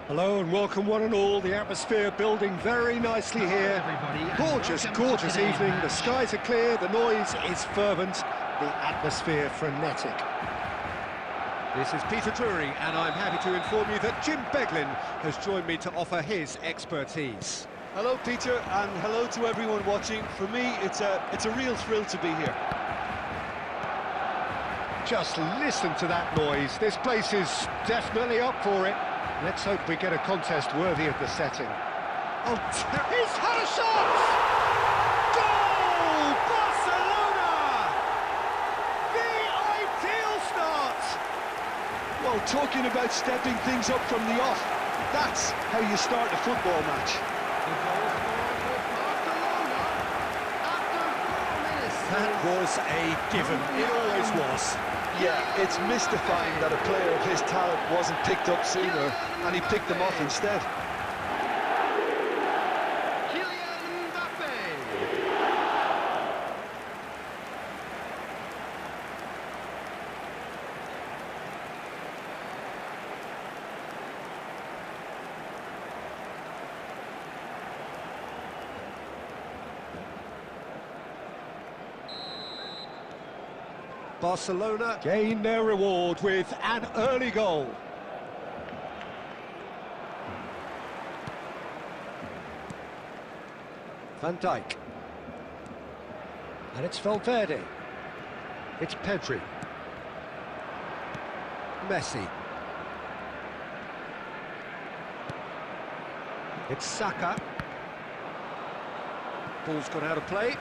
Hello and welcome one and all. The atmosphere building very nicely here. Gorgeous, gorgeous evening. The skies are clear, the noise is fervent, the atmosphere frenetic. This is Peter Drury and I'm happy to inform you that Jim Beglin has joined me to offer his expertise. Hello Peter, and hello to everyone watching. For me, it's a real thrill to be here. Just listen to that noise. This place is definitely up for it. Let's hope we get a contest worthy of the setting. Oh, he's had a shot! Goal! Barcelona! The ideal start! Well, talking about stepping things up from the off, that's how you start a football match. That was a given. It always was. Yeah, it's mystifying that a player of his talent wasn't picked up sooner, and he picked them off instead. Barcelona gain their reward with an early goal. Van Dijk. And it's Valverde. It's Pedri. Messi. It's Saka. Ball's gone out of play.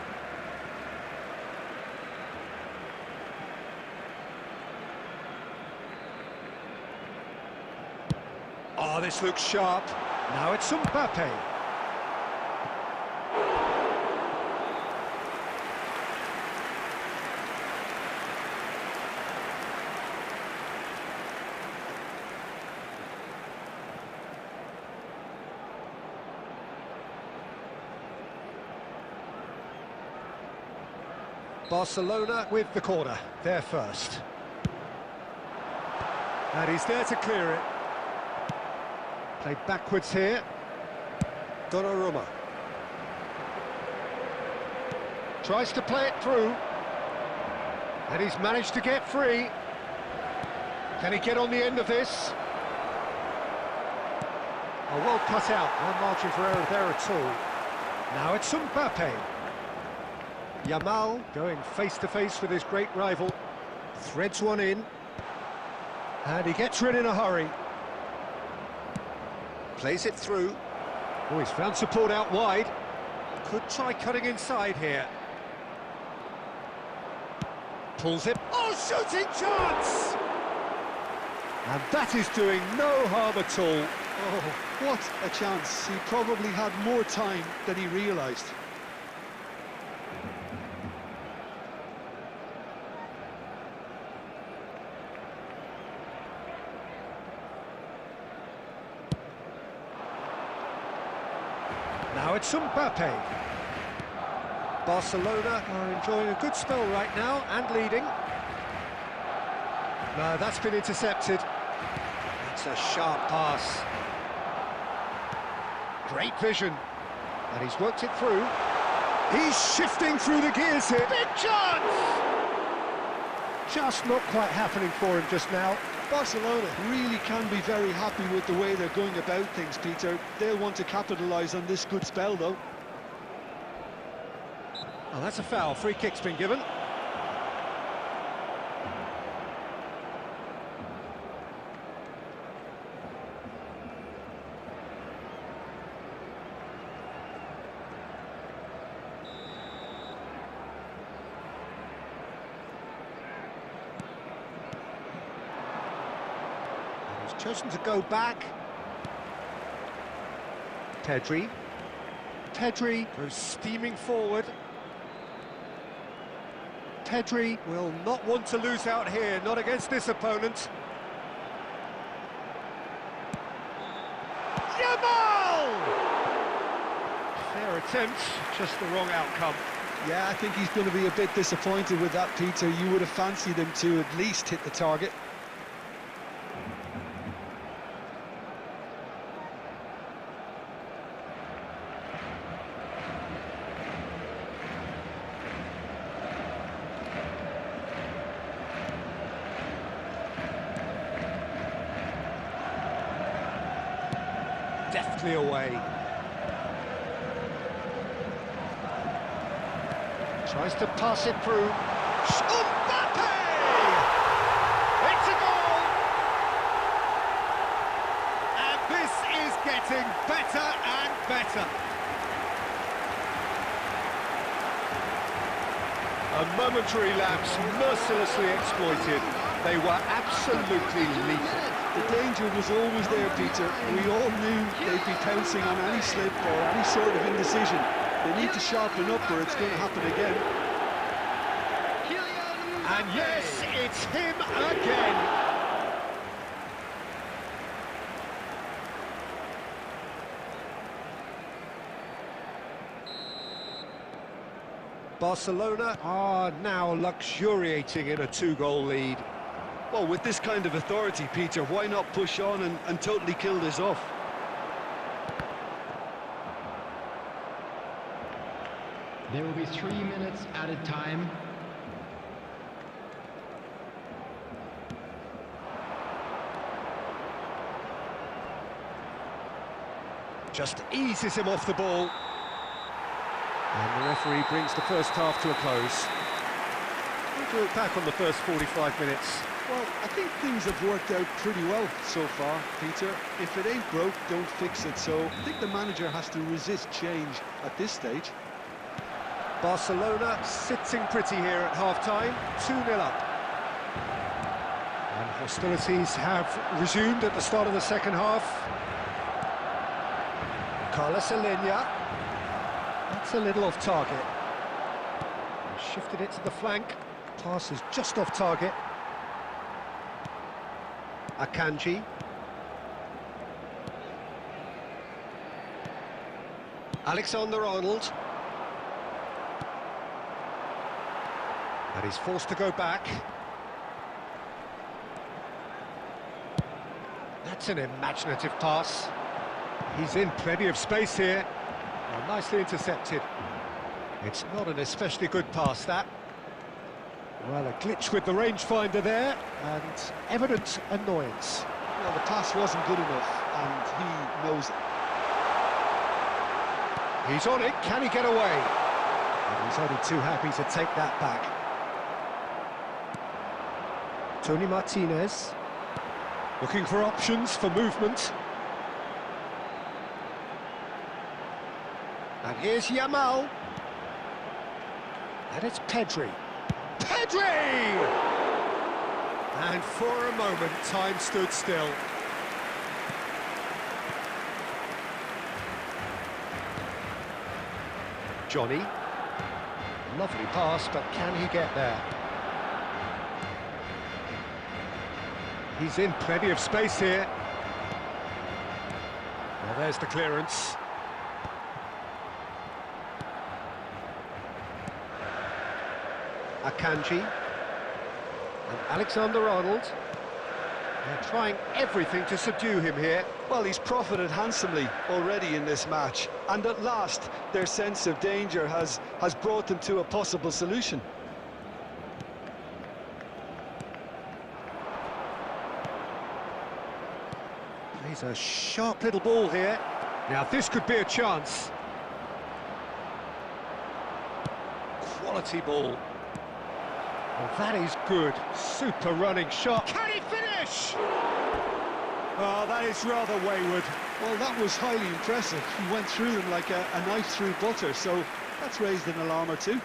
Oh, this looks sharp. Now it's Mbappe. Barcelona with the corner, they're first. And he's there to clear it. Played backwards here. Donnarumma. Tries to play it through. And he's managed to get free. Can he get on the end of this? Oh, well cut out. No margin for error there at all. Now it's Mbappe. Yamal going face-to-face with his great rival. Threads one in. And he gets rid in a hurry. Plays it through. Oh, he's found support out wide. Could try cutting inside here. Pulls it. Oh, shooting chance! And that is doing no harm at all. Oh, what a chance. He probably had more time than he realised. Now it's Mbappe. Barcelona are enjoying a good spell right now and leading. No, that's been intercepted. It's a sharp pass. Great vision. And he's worked it through. He's shifting through the gears here. Big chance! Just not quite happening for him just now. Barcelona really can be very happy with the way they're going about things, Peter. They'll want to capitalise on this good spell, though. Oh, that's a foul. Free kick's been given. He's chosen to go back. Pedri goes steaming forward. Pedri will not want to lose out here, not against this opponent. Yamal! Fair attempt, just the wrong outcome. Yeah, I think he's going to be a bit disappointed with that, Peter. You would have fancied him to at least hit the target. Deftly away. Tries to pass it through. Mbappe! It's a goal! And this is getting better and better. A momentary lapse mercilessly exploited. They were absolutely lethal. The danger was always there, Peter. We all knew they'd be pouncing on any slip or any sort of indecision. They need to sharpen up or it's going to happen again. And yes, it's him again. Barcelona are now luxuriating in a two-goal lead. Well, with this kind of authority, Peter, why not push on and totally kill this off? There will be 3 minutes added time. Just eases him off the ball. And the referee brings the first half to a close. What do you look back on the first 45 minutes? Well, I think things have worked out pretty well so far, Peter. If it ain't broke, don't fix it. So I think the manager has to resist change at this stage. Barcelona sitting pretty here at half-time, 2-0 up. And hostilities have resumed at the start of the second half. Carlos Alenia. That's a little off target. Shifted it to the flank. Pass is just off target. Akanji. Alexander-Arnold. And he's forced to go back. That's an imaginative pass. He's in plenty of space here. Well, nicely intercepted. It's not an especially good pass, that. Well, a glitch with the rangefinder there, and evident annoyance. Well, the pass wasn't good enough, and he knows it. He's on it, can he get away? And he's only too happy to take that back. Tony Martinez, looking for options for movement. And here's Yamal. And it's Pedri. Pedri! And for a moment, time stood still. Johnny. Lovely pass, but can he get there? He's in plenty of space here. Well, there's the clearance. Akanji and Alexander-Arnold. They're trying everything to subdue him here. Well, he's profited handsomely already in this match, and at last their sense of danger has brought them to a possible solution. He's a sharp little ball here. Now this could be a chance. Quality ball. Well, that is good. Super running shot. Can he finish? Oh, that is rather wayward. Well, that was highly impressive. He went through them like a knife through butter, so that's raised an alarm or two.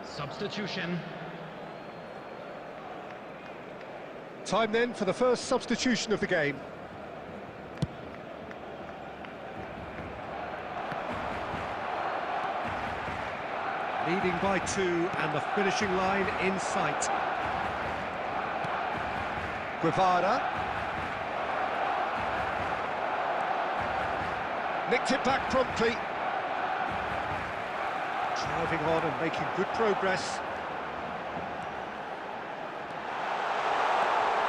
Substitution. Time then for the first substitution of the game. Leading by 2 and the finishing line in sight. Guevara. Nicked it back promptly. Driving on and making good progress.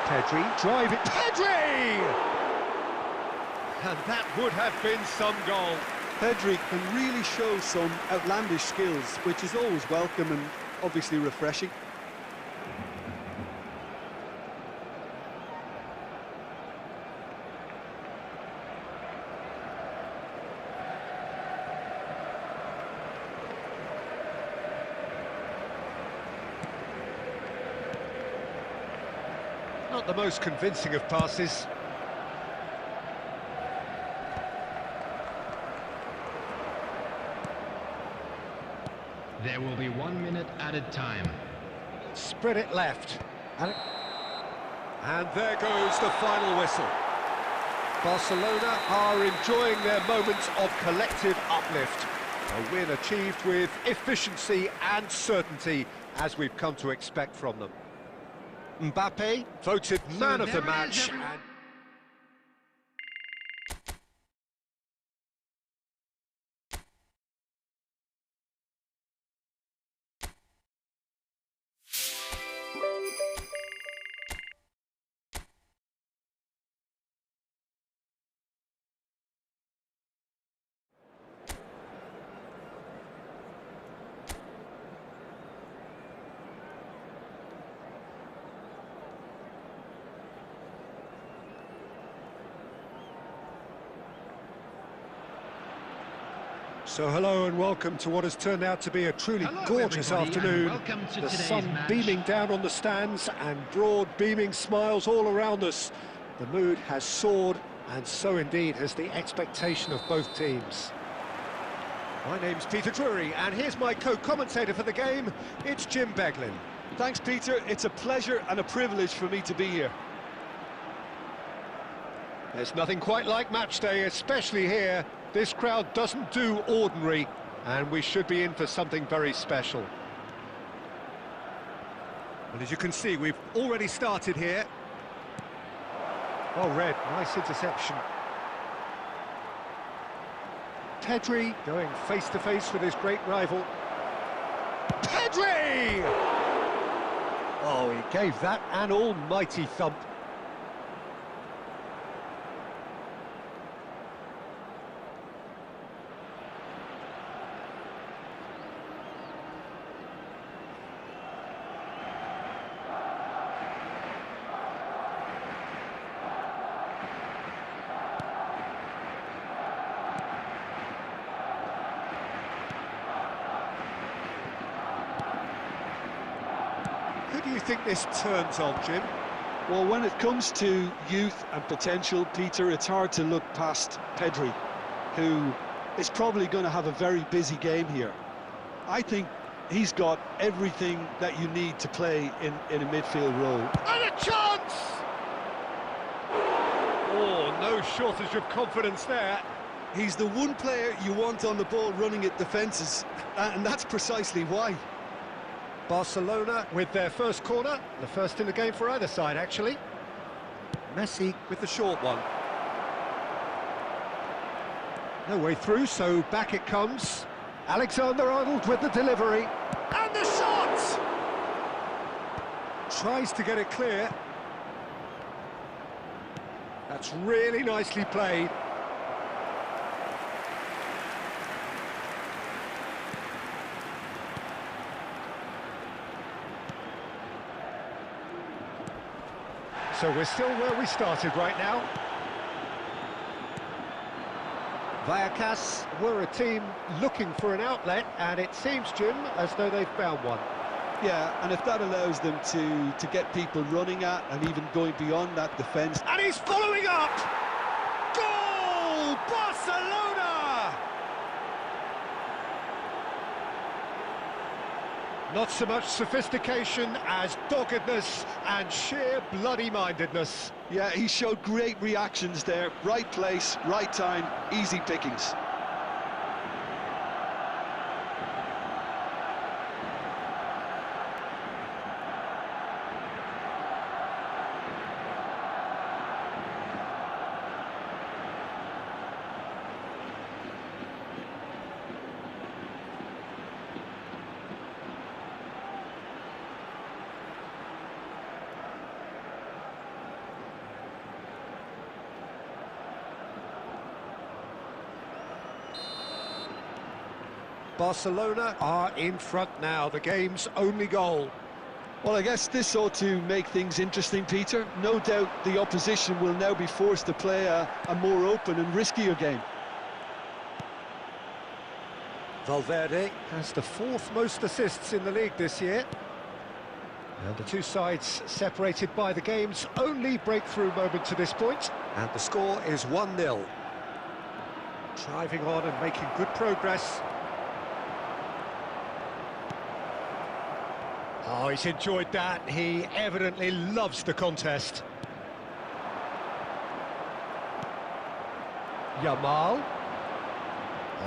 Pedri, drive it, Pedri! And that would have been some goal. Pedri can really show some outlandish skills, which is always welcome and obviously refreshing. Not the most convincing of passes. There will be 1 minute added time. Spread it left. And there goes the final whistle. Barcelona are enjoying their moments of collective uplift. A win achieved with efficiency and certainty, as we've come to expect from them. Mbappe voted man of the match. So hello and welcome to what has turned out to be a truly gorgeous afternoon. The sun beaming down on the stands and broad beaming smiles all around us. The mood has soared, and so indeed has the expectation of both teams. My name's Peter Drury, and here's my co-commentator for the game. It's Jim Beglin. Thanks, Peter. It's a pleasure and a privilege for me to be here. There's nothing quite like match day, especially here. This crowd doesn't do ordinary, and we should be in for something very special. Well, as you can see, we've already started here. Well read, nice interception. Pedri going face-to-face with his great rival. Pedri! Oh, he gave that an almighty thump. Who do you think this turns on, Jim? Well, when it comes to youth and potential, Peter, it's hard to look past Pedri, who is probably going to have a very busy game here. I think he's got everything that you need to play in a midfield role. And a chance! Oh, no shortage of confidence there. He's the one player you want on the ball running at defences, and that's precisely why. Barcelona with their first corner, the first in the game for either side, actually. Messi with the short one. No way through, so back it comes. Alexander-Arnold with the delivery. And the shot! Tries to get it clear. That's really nicely played. So we're still where we started right now. Vallecas were a team looking for an outlet, and it seems, Jim, as though they've found one. Yeah, and if that allows them to get people running at and even going beyond that defence. And he's following up! Goal! Barcelona! Not so much sophistication as doggedness and sheer bloody-mindedness. Yeah, he showed great reactions there. Right place, right time, easy pickings. Barcelona are in front now, the game's only goal. Well, I guess this ought to make things interesting, Peter. No doubt the opposition will now be forced to play a more open and riskier game. Valverde has the fourth most assists in the league this year. And the two sides separated by the game's only breakthrough moment to this point. And the score is 1-0. Driving on and making good progress. Oh, he's enjoyed that. He evidently loves the contest. Yamal.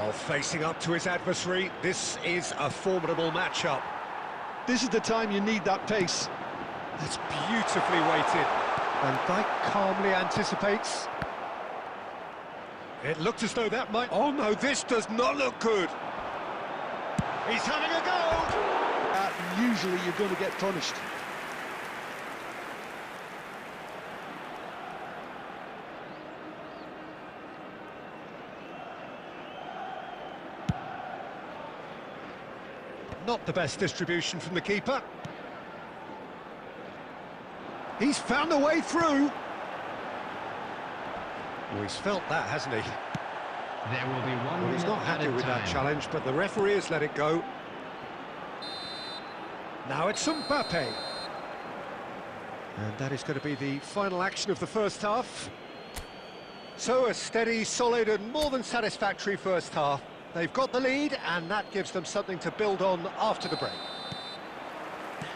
Oh, facing up to his adversary. This is a formidable matchup. This is the time you need that pace. That's beautifully weighted. Van Dijk calmly anticipates. It looked as though that might... Oh no, this does not look good. He's having a go! Usually you're going to get punished. Not the best distribution from the keeper. He's found a way through. Well, he's felt that, hasn't he? There will be one. Well, he's not happy with that challenge, but the referee has let it go. Now it's Mbappe. And that is going to be the final action of the first half. So a steady, solid and more than satisfactory first half. They've got the lead and that gives them something to build on after the break.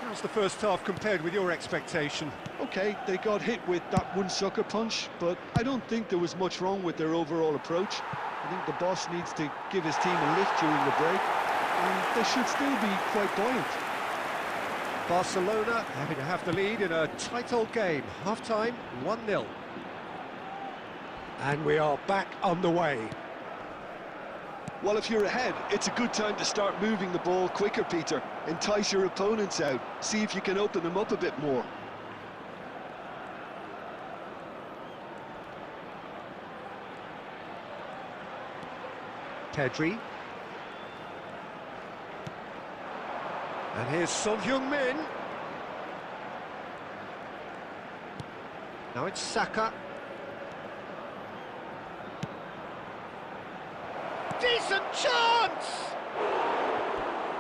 How's the first half compared with your expectation? Okay, they got hit with that one sucker punch, but I don't think there was much wrong with their overall approach. I think the boss needs to give his team a lift during the break, and they should still be quite buoyant. Barcelona having to have the lead in a tight old game. Half-time, 1-0. And we are back underway. Well, if you're ahead, it's a good time to start moving the ball quicker, Peter. Entice your opponents out. See if you can open them up a bit more. Pedri. And here's Son Heung-min. Now it's Saka. Decent chance!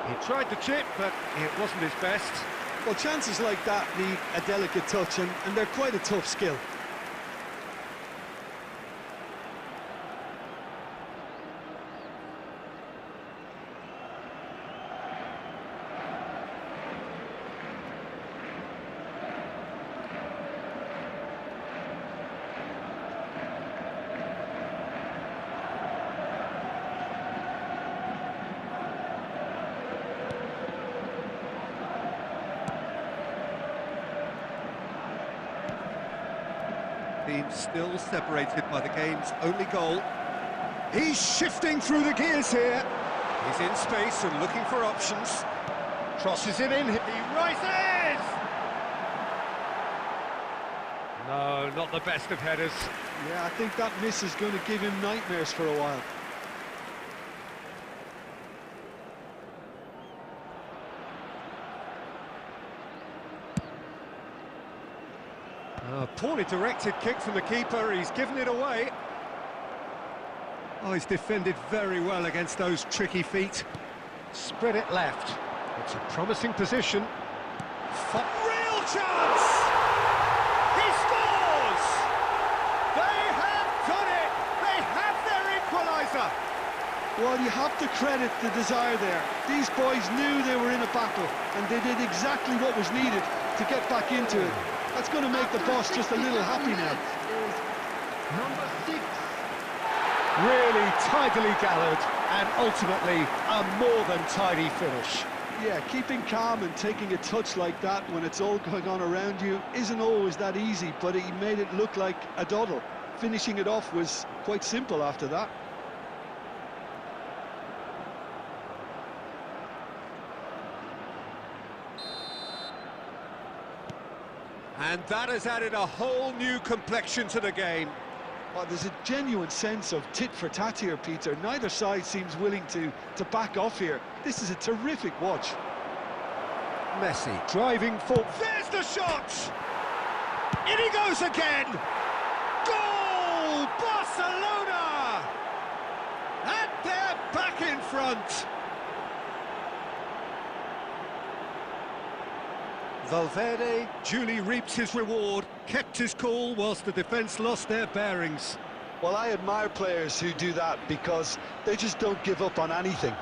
He tried the chip, but it wasn't his best. Well, chances like that need a delicate touch, and they're quite a tough skill. Team still separated by the game's only goal. He's shifting through the gears here. He's in space and looking for options. Crosses it in, he rises! No, not the best of headers. Yeah, I think that miss is going to give him nightmares for a while. A poorly directed kick from the keeper, he's given it away. Oh, he's defended very well against those tricky feet. Spread it left. It's a promising position. Real chance! He scores! They have done it! They have their equaliser! Well, you have to credit the desire there. These boys knew they were in a battle, and they did exactly what was needed to get back into it. That's going to make the boss just a little happy now. Number 6. Really tidily gathered, and ultimately a more than tidy finish. Yeah, keeping calm and taking a touch like that when it's all going on around you isn't always that easy, but he made it look like a doddle. Finishing it off was quite simple after that. And that has added a whole new complexion to the game. Well, there's a genuine sense of tit-for-tat here, Peter. Neither side seems willing to back off here. This is a terrific watch. Messi driving forward. There's the shot! In he goes again! Goal! Barcelona! And they're back in front. Valverde duly reaps his reward, kept his cool whilst the defence lost their bearings. Well, I admire players who do that because they just don't give up on anything.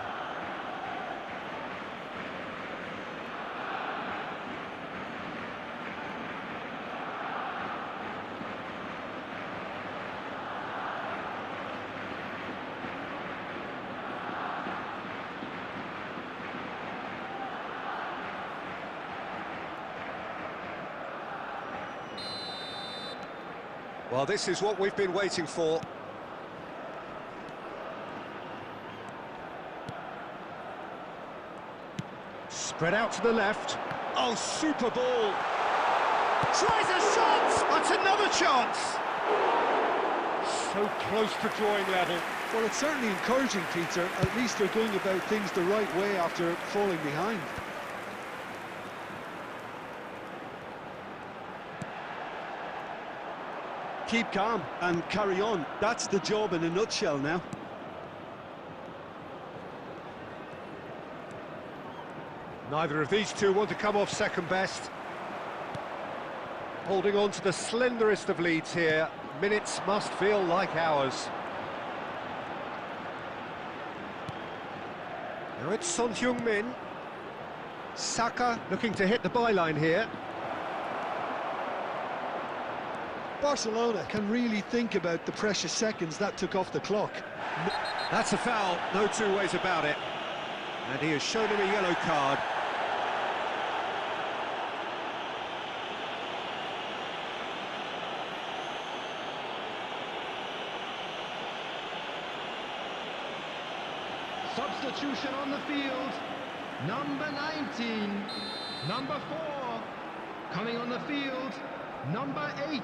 Well, this is what we've been waiting for. Spread out to the left. Oh, super ball. Tries a shot! That's another chance! So close to drawing level. Well, it's certainly encouraging, Peter. At least they're going about things the right way after falling behind. Keep calm and carry on. That's the job in a nutshell now. Neither of these two want to come off second best. Holding on to the slenderest of leads here. Minutes must feel like hours. Now it's Son Heung-min. Saka looking to hit the byline here. Barcelona can really think about the precious seconds that took off the clock. That's a foul, no two ways about it. And he has shown him a yellow card. Substitution on the field. Number 19. Number 4. Coming on the field. Number 8.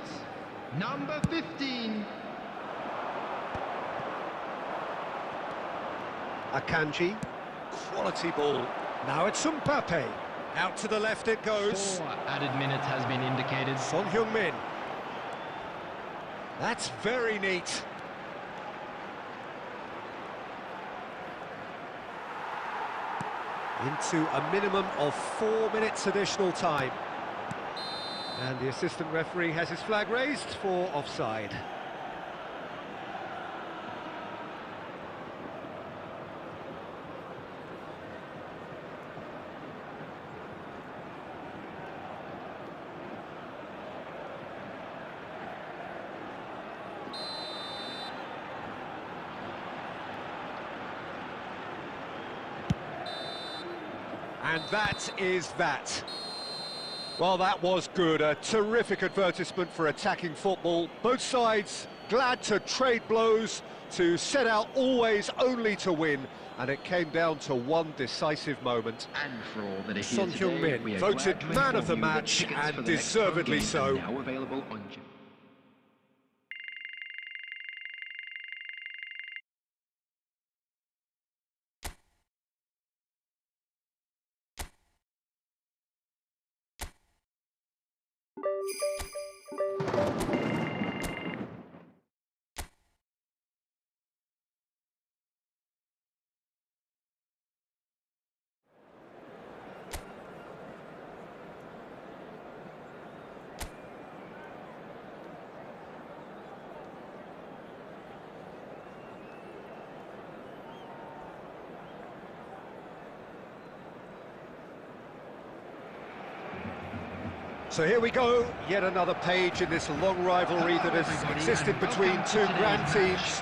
Number 15. Akanji, quality ball. Now it's Mbappe. Out to the left it goes. 4 added minutes has been indicated. Son Heung-min. That's very neat. Into a minimum of 4 minutes additional time. And the assistant referee has his flag raised for offside. And that is that. Well, that was good. A terrific advertisement for attacking football. Both sides glad to trade blows, to set out always only to win. And it came down to one decisive moment. And for all that are here Son today, Heung-min we are voted glad to man of the inform you that match, tickets and for the next deservedly home so. game are now available on So here we go, yet another page in this long rivalry that has existed between two grand teams.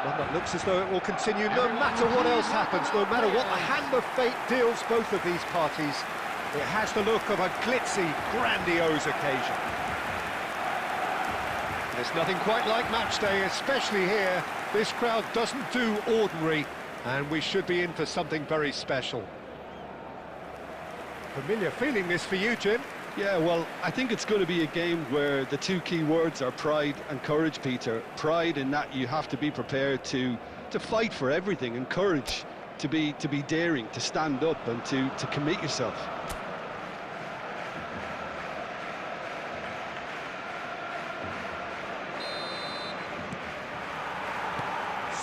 One that looks as though it will continue no matter what else happens, no matter what the hand of fate deals both of these parties. It has the look of a glitzy, grandiose occasion. There's nothing quite like match day, especially here. This crowd doesn't do ordinary, and we should be in for something very special. Familiar feeling this for you, Jim? Yeah, well, I think it's going to be a game where the two key words are pride and courage, Peter. Pride in that you have to be prepared to fight for everything, and courage to be daring, to stand up and to commit yourself.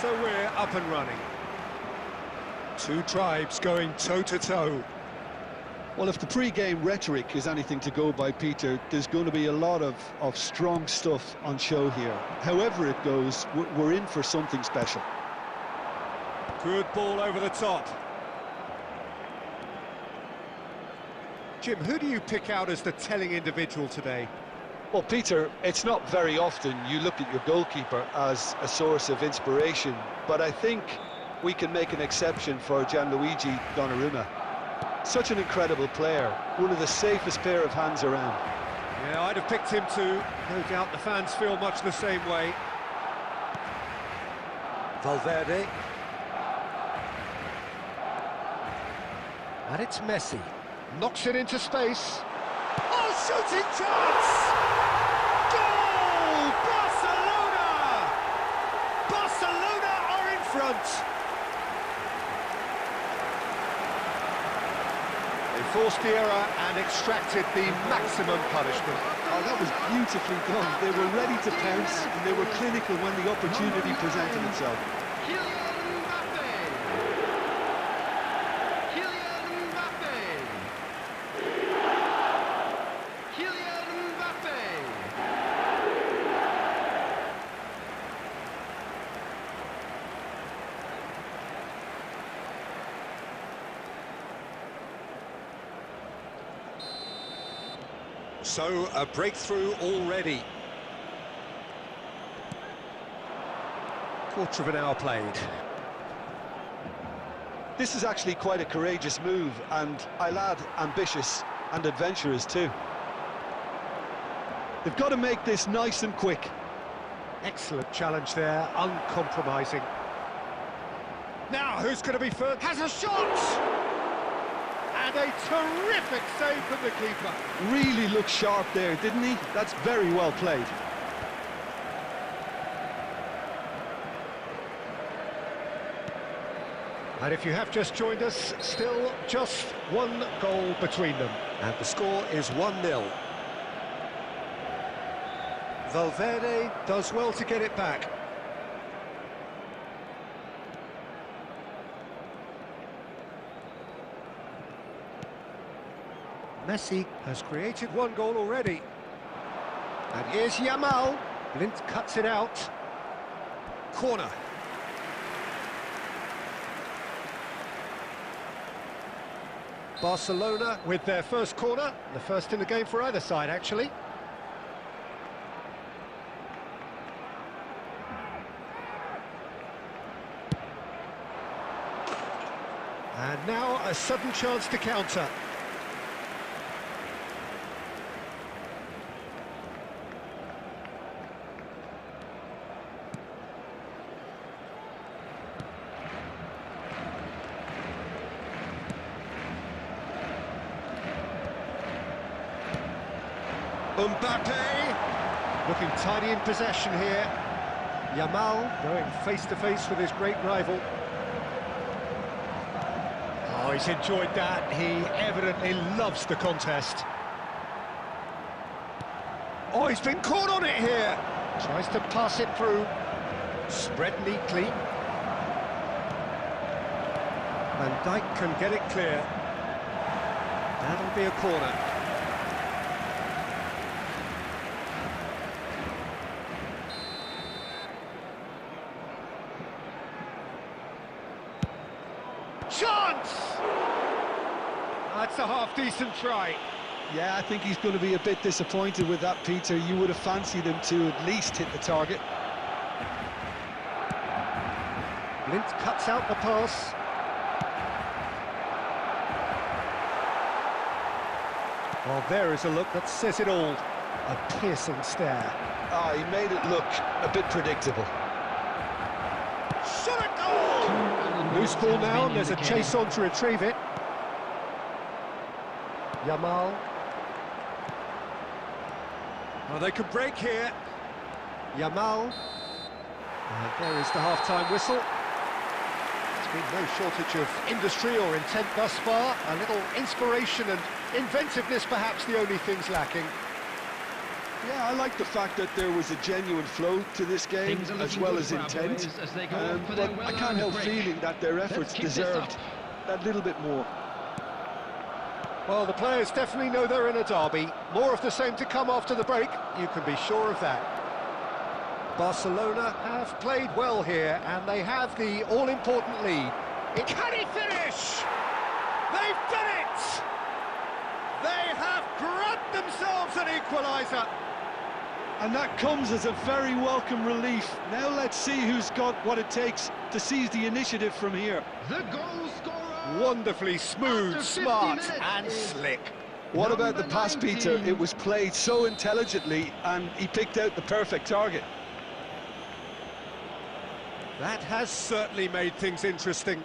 So we're up and running. Two tribes going toe-to-toe. Well, if the pre-game rhetoric is anything to go by, Peter, there's going to be a lot of strong stuff on show here. However it goes, we're in for something special. Good ball over the top. Jim, who do you pick out as the telling individual today? Well, Peter, it's not very often you look at your goalkeeper as a source of inspiration, but I think we can make an exception for Gianluigi Donnarumma. Such an incredible player, one of the safest pair of hands around. Yeah, I'd have picked him too. No doubt the fans feel much the same way. Valverde. And it's Messi. Knocks it into space. Oh, shooting chance! Goal! Barcelona! Barcelona are in front. They forced the error and extracted the maximum punishment. Oh, that was beautifully done. They were ready to pounce, and they were clinical when the opportunity presented itself. Kylian Mbappe. Kylian Mbappe. Kylian Mbappe. So, a breakthrough already. Quarter of an hour played. This is actually quite a courageous move, and I'll add ambitious and adventurous too. They've got to make this nice and quick. Excellent challenge there, uncompromising. Now, who's going to be first? Has a shot! And a terrific save from the keeper. Really looked sharp there, didn't he? That's very well played. And if you have just joined us, still just one goal between them. And the score is 1-0. Valverde does well to get it back. Messi has created one goal already. And here's Yamal. Blind cuts it out. Corner. Barcelona with their first corner. The first in the game for either side, actually. And now a sudden chance to counter. Mbappe looking tidy in possession here. Yamal going face-to-face with his great rival. Oh, he's enjoyed that. He evidently loves the contest. Oh, he's been caught on it here. Tries to pass it through. Spread neatly. Van Dijk can get it clear. That'll be a corner. Chance! That's a half-decent try. Yeah, I think he's going to be a bit disappointed with that, Peter. You would have fancied him to at least hit the target. Blind cuts out the pass. Well, there is a look that says it all. A piercing stare. Ah, he made it look a bit predictable. Shot a goal! Loose ball now, and there's a chase on to retrieve it. Yamal. Oh, they could break here. Yamal. And there is the half-time whistle. There's been no shortage of industry or intent thus far. A little inspiration and inventiveness, perhaps the only things lacking. Yeah, I like the fact that there was a genuine flow to this game, as well as intent. But I can't help feeling that their efforts deserved that little bit more. Well, the players definitely know they're in a derby. More of the same to come after the break, you can be sure of that. Barcelona have played well here, and they have the all-important lead. Can he finish? They've done it! They have grabbed themselves an equaliser. And that comes as a very welcome relief. Now let's see who's got what it takes to seize the initiative from here. The goal scorer! Wonderfully smooth, smart and slick. What about the pass, Peter? It was played so intelligently, and he picked out the perfect target. That has certainly made things interesting.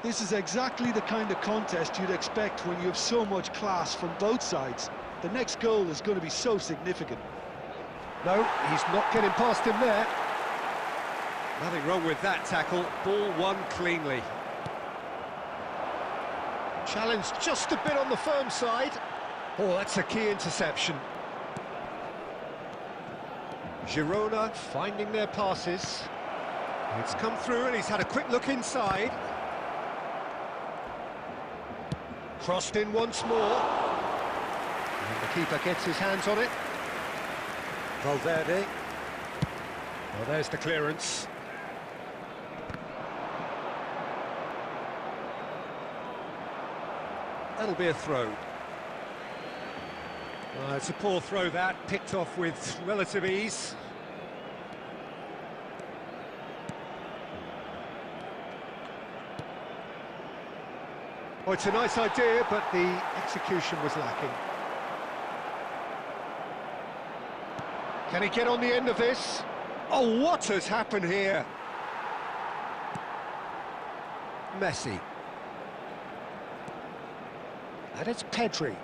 This is exactly the kind of contest you'd expect when you have so much class from both sides. The next goal is going to be so significant. No, he's not getting past him there. Nothing wrong with that tackle. Ball won cleanly. Challenge just a bit on the firm side. Oh, that's a key interception. Girona finding their passes. It's come through and he's had a quick look inside. Crossed in once more. And the keeper gets his hands on it. Valverde. Well, there's the clearance. That'll be a throw. It's a poor throw that, picked off with relative ease. Oh, it's a nice idea, but the execution was lacking. Can he get on the end of this? Oh, what has happened here? Messi. And it's Pedri.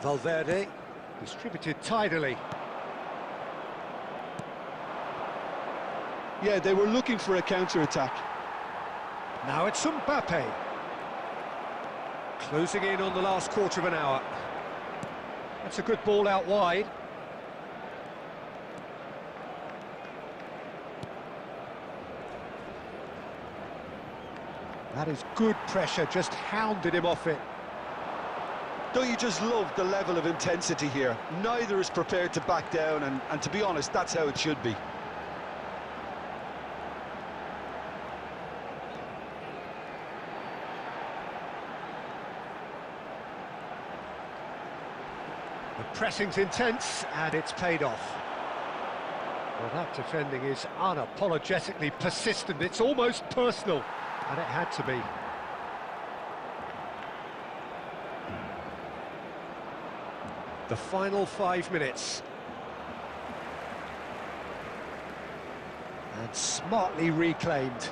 Valverde, distributed tidily. Yeah, they were looking for a counter-attack. Now it's Mbappe. Closing in on the last quarter of an hour. That's a good ball out wide. That is good pressure, just hounded him off it. Don't you just love the level of intensity here? Neither is prepared to back down, and to be honest, that's how it should be. The pressing's intense, and it's paid off. Well, that defending is unapologetically persistent. It's almost personal, and it had to be. The final 5 minutes. And smartly reclaimed.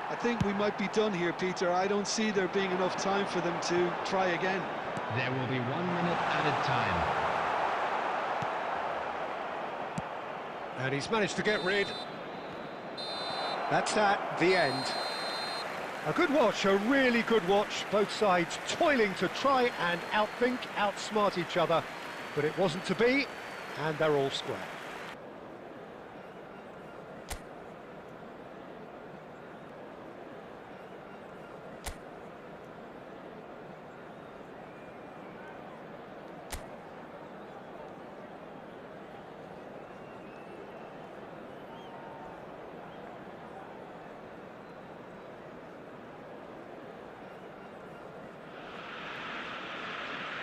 I think we might be done here, Peter. I don't see there being enough time for them to try again. There will be 1 minute added time. And he's managed to get rid. That's that, the end. A good watch, a really good watch. Both sides toiling to try and outthink, outsmart each other. But it wasn't to be, and they're all square.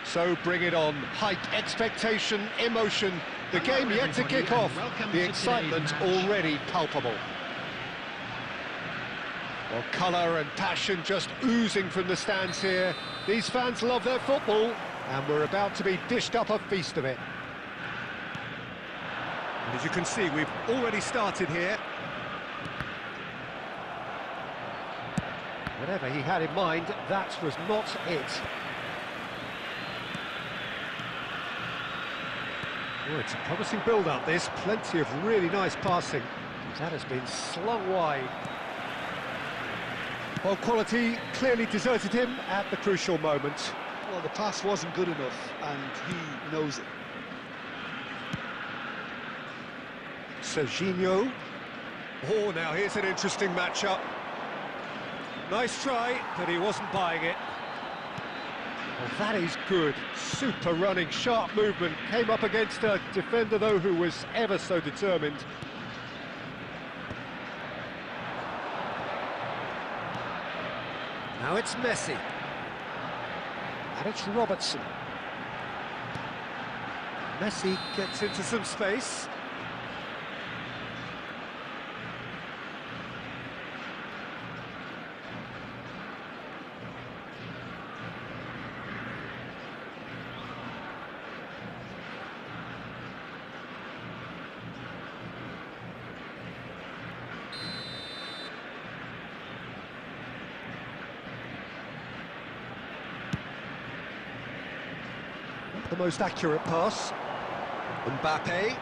So bring it on. Hype, expectation, emotion. The game yet to kick off. The excitement already palpable. Well, colour and passion just oozing from the stands here. These fans love their football, and we're about to be dished up a feast of it. And as you can see, we've already started here. Whatever he had in mind, that was not it. Oh, it's a promising build-up, this. Plenty of really nice passing. That has been slung wide. Well, quality clearly deserted him at the crucial moment. Well, the pass wasn't good enough, and he knows it. Serginho. Oh, now here's an interesting matchup. Nice try, but he wasn't buying it. Well, that is good. Super running, sharp movement. Came up against a defender, though, who was ever so determined. Now it's Messi. And it's Robertson. Messi gets into some space. The most accurate pass. Mbappe.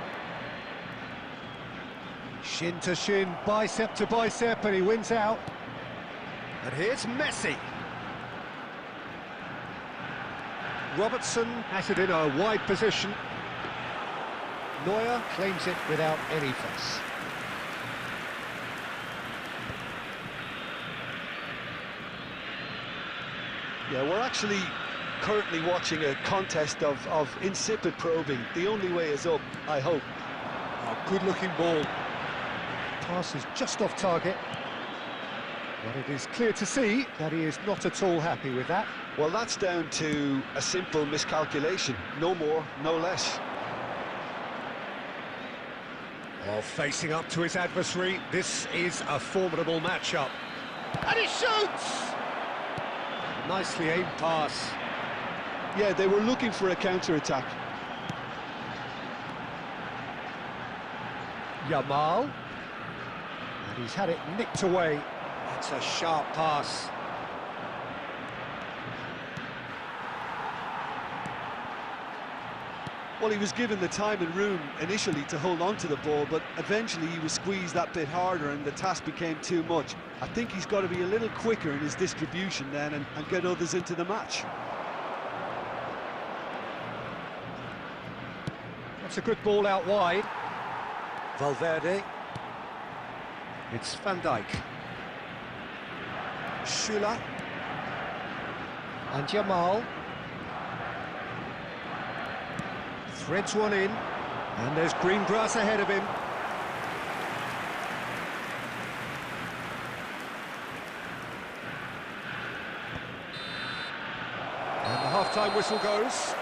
Shin to shin, bicep to bicep, and he wins out. And here's Messi. Robertson has it in a wide position. Neuer claims it without any fuss. Yeah, we're actually currently watching a contest of insipid probing. The only way is up, I hope. Oh, good-looking ball. Pass is just off target. But it is clear to see that he is not at all happy with that. Well, that's down to a simple miscalculation. No more, no less. Well, facing up to his adversary, this is a formidable matchup. And he shoots! Nicely aimed pass. Yeah, they were looking for a counter-attack. Yamal. And he's had it nicked away. That's a sharp pass. Well, he was given the time and room initially to hold on to the ball, but eventually he was squeezed that bit harder and the task became too much. I think he's got to be a little quicker in his distribution then and get others into the match. That's a good ball out wide. Valverde. It's Van Dijk. Schüller. And Yamal. Threads one in. And there's green grass ahead of him. And the half-time whistle goes.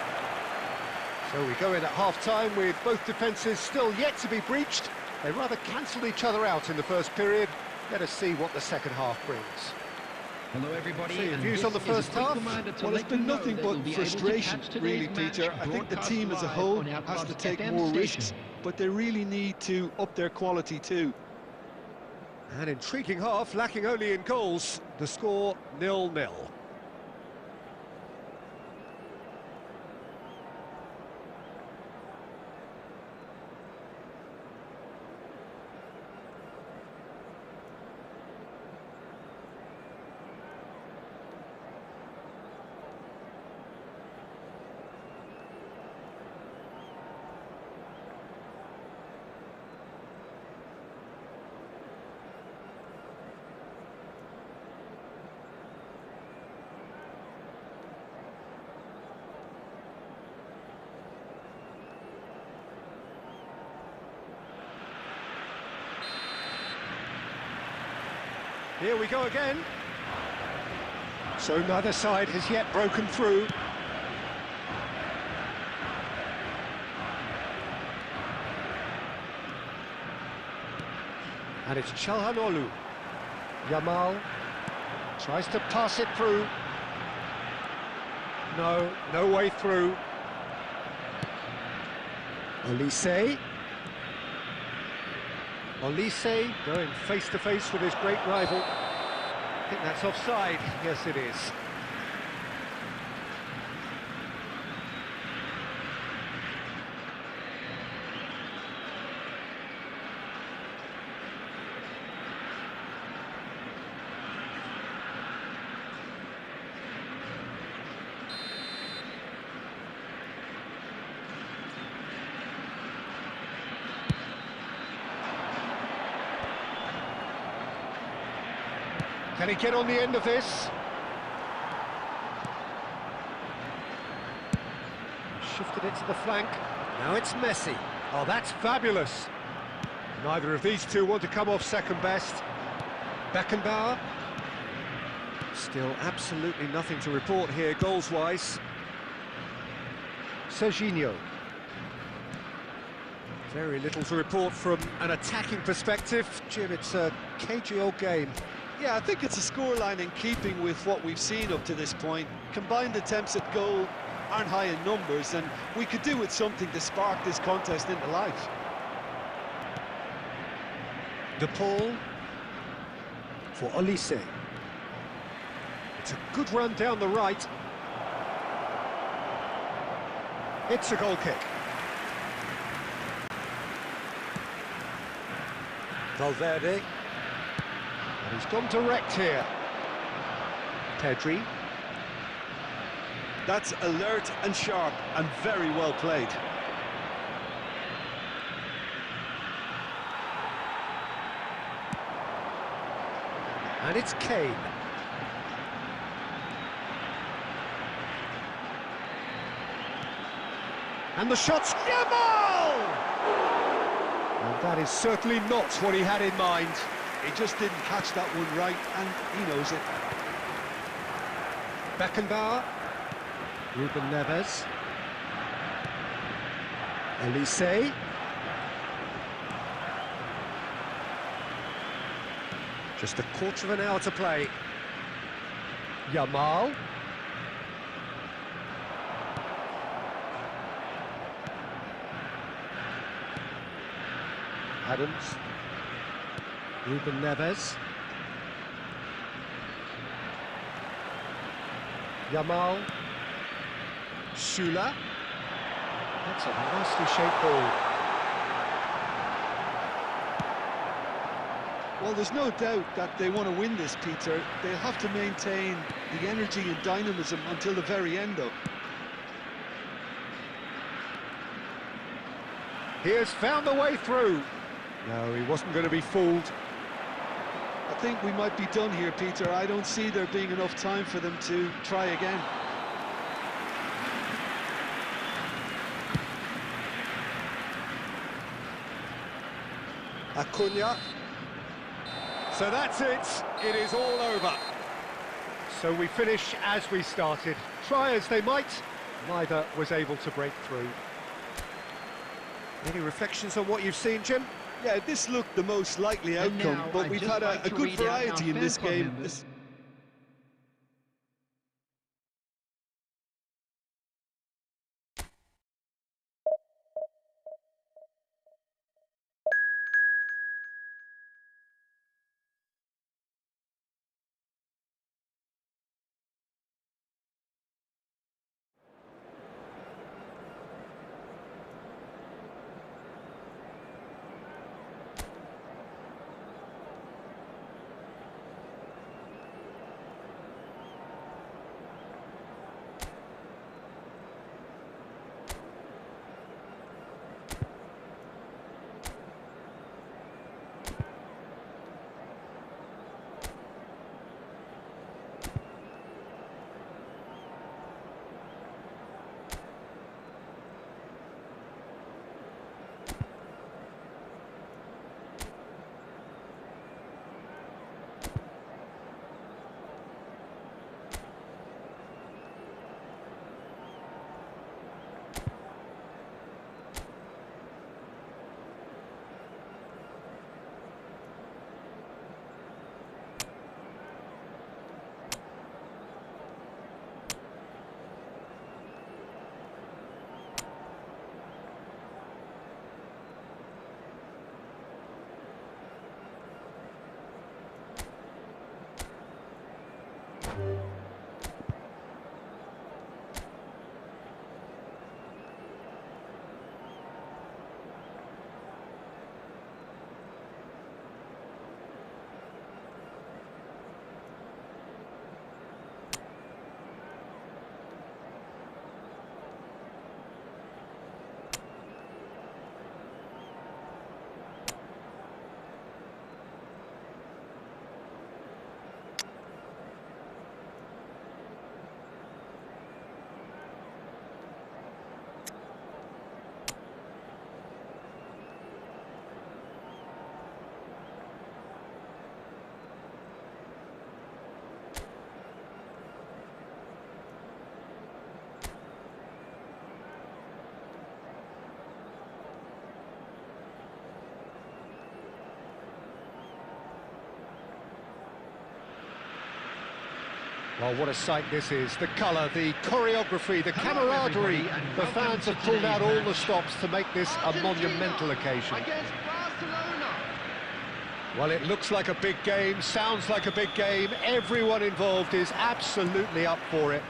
So we go in at half-time with both defences still yet to be breached. They rather cancelled each other out in the first period. Let us see what the second half brings. Hello everybody. So your views on the first half? Well, it's been nothing but frustration, really, Peter. I think the team as a whole has to take more risks, but they really need to up their quality too. An intriguing half, lacking only in goals. The score 0-0. Here we go again. So neither side has yet broken through. And it's Çalhanoğlu. Yamal tries to pass it through. No way through. Olise. Olise going face-to-face with his great rival. I think that's offside. Yes, it is. Can he get on the end of this? Shifted it to the flank. Now it's Messi. Oh, that's fabulous. Neither of these two want to come off second best. Beckenbauer. Still absolutely nothing to report here, goals-wise. Serginho. Very little to report from an attacking perspective. Jim, it's a cagey old game. Yeah, I think it's a scoreline in keeping with what we've seen up to this point. Combined attempts at goal aren't high in numbers, and we could do with something to spark this contest into life. De Paul for Olise. It's a good run down the right. It's a goal kick. Valverde. And he's gone direct here. Pedri. That's alert and sharp and very well played. And it's Kane. And the shot's Yamal! And that is certainly not what he had in mind. He just didn't catch that one right, and he knows it. Beckenbauer. Ruben Neves. Olise. Just a quarter of an hour to play. Yamal. Adams. Ruben Neves. Yamal. Shula. That's a nicely shaped ball. Well, there's no doubt that they want to win this, Peter. They'll have to maintain the energy and dynamism until the very end, though. He has found the way through. No, he wasn't going to be fooled. I think we might be done here, Peter. I don't see there being enough time for them to try again. Acuna. So that's it. It is all over. So we finish as we started. Try as they might, neither was able to break through. Any reflections on what you've seen, Jim? Yeah, this looked the most likely outcome, but we've had a good variety in this game. Well, what a sight this is. The colour, the choreography, the camaraderie. The fans have pulled out all the stops to make this a monumental occasion. Against Barcelona. Well, it looks like a big game, sounds like a big game. Everyone involved is absolutely up for it.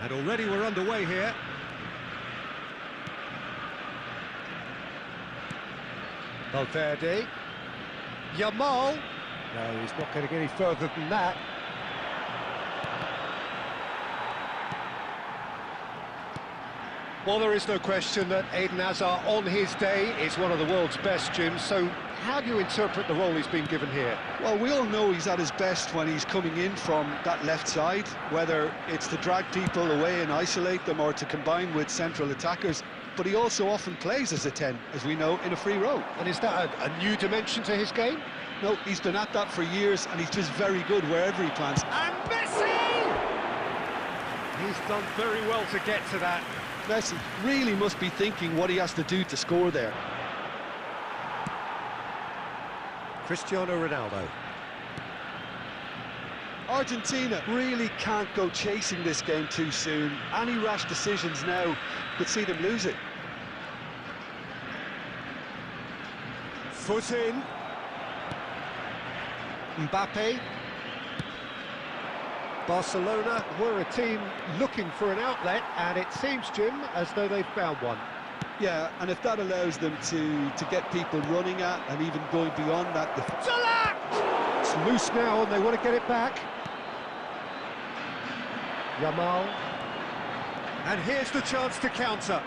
And already we're underway here. Valverde. Yamal. No, he's not going to get any further than that. Well, there is no question that Eden Hazard, on his day, is one of the world's best, Jim. So how do you interpret the role he's been given here? Well, we all know he's at his best when he's coming in from that left side, whether it's to drag people away and isolate them or to combine with central attackers. But he also often plays as a 10, as we know, in a free role. And is that a new dimension to his game? No, he's been at that for years, and he's just very good wherever he plants. And Messi! He's done very well to get to that. Messi really must be thinking what he has to do to score there. Cristiano Ronaldo. Argentina really can't go chasing this game too soon. Any rash decisions now could see them lose it. Foot in. Mbappe. Barcelona were a team looking for an outlet, and it seems, Jim, as though they've found one. Yeah, and if that allows them to get people running at and even going beyond that... It's loose now, and they want to get it back. Yamal. And here's the chance to counter.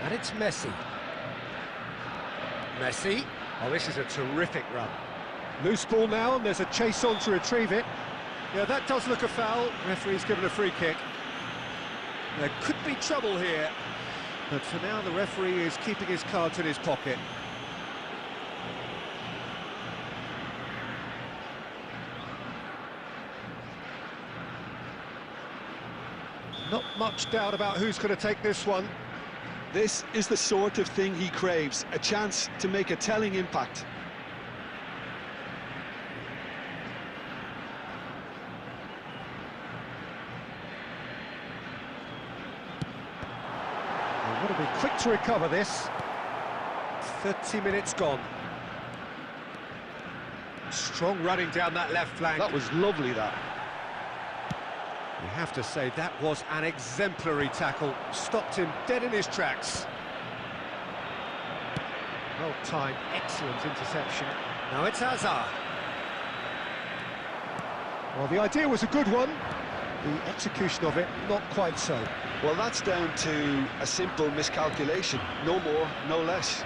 And it's Messi. Messi. Oh, this is a terrific run. Loose ball now, and there's a chase on to retrieve it. Yeah, that does look a foul. Referee's given a free kick. There could be trouble here, but for now the referee is keeping his cards in his pocket. Not much doubt about who's going to take this one. This is the sort of thing he craves, a chance to make a telling impact. They want to be quick to recover this. 30 minutes gone. Strong running down that left flank. That was lovely, that. You have to say that was an exemplary tackle. Stopped him dead in his tracks. Well timed, excellent interception. Now it's Hazard. Well, the idea was a good one. The execution of it, not quite so. Well, that's down to a simple miscalculation. No more, no less.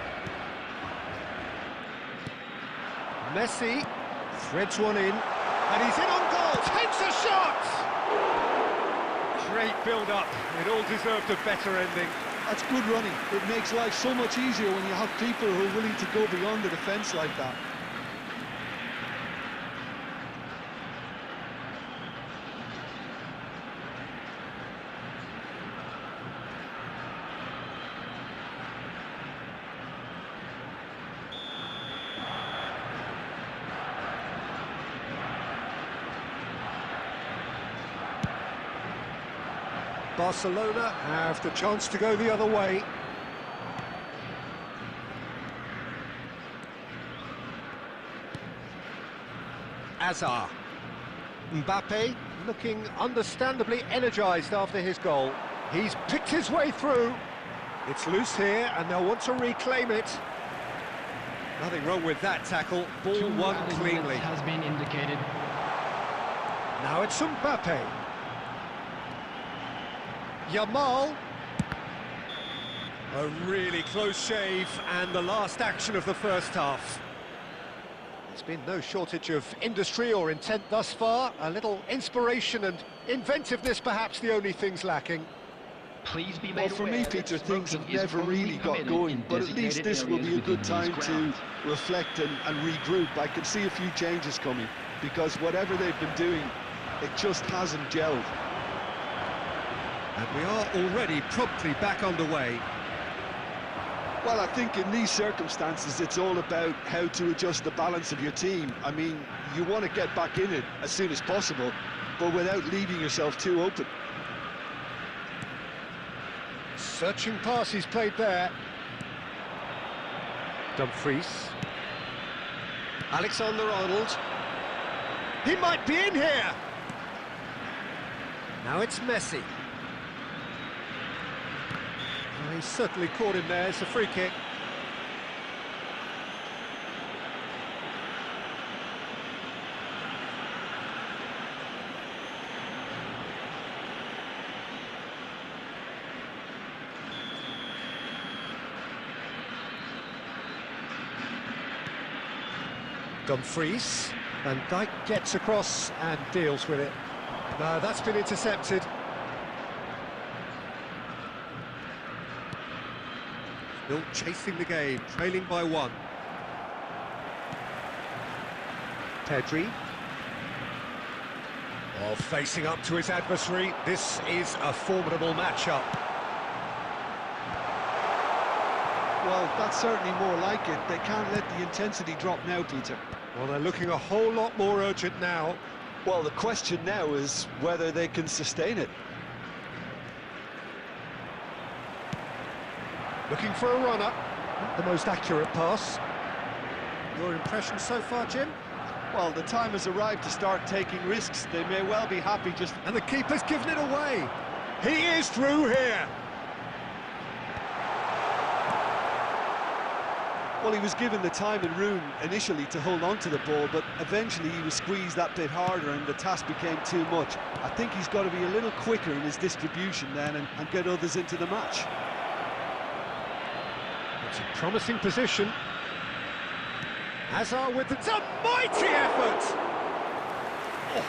Messi threads one in, and he's in on goal. Takes a shot! Great build-up. It all deserved a better ending. That's good running. It makes life so much easier when you have people who are willing to go beyond the defence like that. Barcelona have the chance to go the other way. Hazard. Mbappe looking understandably energised after his goal. He's picked his way through. It's loose here, and they'll want to reclaim it. Nothing wrong with that tackle. Ball won cleanly. Has been indicated. Now it's Mbappe. Yamal. A really close shave, and the last action of the first half. There's been no shortage of industry or intent thus far. A little inspiration and inventiveness, perhaps the only things lacking. Please be made well, for me, Peter, things have never really got going, but at least this will be a good time to reflect and regroup. I can see a few changes coming, because whatever they've been doing, it just hasn't gelled. And we are already promptly back underway. Well, I think in these circumstances, it's all about how to adjust the balance of your team. I mean, you want to get back in it as soon as possible, but without leaving yourself too open. Searching pass he's played there. Dumfries. Alexander-Arnold. He might be in here! Now it's Messi. Well, he's certainly caught him there. It's a free kick. Dumfries, and Dijk gets across and deals with it. No, that's been intercepted. Still chasing the game, trailing by one. Pedri. Oh, facing up to his adversary. This is a formidable matchup. Well, that's certainly more like it. They can't let the intensity drop now, Peter. Well, they're looking a whole lot more urgent now. Well, the question now is whether they can sustain it. Looking for a runner. Not the most accurate pass. Your impression so far, Jim? Well, the time has arrived to start taking risks. They may well be happy just... And the keeper's given it away. He is through here. Well, he was given the time and room initially to hold on to the ball, but eventually he was squeezed that bit harder and the task became too much. I think he's got to be a little quicker in his distribution then and get others into the match. It's a promising position. Hazard with it's a mighty effort! Oh,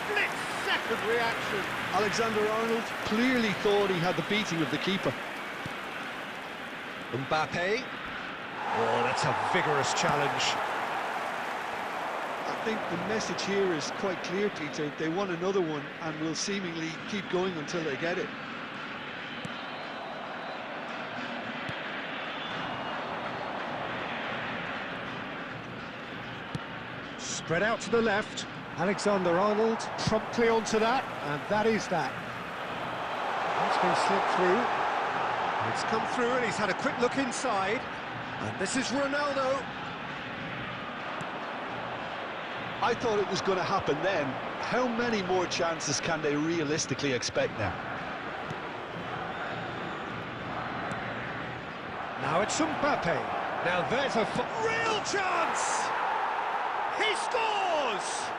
split-second reaction. Alexander-Arnold clearly thought he had the beating of the keeper. Mbappe. Oh, that's a vigorous challenge. I think the message here is quite clear, Peter. They want another one and will seemingly keep going until they get it. Spread out to the left. Alexander-Arnold promptly onto that, and that is that. It's been slipped through. It's come through and he's had a quick look inside. And this is Ronaldo. I thought it was going to happen then. How many more chances can they realistically expect now? Now it's Mbappe. Now there's a real chance! He scores!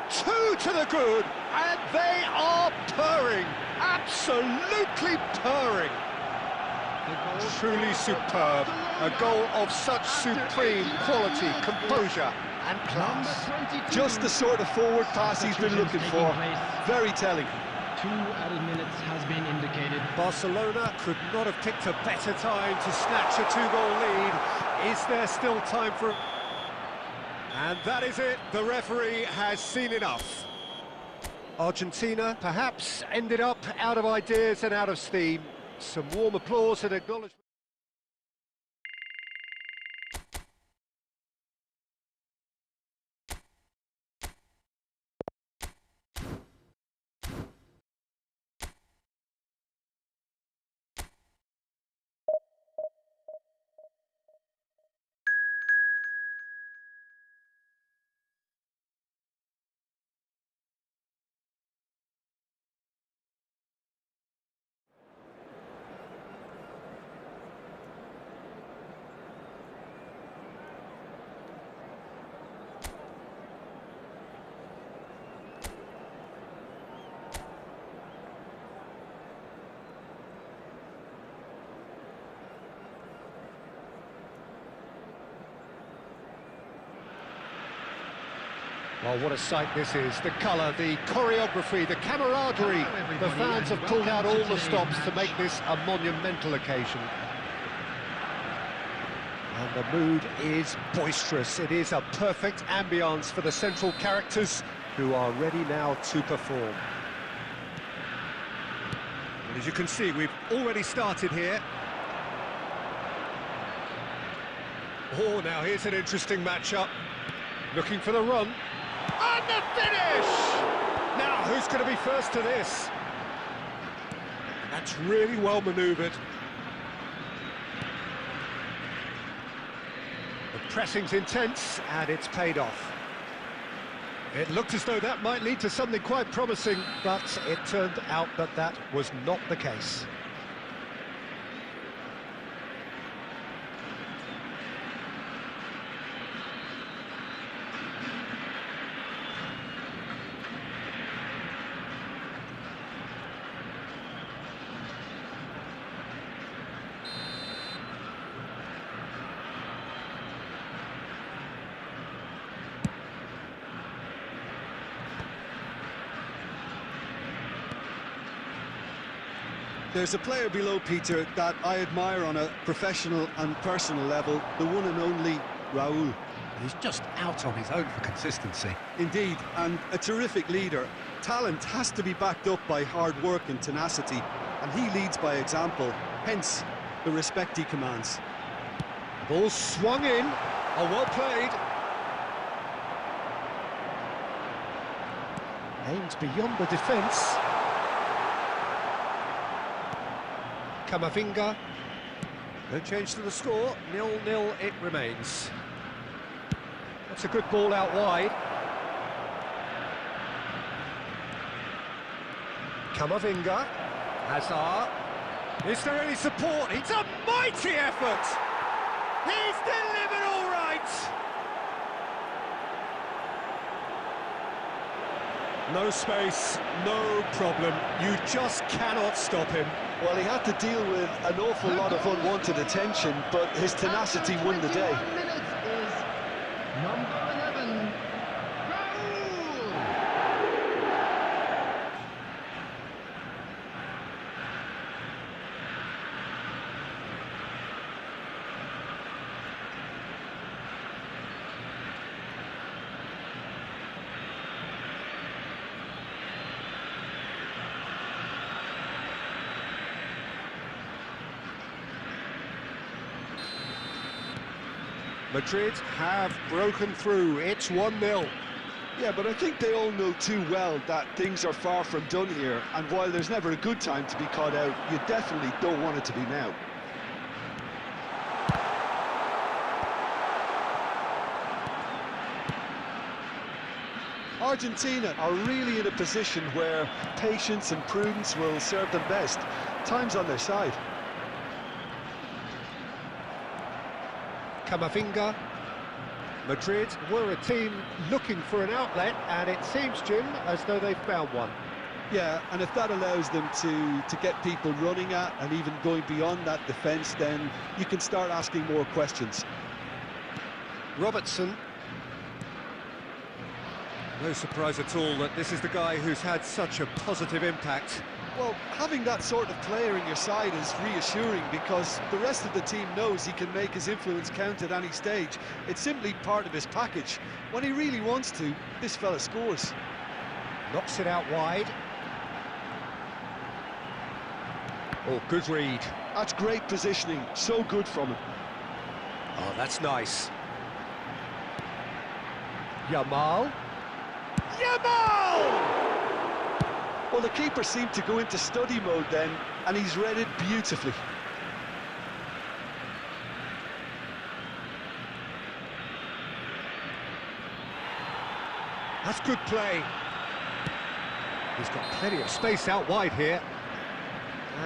Two to the good, and they are purring, absolutely purring. Truly superb, a goal of such supreme quality, composure and class. Just the sort of forward pass he's been looking for. Very telling. 2 added minutes has been indicated. Barcelona could not have picked a better time to snatch a 2-goal lead. Is there still time for... And that is it, the referee has seen enough. Argentina perhaps ended up out of ideas and out of steam. Some warm applause and acknowledgement. Well, what a sight this is. The colour, the choreography, the camaraderie. The fans have pulled out all the stops to make this a monumental occasion. And the mood is boisterous. It is a perfect ambience for the central characters who are ready now to perform. And as you can see, we've already started here. Oh, now here's an interesting matchup. Looking for the run. And the finish! Now, who's going to be first to this? That's really well manoeuvred. The pressing's intense, and it's paid off. It looked as though that might lead to something quite promising, but it turned out that that was not the case. There's a player below, Peter, that I admire on a professional and personal level, the one and only Raúl. He's just out on his own for consistency. Indeed, and a terrific leader. Talent has to be backed up by hard work and tenacity, and he leads by example, hence the respect he commands. Ball swung in. Oh, well played. Aimed beyond the defence. Camavinga. No change to the score, 0-0 it remains. That's a good ball out wide. Camavinga. Hazard. Is there any support? It's a mighty effort! He's delivered all right! No space, no problem. You just cannot stop him. Well, he had to deal with an awful lot of unwanted attention, but his tenacity won the day. Minutes is number 11, Raul. Madrid have broken through, it's 1-0. Yeah, but I think they all know too well that things are far from done here, and while there's never a good time to be caught out, you definitely don't want it to be now. Argentina are really in a position where patience and prudence will serve them best. Time's on their side. Camavinga. Madrid were a team looking for an outlet, and it seems, Jim, as though they've found one. Yeah, and if that allows them to get people running at and even going beyond that defence, then you can start asking more questions. Robertson. No surprise at all that this is the guy who's had such a positive impact. Well, having that sort of player in your side is reassuring because the rest of the team knows he can make his influence count at any stage. It's simply part of his package. When he really wants to, this fella scores. Knocks it out wide. Oh, good read. That's great positioning, so good from him. Oh, that's nice. Yamal. Yamal! Well, the keeper seemed to go into study mode then, and he's read it beautifully. That's good play. He's got plenty of space out wide here.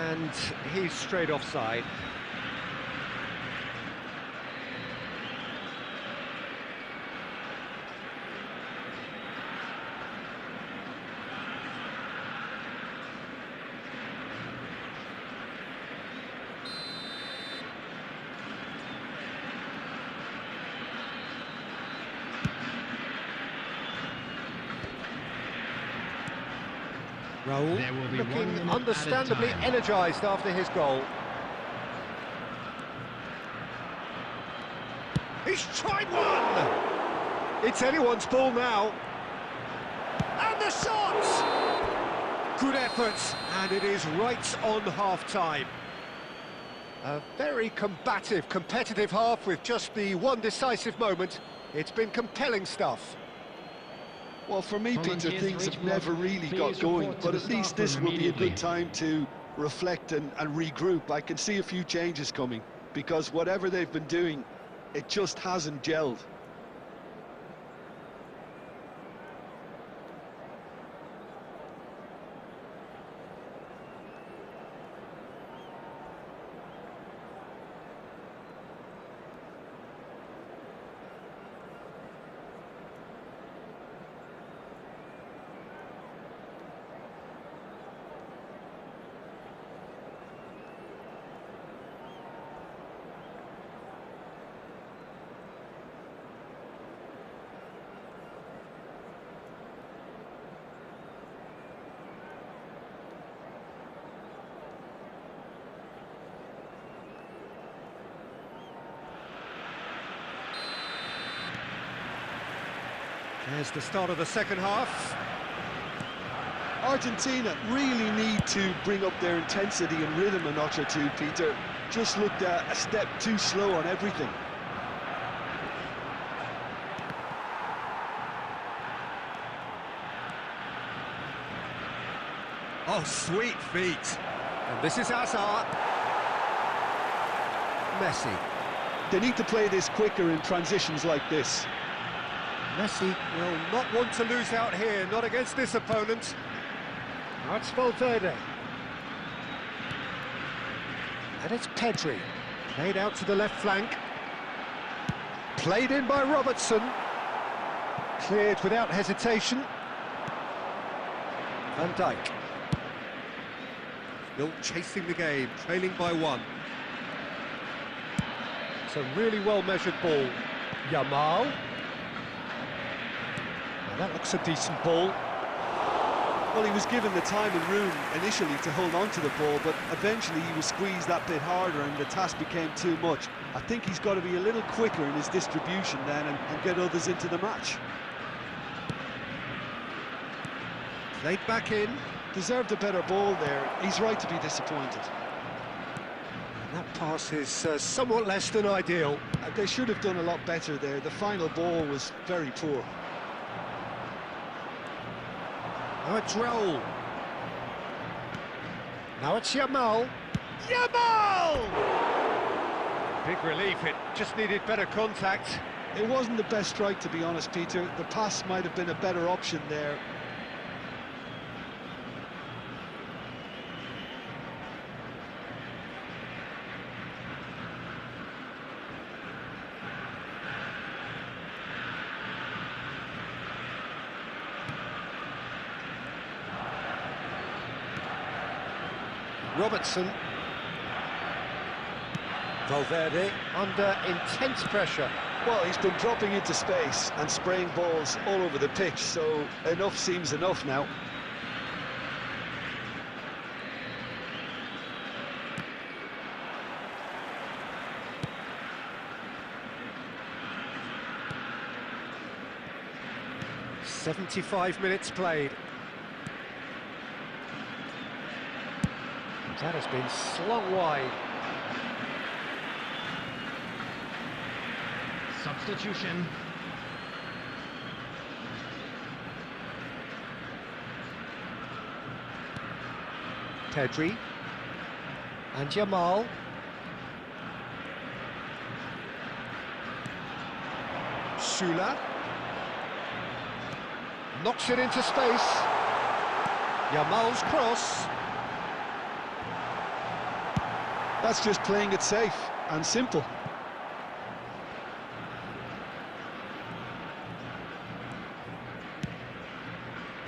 And he's straight offside. Raul looking understandably energised after his goal. He's tried one! It's anyone's ball now. And the shot! Good efforts, and it is right on half-time. A very combative, competitive half with just the one decisive moment. It's been compelling stuff. Well, for me, Peter, things have never really got going, but at least this will be a good time to reflect and regroup. I can see a few changes coming, because whatever they've been doing, it just hasn't gelled. There's the start of the second half. Argentina really need to bring up their intensity and rhythm a notch or two, Peter. Just looked a step too slow on everything. Oh, sweet feet. And this is Hazard. Messi. They need to play this quicker in transitions like this. Messi will not want to lose out here, not against this opponent. That's Valverde. And it's Pedri. Played out to the left flank. Played in by Robertson. Cleared without hesitation. Van Dijk. Still chasing the game, trailing by 1. It's a really well-measured ball. Yamal. Now that looks a decent ball. Well, he was given the time and room initially to hold on to the ball, but eventually he was squeezed that bit harder and the task became too much. I think he's got to be a little quicker in his distribution then and get others into the match. Played back in. Deserved a better ball there. He's right to be disappointed. And that pass is somewhat less than ideal. They should have done a lot better there. The final ball was very poor. Now it's Raul. Now it's Yamal. Yamal! Big relief, it just needed better contact. It wasn't the best strike, to be honest, Peter. The pass might have been a better option there. Robertson. Valverde under intense pressure. Well, he's been dropping into space and spraying balls all over the pitch, so enough seems enough now. "75 minutes played. That has been slung wide. Substitution. Pedri. And Yamal. Sula. Knocks it into space. Yamal's cross. That's just playing it safe and simple.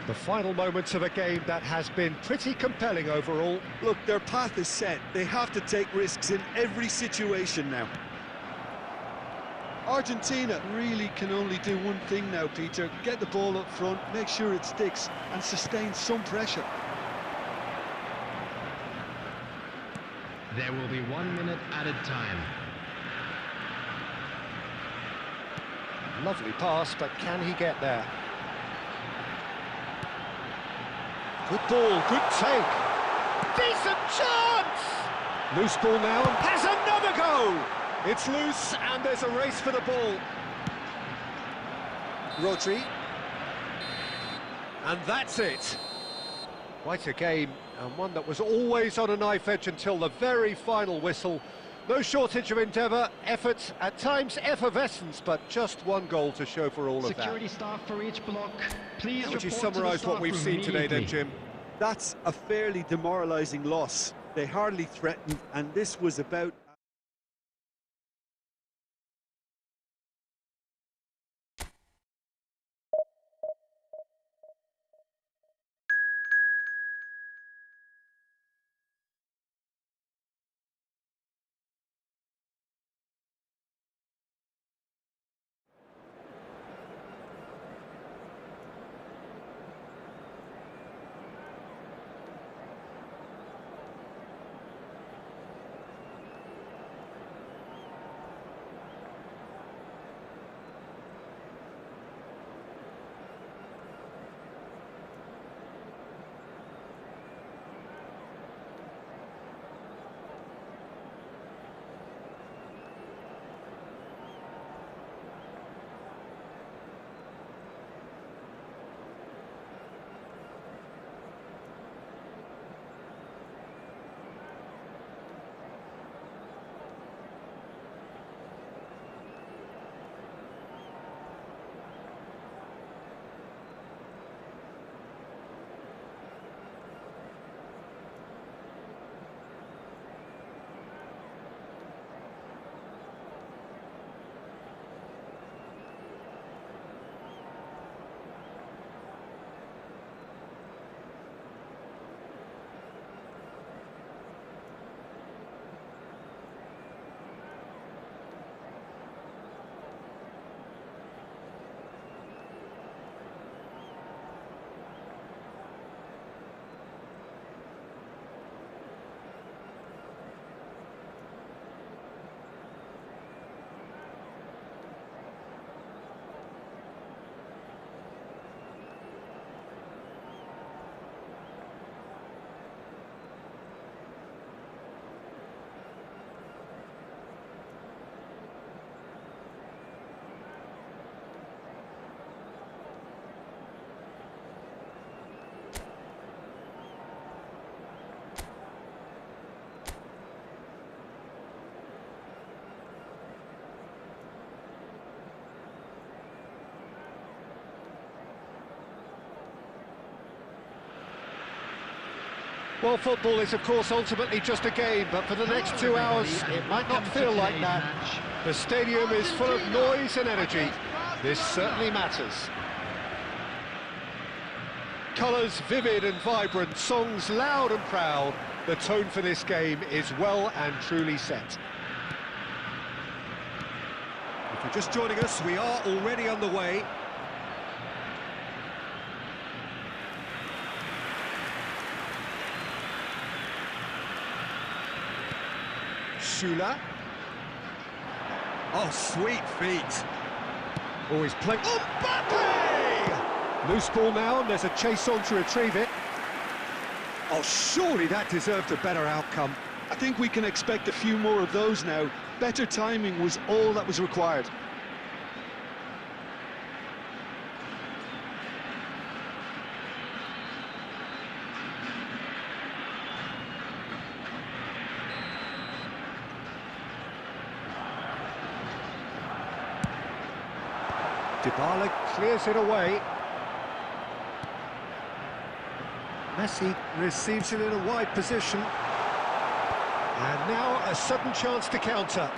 The final moments of a game that has been pretty compelling overall. Look, their path is set. They have to take risks in every situation now. Argentina really can only do one thing now, Peter. Get the ball up front, make sure it sticks, and sustain some pressure. There will be 1 minute added time. Lovely pass, but can he get there? Good ball, good take. Decent chance! Loose ball now, and has another go! It's loose, and there's a race for the ball. Rodri. And that's it. Quite a game, and one that was always on a knife edge until the very final whistle. No shortage of endeavour, effort, at times effervescence, but just one goal to show for all of that. Security staff for each block. Please How would you report to the summarise what staff we've room seen today then, immediately. Jim? That's a fairly demoralising loss. They hardly threatened, and this was about... Well, football is, of course, ultimately just a game, but for the next 2 hours, it might not feel like that. The stadium is full of noise and energy. This certainly matters. Colours vivid and vibrant, songs loud and proud. The tone for this game is well and truly set. If you're just joining us, we are already underway. Schüller. Oh, sweet feet. Always playing. Mbappe! Loose ball now, and there's a chase on to retrieve it. Oh, surely that deserved a better outcome. I think we can expect a few more of those now. Better timing was all that was required. Dybala clears it away. Messi receives it in a wide position. And now a sudden chance to counter.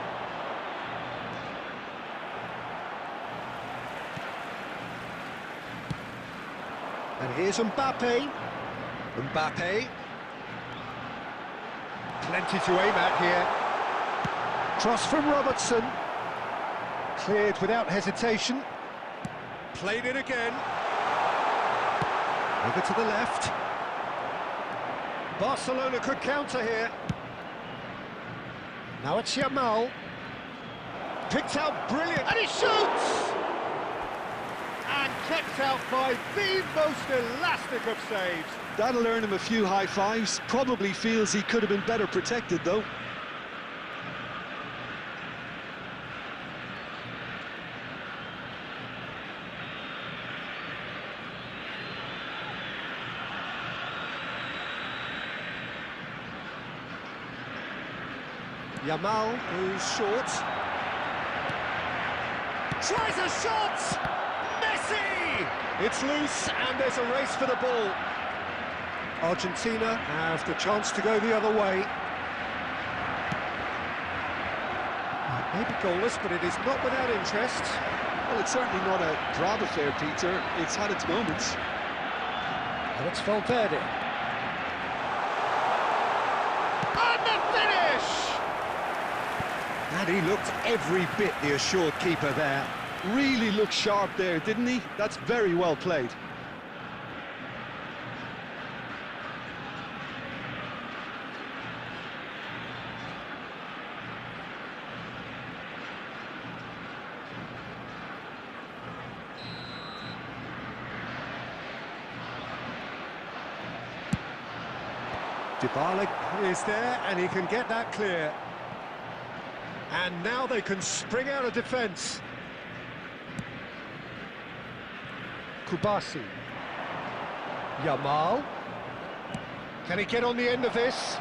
And here's Mbappe. Mbappe. Plenty to aim at here. Cross from Robertson. Cleared without hesitation. Played it again. Over to the left. Barcelona could counter here. Now it's Yamal. Picked out brilliant. And he shoots! And kept out by the most elastic of saves. That'll earn him a few high fives. Probably feels he could have been better protected, though. Yamal goes short. Tries a shot! Messi! It's loose and there's a race for the ball. Argentina have the chance to go the other way. Maybe goalless, but it is not without interest. Well, it's certainly not a drab affair, Peter. It's had its moments. And it's Valverde. And the finish! And he looked every bit the assured keeper there. Really looked sharp there, didn't he? That's very well played. Dybala is there and he can get that clear. And now they can spring out of defence. Kubasi. Yamal. Can he get on the end of this?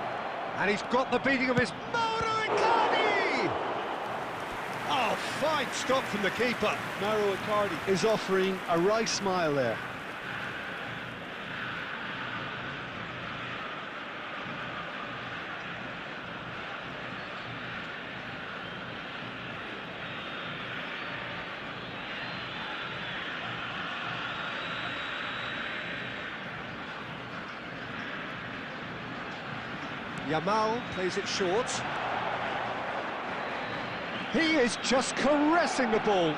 And he's got the beating of his Mauro Icardi! Oh, fine stop from the keeper. Mauro Icardi is offering a wry smile there. Yamal plays it short. He is just caressing the ball.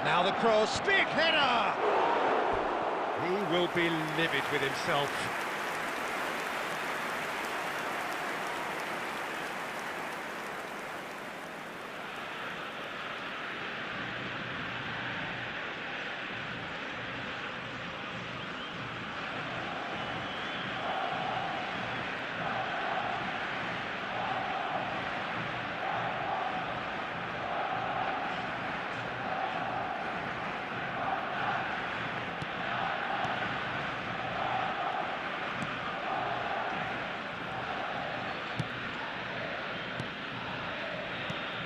Now the cross, big header! He will be livid with himself.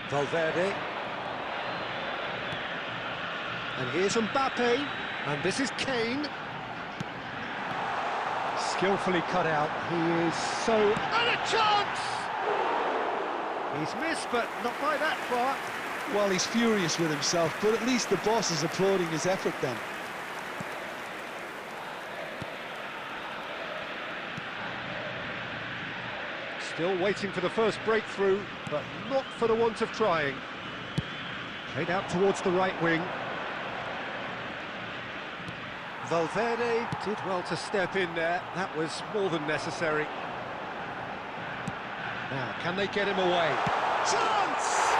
Valverde. And here's Mbappe. And this is Kane. Skillfully cut out. He is so... And a chance! He's missed, but not by that far. Well, he's furious with himself, but at least the boss is applauding his effort then. Still waiting for the first breakthrough, but not for the want of trying. Played out towards the right wing. Valverde did well to step in there. That was more than necessary. Now, can they get him away? Chance!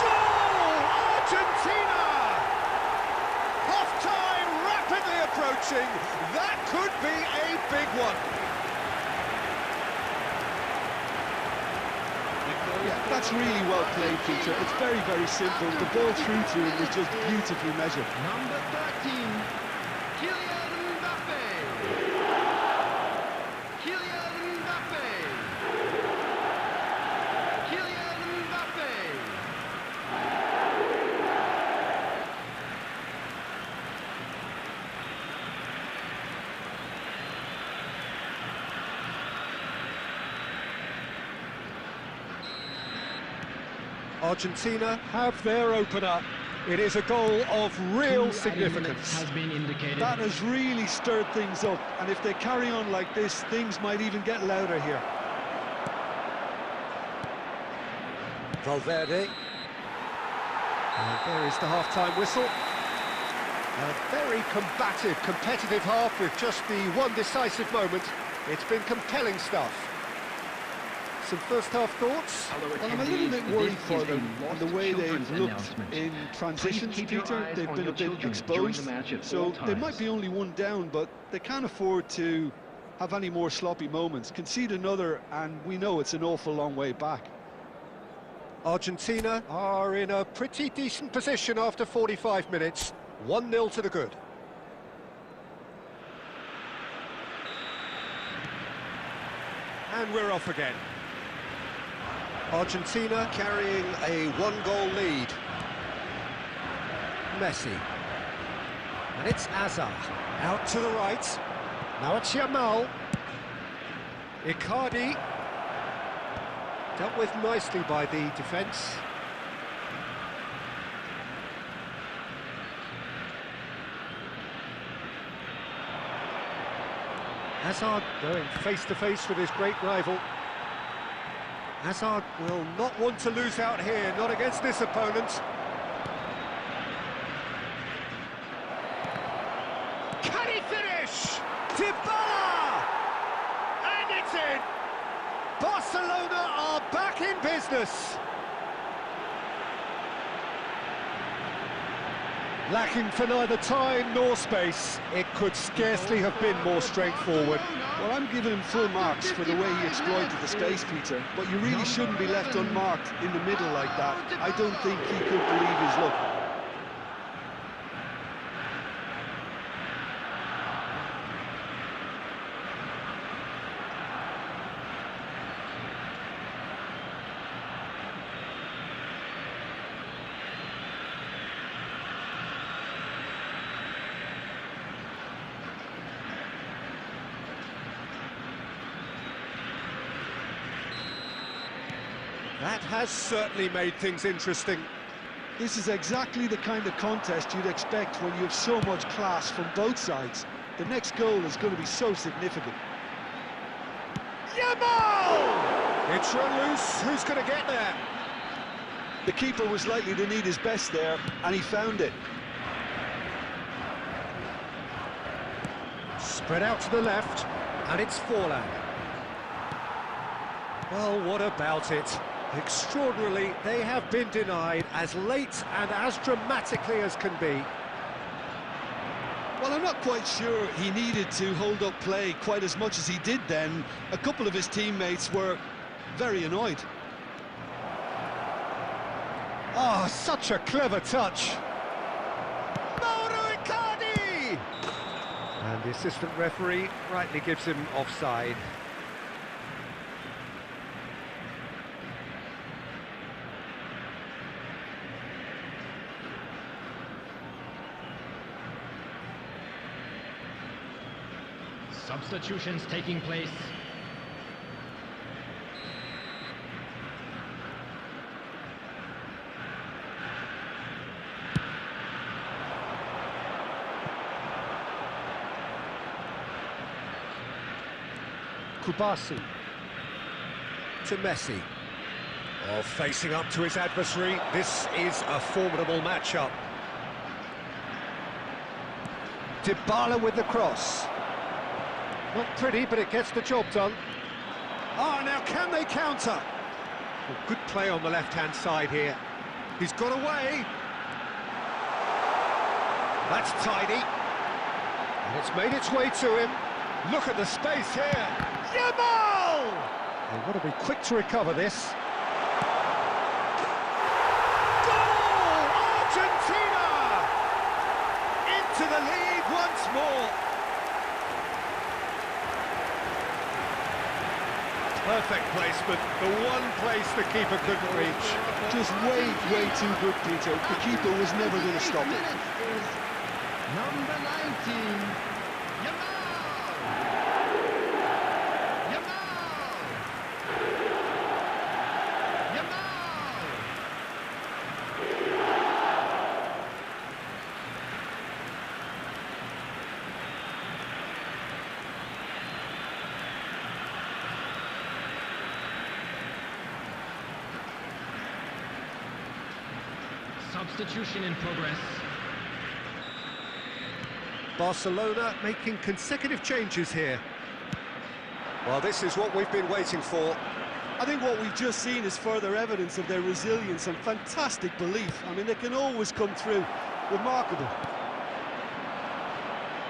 Goal! Argentina! Half-time rapidly approaching. That could be a big one. Yeah, that's really well played, Peter. It's very, very simple. The ball through to him was just beautifully measured. Number 13, Kylian Mbappe. Kylian Mbappe. Kylian Mbappe. Argentina have their opener. It is a goal of real significance. Has been indicated. That has really stirred things up, and if they carry on like this, things might even get louder here. Valverde. And there is the half-time whistle. A very combative, competitive half with just the one decisive moment. It's been compelling stuff. Some first-half thoughts? Well, I'm a little bit worried for them on the way they've looked in transitions, Peter. They've been a bit exposed, so they might be only one down, but they can't afford to have any more sloppy moments. Concede another, and we know it's an awful long way back. Argentina are in a pretty decent position after 45 minutes. 1-0 to the good. And we're off again. Argentina carrying a one-goal lead. Messi. And it's Azar. Out to the right. Now it's Yamal. Icardi. Dealt with nicely by the defence. Hazard going face-to-face with his great rival. Hazard will not want to lose out here, not against this opponent. Can he finish? Dybala! And it's in! Barcelona are back in business. Lacking for neither time nor space, it could scarcely have been more straightforward. Well, I'm giving him full marks for the way he exploited the space, Peter, but you really shouldn't be left unmarked in the middle like that. I don't think he could believe his luck. That has certainly made things interesting. This is exactly the kind of contest you'd expect when you have so much class from both sides. The next goal is going to be so significant. Yamal! It's run loose. Who's going to get there? The keeper was likely to need his best there, and he found it. Spread out to the left, and it's Forlan. Well, what about it? Extraordinarily, they have been denied as late and as dramatically as can be. Well, I'm not quite sure he needed to hold up play quite as much as he did then. A couple of his teammates were very annoyed. Oh, such a clever touch. Mauro Icardi! And the assistant referee rightly gives him offside. Substitutions taking place. Kubasi to Messi. Oh, facing up to his adversary. This is a formidable matchup. Dybala with the cross. Not pretty, but it gets the job done. Oh, now can they counter? Well, good play on the left-hand side here. He's got away. That's tidy. And it's made its way to him. Look at the space here. Yamal! They've got to be quick to recover this. Goal! Argentina! Into the lead once more. Perfect placement, the one place the keeper couldn't reach. Just way too good, Peter. The keeper was never going to stop it. Number 19, Yamal! Substitution in progress. Barcelona making consecutive changes here. Well, this is what we've been waiting for. I think what we've just seen is further evidence of their resilience and fantastic belief. I mean, they can always come through. Remarkable.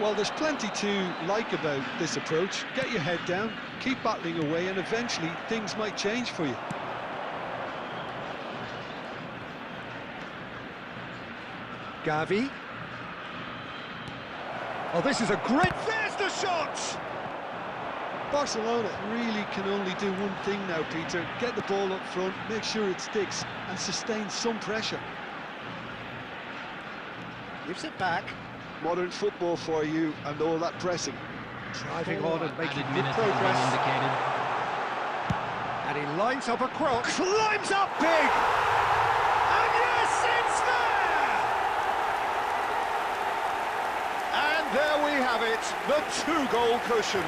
Well, there's plenty to like about this approach. Get your head down, keep battling away, and eventually things might change for you. Gavi. Oh, this is a great... There's the shot! Barcelona really can only do one thing now, Peter. Get the ball up front, make sure it sticks, and sustain some pressure. Gives it back. Modern football for you and all that pressing. Driving on and making good progress. And he lines up a cross. Climbs up big! And yes, it's there! And there we have it, the two-goal cushion.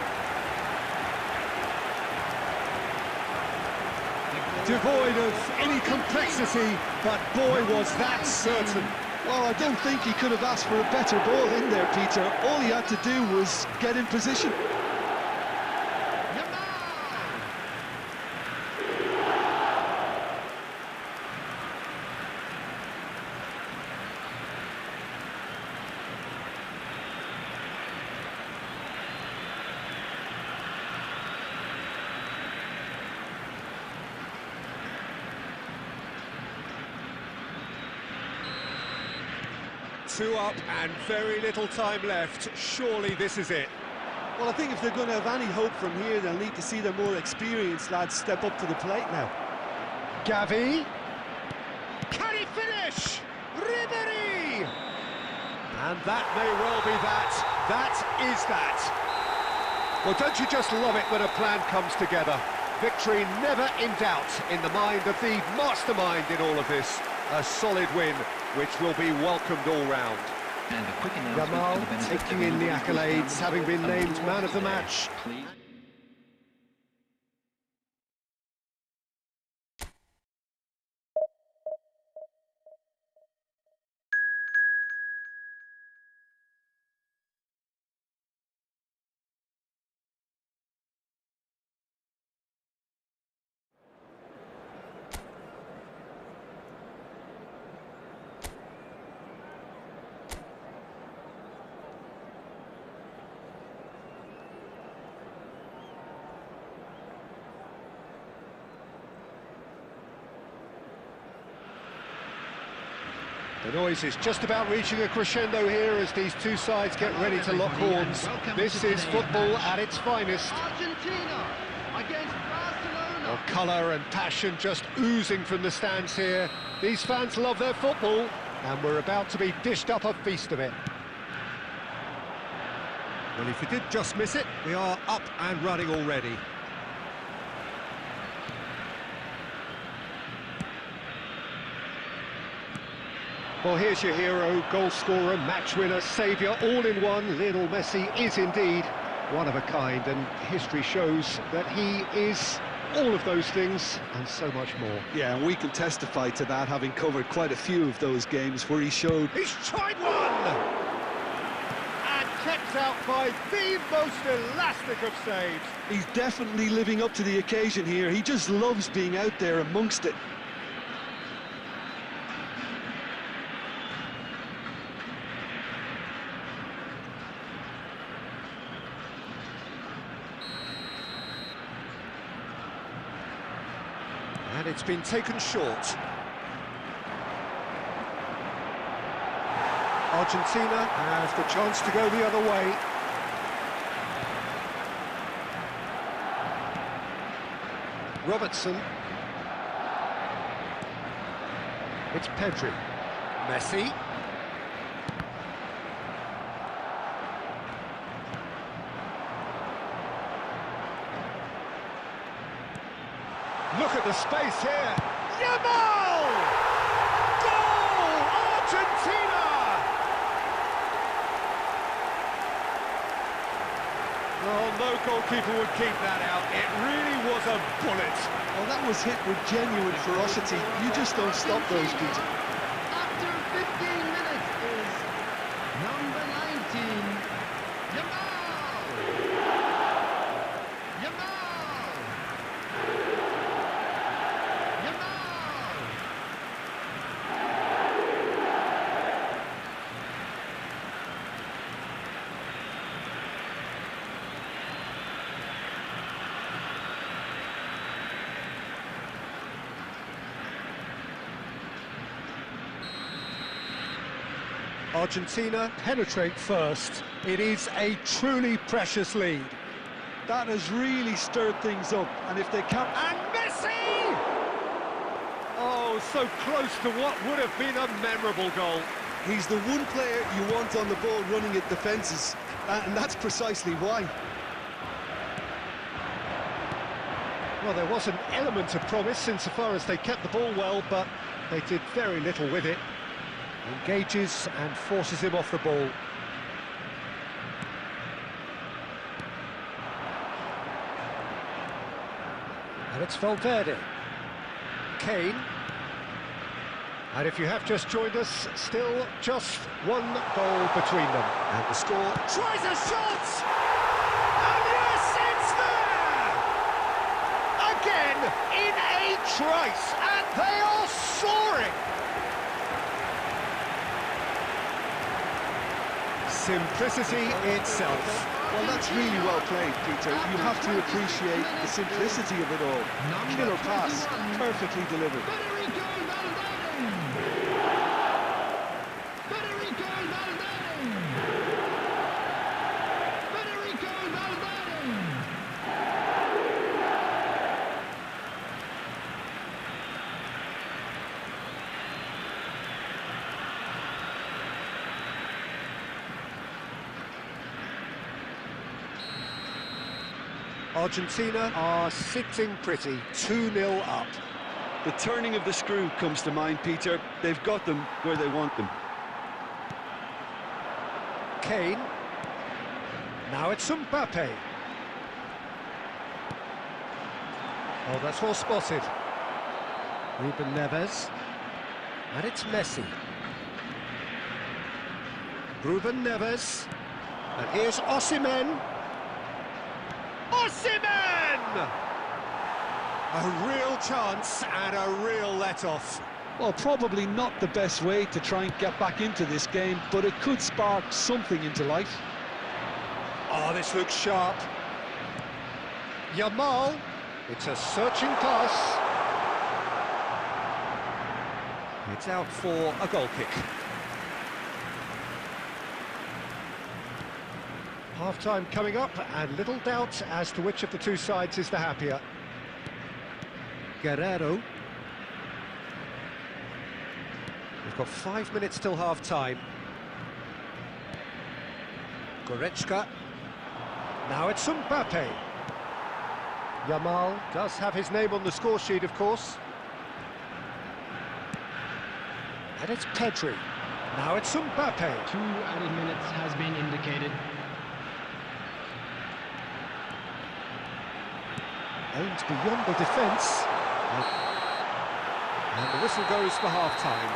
Devoid of any complexity, but boy, was that certain. Well, I don't think he could have asked for a better ball in there, Peter. All he had to do was get in position. Two up and very little time left. Surely this is it. Well, I think if they're going to have any hope from here, they'll need to see their more experienced lads step up to the plate now. Gavi. Can he finish? Ribery! And that may well be that. That is that. Well, don't you just love it when a plan comes together? Victory never in doubt in the mind of the mastermind in all of this. A solid win, which will be welcomed all round. And a quick Yamal taking in the accolades, having been named man of the match. The noise is just about reaching a crescendo here as these two sides get ready to lock horns. This is football at its finest. Argentina against Barcelona. Well, colour and passion just oozing from the stands here. These fans love their football, and we're about to be dished up a feast of it. Well, if you did just miss it, we are up and running already. Well, here's your hero, goal scorer, match winner, saviour, all in one. Lionel Messi is indeed one of a kind, and history shows that he is all of those things and so much more. Yeah, and we can testify to that, having covered quite a few of those games where he showed... He's tried one! And kept out by the most elastic of saves. He's definitely living up to the occasion here. He just loves being out there amongst it. And it's been taken short. Argentina has the chance to go the other way. Robertson. It's Pedri. Messi. Look at the space here. Yamal! Goal! Argentina! Well, no goalkeeper would keep that out. It really was a bullet. Well, that was hit with genuine ferocity. You just don't stop those, Peter. After 15 minutes is number 19, Yamal! Yamal! Argentina penetrate first. It is a truly precious lead. That has really stirred things up, and if they can't... And Messi! Oh, so close to what would have been a memorable goal. He's the one player you want on the ball running at defences, and that's precisely why. Well, there was an element of promise insofar as they kept the ball well, but they did very little with it. Engages and forces him off the ball. And it's Valverde. Kane. And if you have just joined us, still just one goal between them. And the score tries a shot! And yes, it's there! Again, in a trice, and they are soaring! Simplicity itself. Well, that's really well played, Peter. You have to appreciate the simplicity of it all. Killer pass, perfectly delivered. Federico Valverde! Federico Valverde! Federico Valverde! Argentina are sitting pretty, 2-0 up. The turning of the screw comes to mind, Peter. They've got them where they want them. Kane. Now it's Mbappe. Oh, that's well spotted. Ruben Neves. And it's Messi. Ruben Neves. And here's Osimhen. Osimhen! A real chance and a real let-off. Well, probably not the best way to try and get back into this game, but it could spark something into life. Oh, this looks sharp. Yamal. It's a searching pass. It's out for a goal kick. Half-time coming up, and little doubt as to which of the two sides is the happier. Guerrero. We've got 5 minutes till half-time. Goretzka. Now it's Mbappe. Yamal does have his name on the score sheet, of course. And it's Pedri. Now it's Mbappe. 2 added minutes has been indicated. Aimed beyond the defence. And the whistle goes for half-time.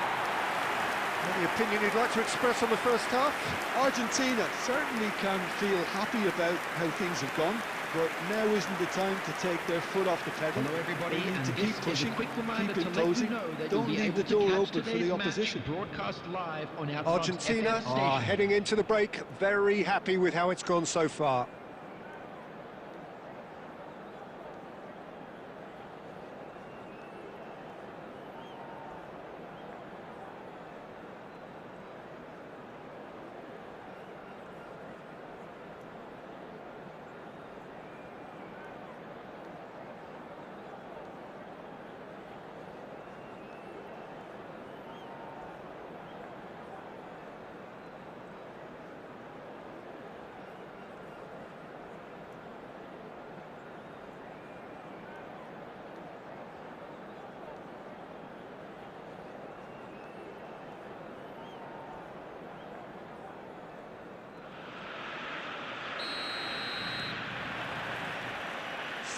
Any opinion you'd like to express on the first half? Argentina certainly can feel happy about how things have gone, but now isn't the time to take their foot off the pedal. Hello everybody, They need and to this keep is pushing, a quick reminder keep it to let closing. you know that Don't you'll be leave able the to door catch open for today's the match opposition. broadcast live on our Argentina FM are station. heading into the break, very happy with how it's gone so far.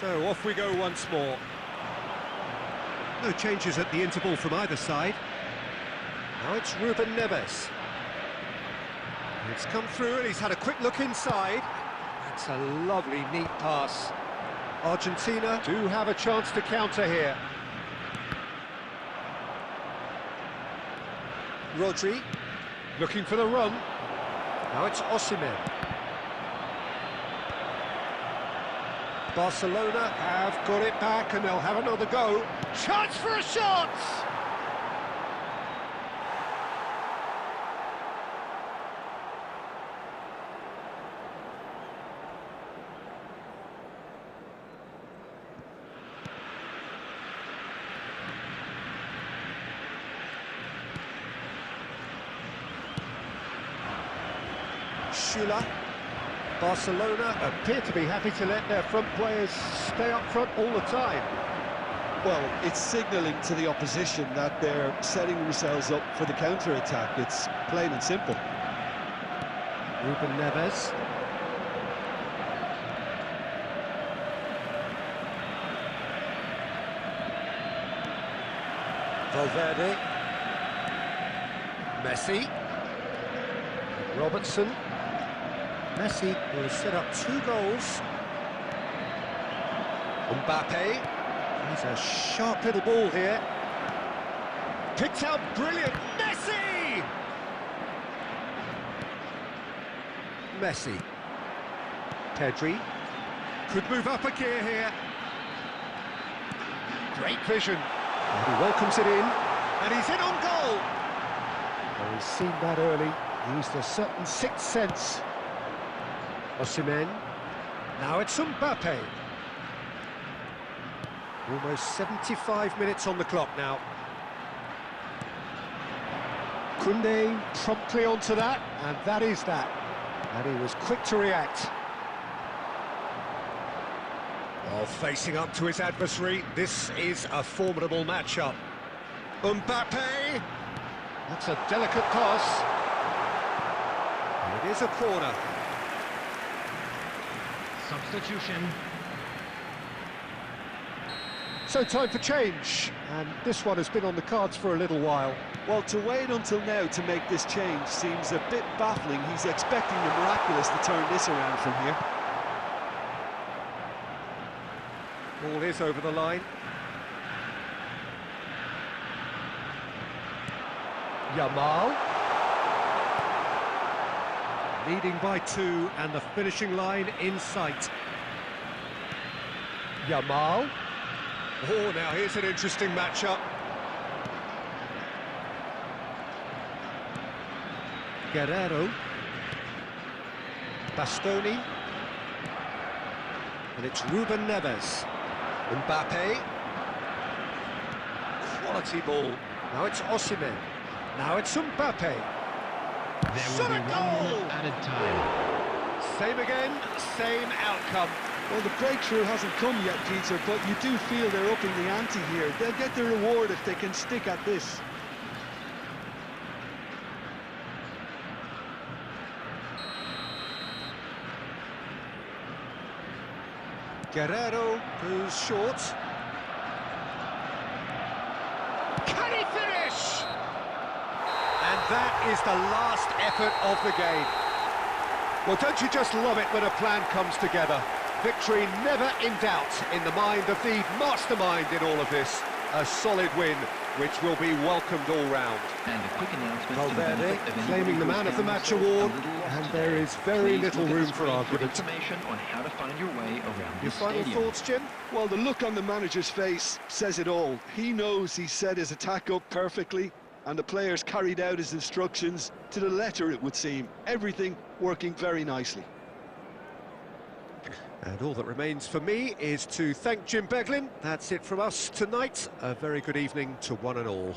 So off we go once more. No changes at the interval from either side. Now it's Ruben Neves. It's come through and he's had a quick look inside. That's a lovely, neat pass. Argentina do have a chance to counter here. Rodri, looking for the run. Now it's Osimhen. Barcelona have got it back and they'll have another go. Chance for a shot! Schüller. Barcelona appear to be happy to let their front players stay up front all the time. Well, it's signalling to the opposition that they're setting themselves up for the counter-attack. It's plain and simple. Ruben Neves. Valverde. Messi. Robertson. Messi, who has set up 2 goals. Mbappe. He's a sharp little ball here. Picked out brilliant. Messi! Messi. Pedri. Could move up a gear here. Great vision. And he welcomes it in. And he's in on goal. Well, he's seen that early. He used a certain sixth sense. Osimhen. Now it's Mbappe. Almost 75 minutes on the clock now. Koundé promptly onto that, and that is that. And he was quick to react. While facing up to his adversary, this is a formidable matchup. Mbappe! That's a delicate pass. And it is a corner. Substitution. So time for change, and this one has been on the cards for a little while. Well, to wait until now to make this change seems a bit baffling. He's expecting the miraculous to turn this around from here. Ball is over the line. Yamal. Leading by 2 and the finishing line in sight. Yamal. Oh, now here's an interesting matchup. Guerrero. Bastoni. And it's Ruben Neves. Mbappe. Quality ball. Now it's Osimhen. Now it's Mbappe. There will be 1 minute added time. Same again, same outcome. Well, the breakthrough hasn't come yet, Peter, but you do feel they're upping the ante here. They'll get the reward if they can stick at this. Guerrero goes short. Can he finish? And that is the last effort of the game. Well, don't you just love it when a plan comes together? Victory never in doubt in the mind of the mastermind in all of this. A solid win, which will be welcomed all round. And a quick announcement. Valverde claiming the man of the match award, and there is very little room for argument. Information on how to find your way around Your the final stadium. thoughts, Jim? Well, the look on the manager's face says it all. He knows he set his attack up perfectly, and the players carried out his instructions to the letter, it would seem. Everything working very nicely. And all that remains for me is to thank Jim Beglin. That's it from us tonight. A very good evening to one and all.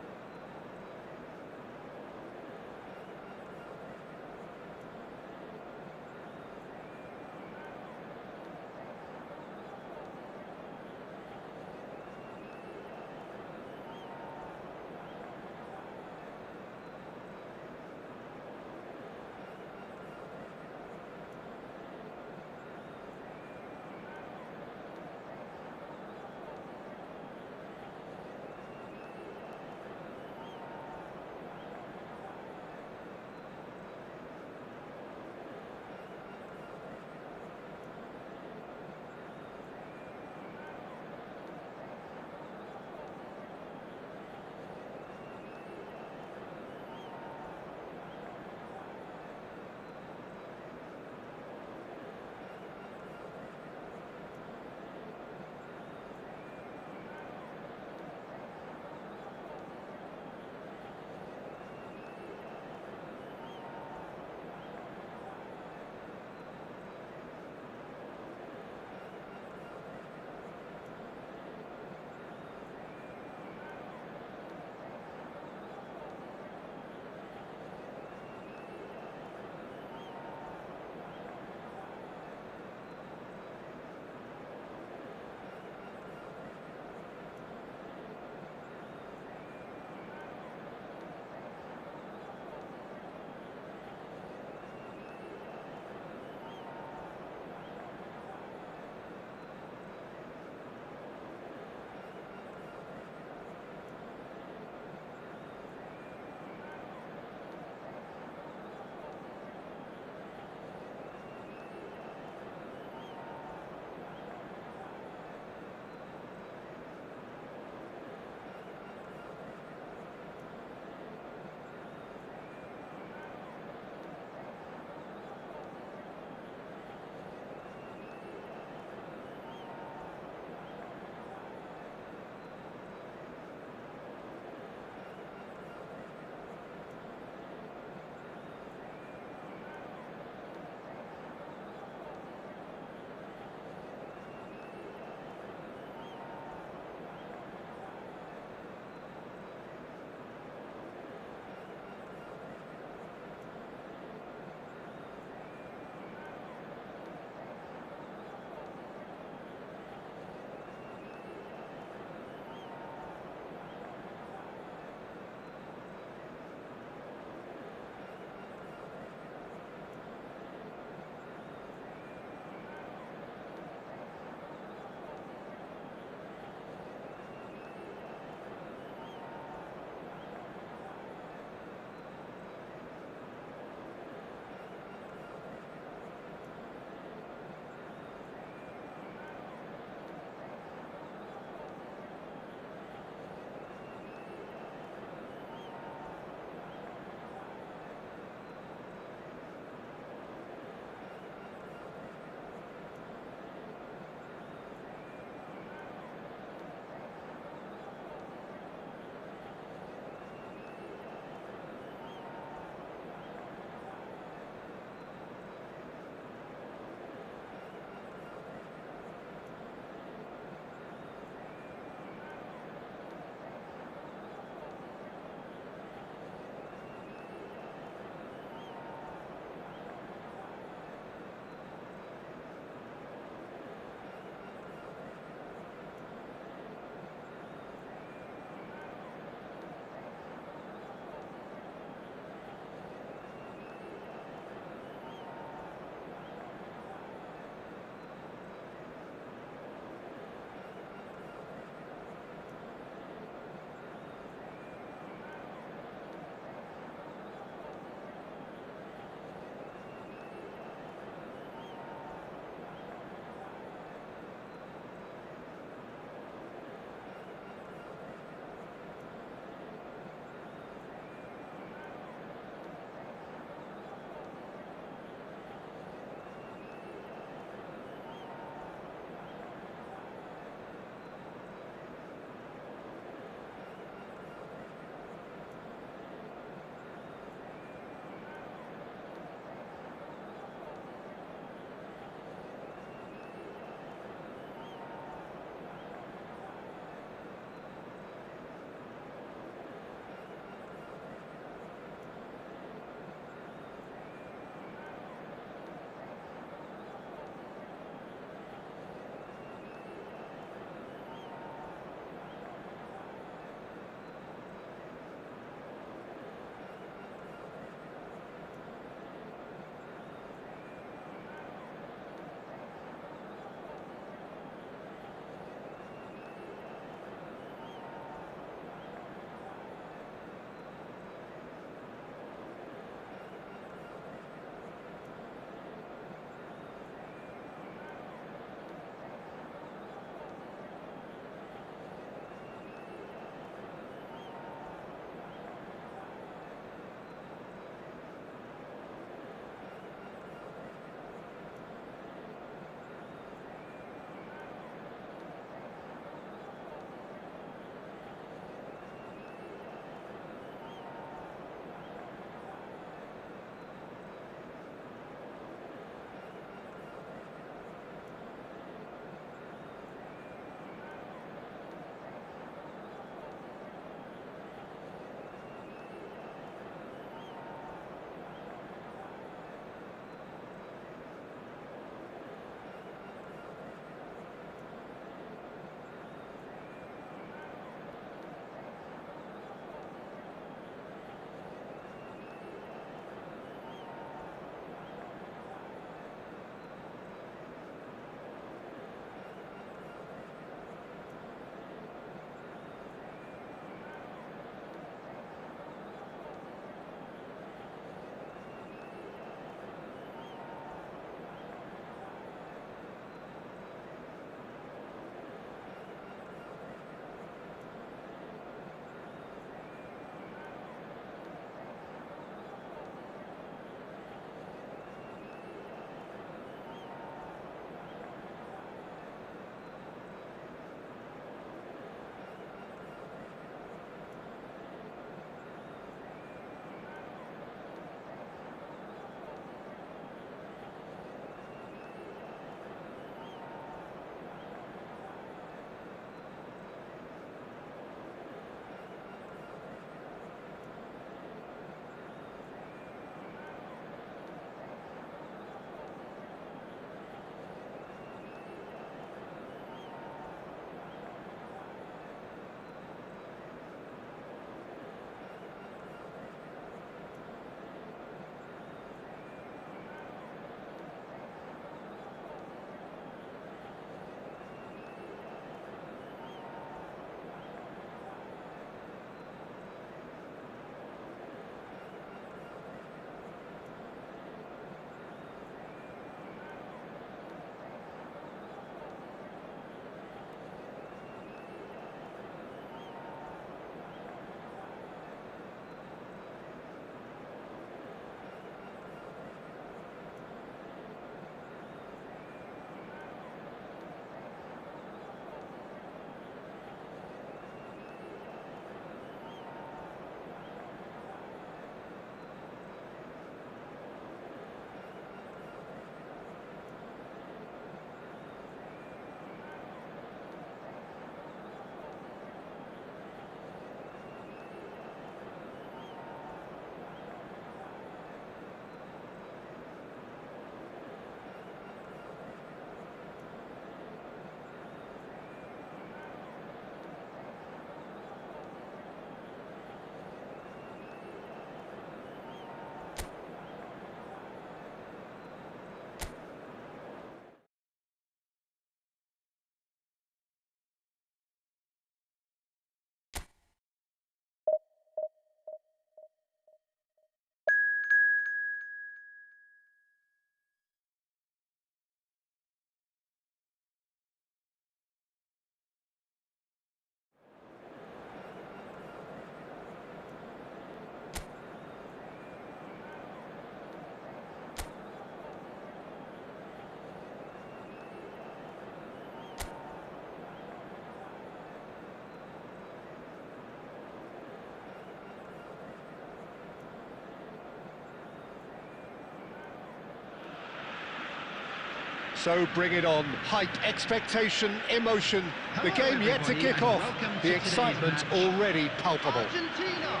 So bring it on. Hype, expectation, emotion. The Hello, game yet to everybody, kick and off. welcome The to excitement today's match. already palpable. Argentina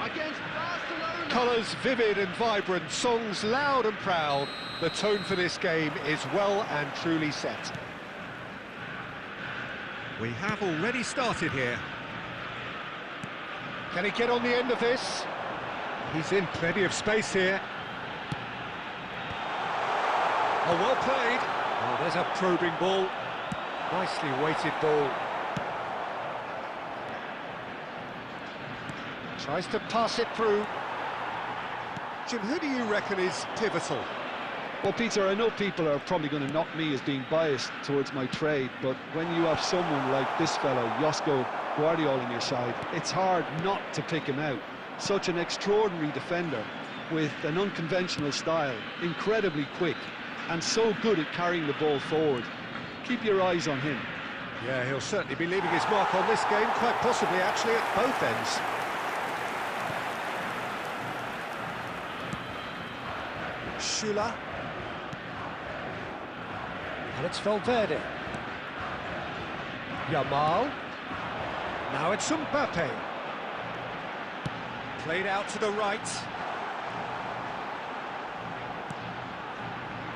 against Barcelona. Colours vivid and vibrant, songs loud and proud. The tone for this game is well and truly set. We have already started here. Can he get on the end of this? He's in plenty of space here. Oh, well played. Oh, there's a probing ball. Nicely weighted ball. Tries to pass it through. Jim, who do you reckon is pivotal? Well, Peter, I know people are probably going to knock me as being biased towards my trade, but when you have someone like this fellow, Josko Guardiola, on your side, it's hard not to pick him out. Such an extraordinary defender with an unconventional style, incredibly quick, and so good at carrying the ball forward. Keep your eyes on him. Yeah, he'll certainly be leaving his mark on this game, quite possibly actually at both ends. Schüller. And it's Valverde. Yamal. Now it's Mbappe. Played out to the right.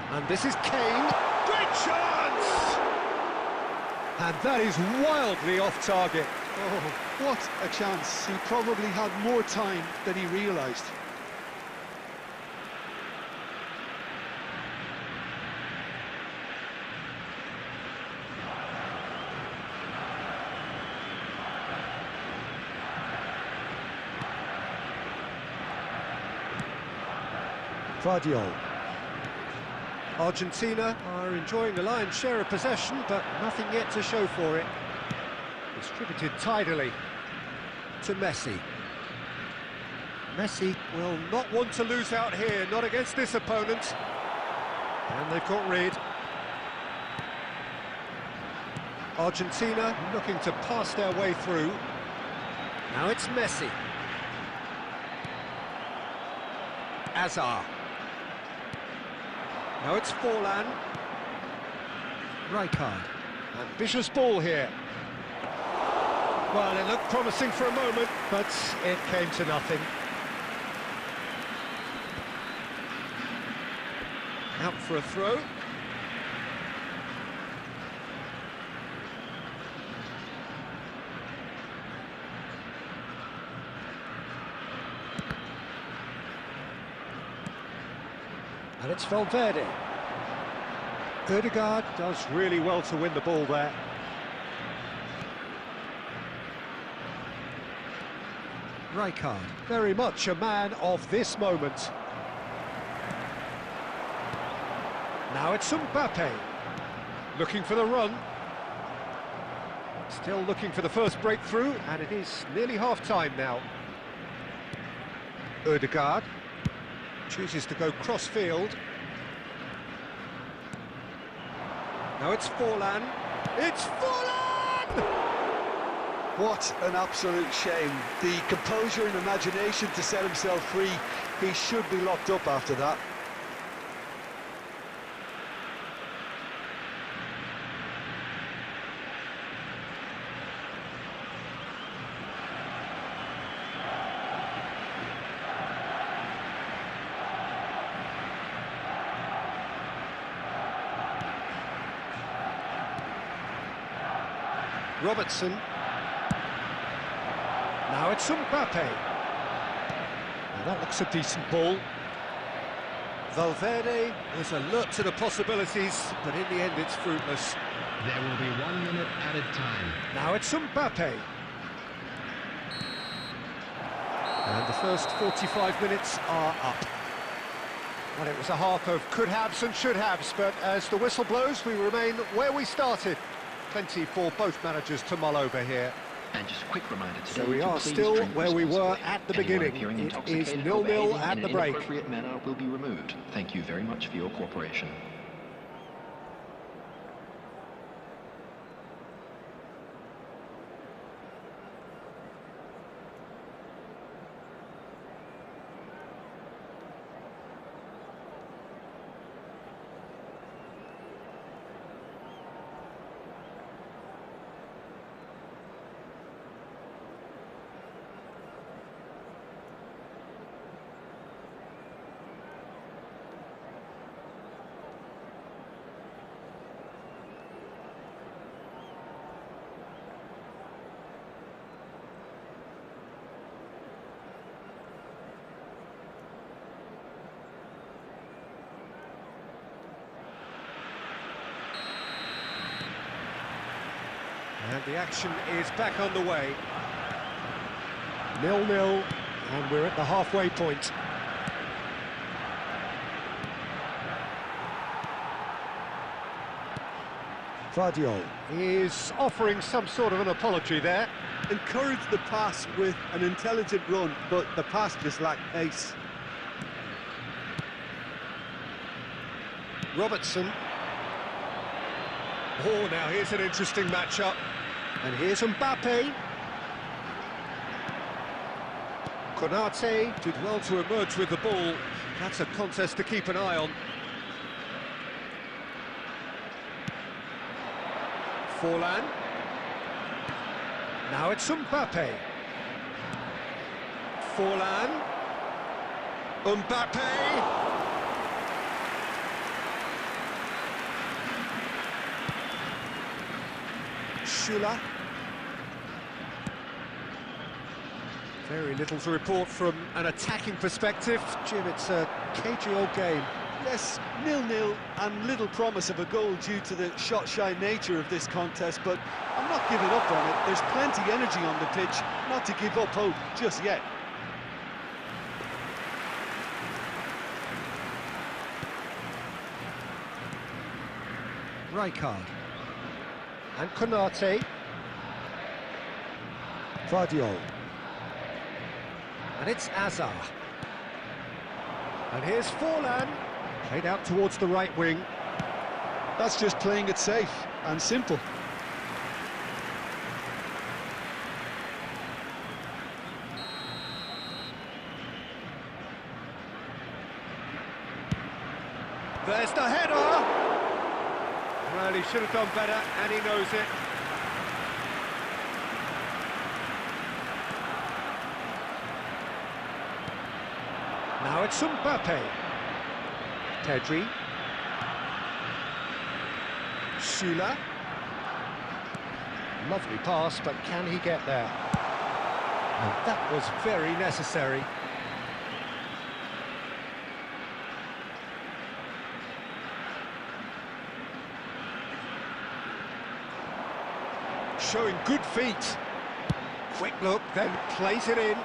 And this is Kane. Great chance! And that is wildly off target. Oh, what a chance. He probably had more time than he realised. Guardiola. Argentina are enjoying the lion's share of possession, but nothing yet to show for it. Distributed tidily to Messi. Messi will not want to lose out here, not against this opponent. And they've got rid. Argentina looking to pass their way through. Now it's Messi. Azar. Now it's Forlan. Rijkaard. Ambitious ball here. Well, it looked promising for a moment, but it came to nothing. Out for a throw. And it's Valverde. Ødegaard does really well to win the ball there. Rijkaard, very much a man of this moment. Now it's Mbappe. Looking for the run. Still looking for the first breakthrough, and it is nearly half-time now. Ødegaard chooses to go cross-field. Now it's Forlan. It's Forlan! What an absolute shame. The composure and imagination to set himself free. He should be locked up after that. Robertson. Now it's Mbappe. Well, that looks a decent ball. Valverde is alert to the possibilities, but in the end it's fruitless. There will be 1 minute added time. Now it's Mbappe. And the first 45 minutes are up. Well, it was a half of could-haves and should-haves, but as the whistle blows, we remain where we started. Plenty for both managers to mull over here. And just a quick reminder today, So we are please still drink where we were responsibly. at the Anyone beginning. appearing It is intoxicated 0-0 or behaving at in the an break. inappropriate manner will be removed. Thank you very much for your cooperation. And the action is back underway. 0-0, and we're at the halfway point. Vardiol is offering some sort of an apology there. Encourage the pass with an intelligent run, but the pass just lacked pace. Robertson. Oh, now here's an interesting matchup. And here's Mbappe. Konate did well to emerge with the ball. That's a contest to keep an eye on. Forlan. Now it's Mbappe. Forlan. Mbappe. Schüller. Very little to report from an attacking perspective. Jim, it's a cagey old game. Yes, 0-0 and little promise of a goal due to the shot-shy nature of this contest, but I'm not giving up on it. There's plenty energy on the pitch, not to give up hope just yet. Rijkaard. And Konate. Vardiol. And it's Azar. And here's Forlan. Played out towards the right wing. That's just playing it safe and simple. There's the header! Well, he should have done better, and he knows it. Now it's Mbappe. Pedri. Schüller. Lovely pass, but can he get there? And that was very necessary. Showing good feet. Quick look, then plays it in.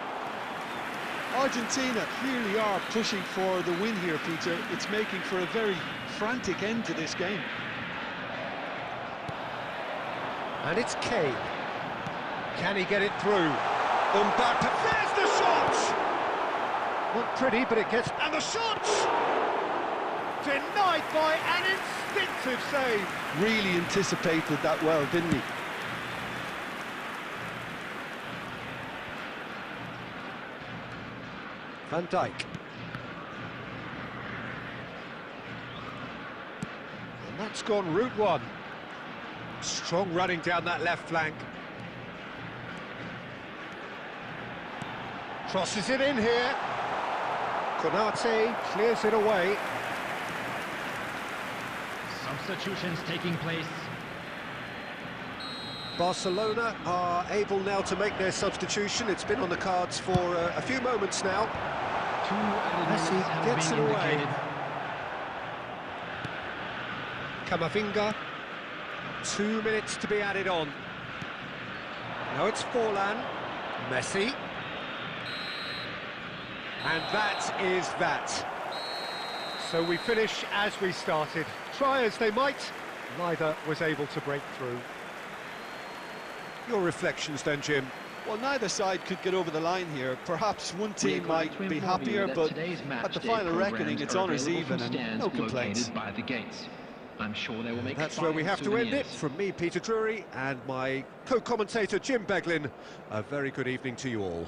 Argentina clearly are pushing for the win here, Peter. It's making for a very frantic end to this game. And it's Kane. Can he get it through? Mbappe, there's the shot! Not pretty, but it gets... And the shot! Denied by an instinctive save. Really anticipated that well, didn't he? Van Dijk. And that's gone route one. Strong running down that left flank. Crosses it in here. Konate clears it away. Substitutions taking place. Barcelona are able now to make their substitution. It's been on the cards for a few moments now. Messi gets it away. Camavinga. 2 minutes to be added on. Now it's Forlan. Messi. And that is that. So we finish as we started. Try as they might, neither was able to break through. Your reflections then, Jim? Well, neither side could get over the line here. Perhaps one team might be happier, but at the final reckoning, it's honours even and no complaints. By the gates. I'm sure they will make. That's where we have to end it. From me, Peter Drury, and my co-commentator, Jim Beglin. A very good evening to you all.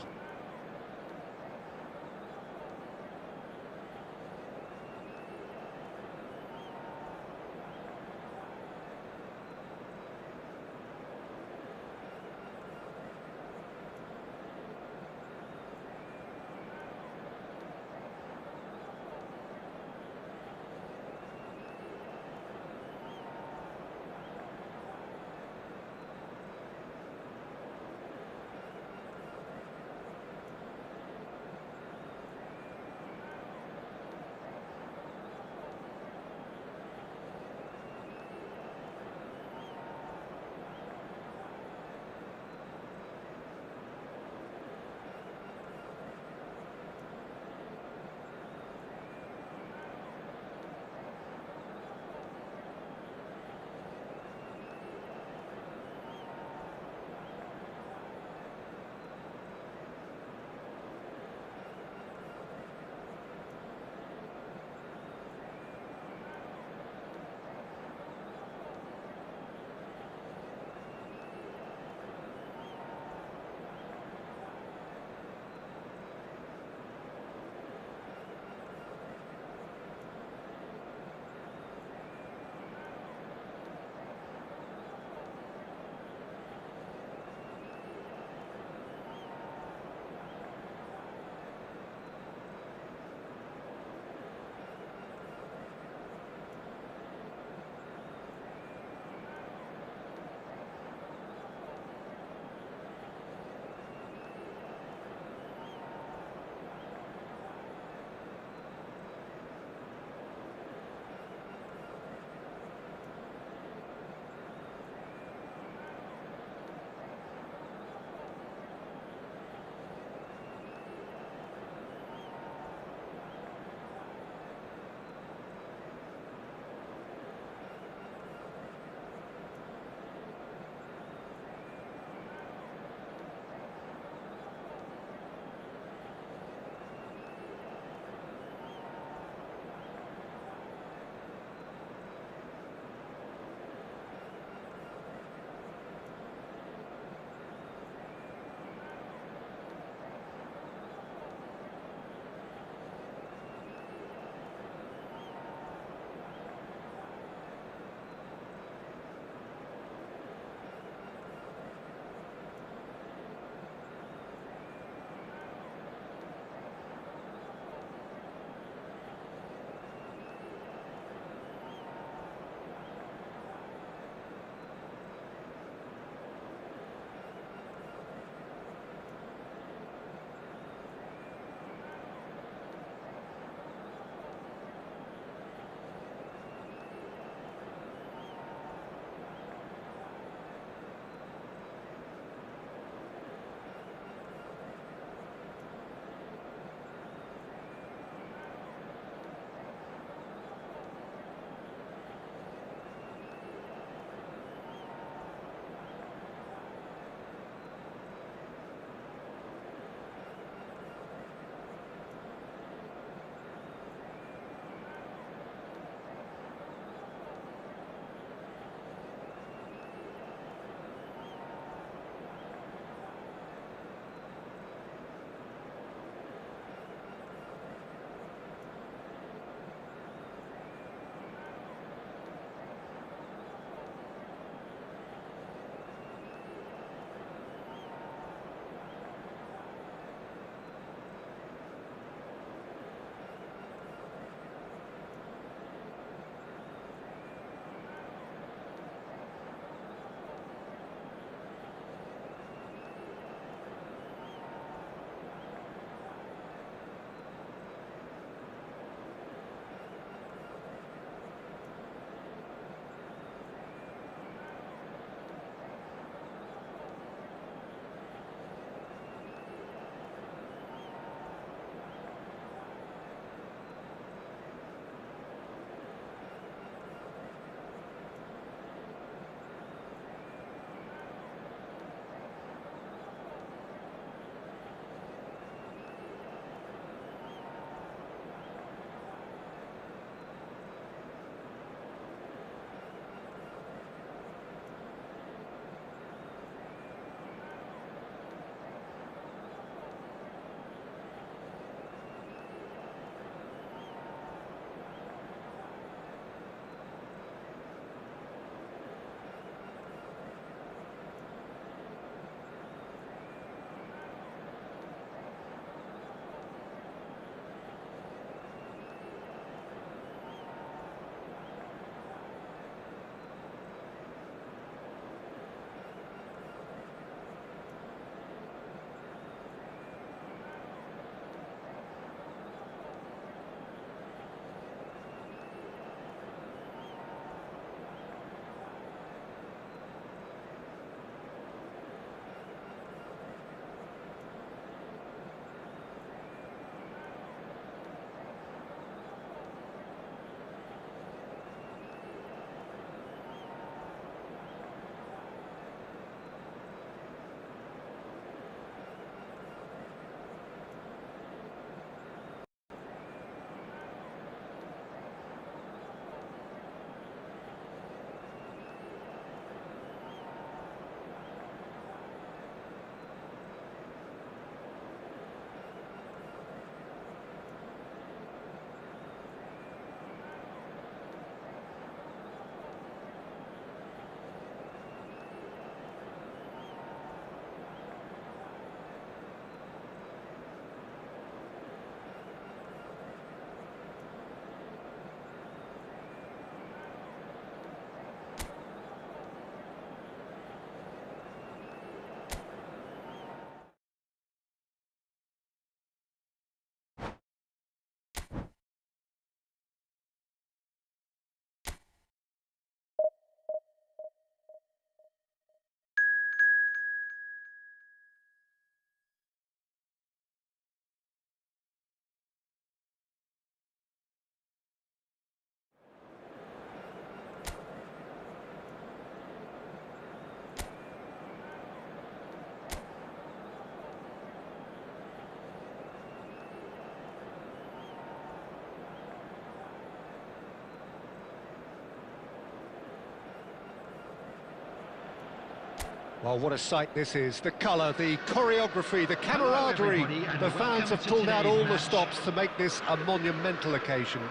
Well, what a sight this is. The colour, the choreography, the camaraderie. The fans have pulled out all the stops to make this a monumental occasion.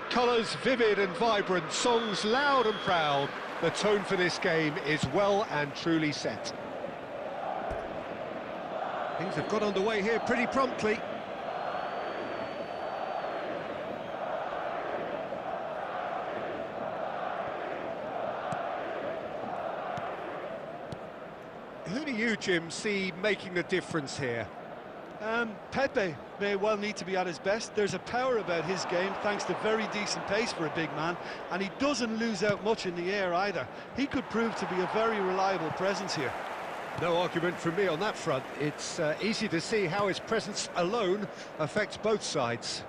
Colours vivid and vibrant, songs loud and proud. The tone for this game is well and truly set. Things have got underway here pretty promptly. Who do you, Jim, see making the difference here? Pepe may well need to be at his best. There's a power about his game, thanks to very decent pace for a big man, and he doesn't lose out much in the air either. He could prove to be a very reliable presence here. No argument from me on that front. It's easy to see how his presence alone affects both sides.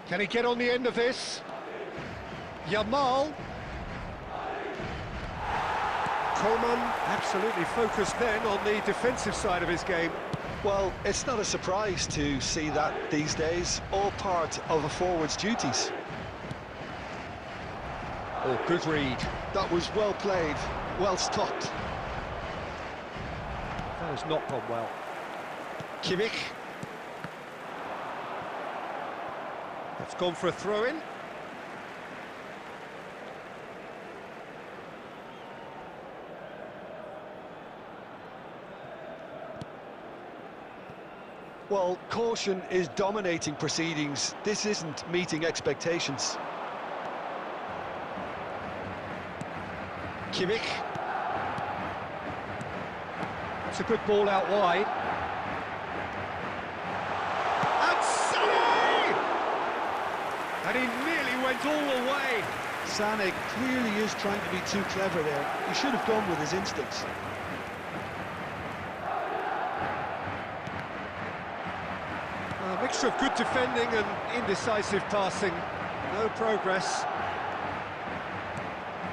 Can he get on the end of this? Yamal. Coleman absolutely focused then on the defensive side of his game. Well, it's not a surprise to see that these days, all part of a forward's duties. Oh, good read. That was well played, well stopped. That has not gone well. Kimmich. That's gone for a throw-in. Well, caution is dominating proceedings. This isn't meeting expectations. Kimmich. It's a good ball out wide. And Sané! And he nearly went all the way. Sané clearly is trying to be too clever there. He should have gone with his instincts. A mixture of good defending and indecisive passing. No progress.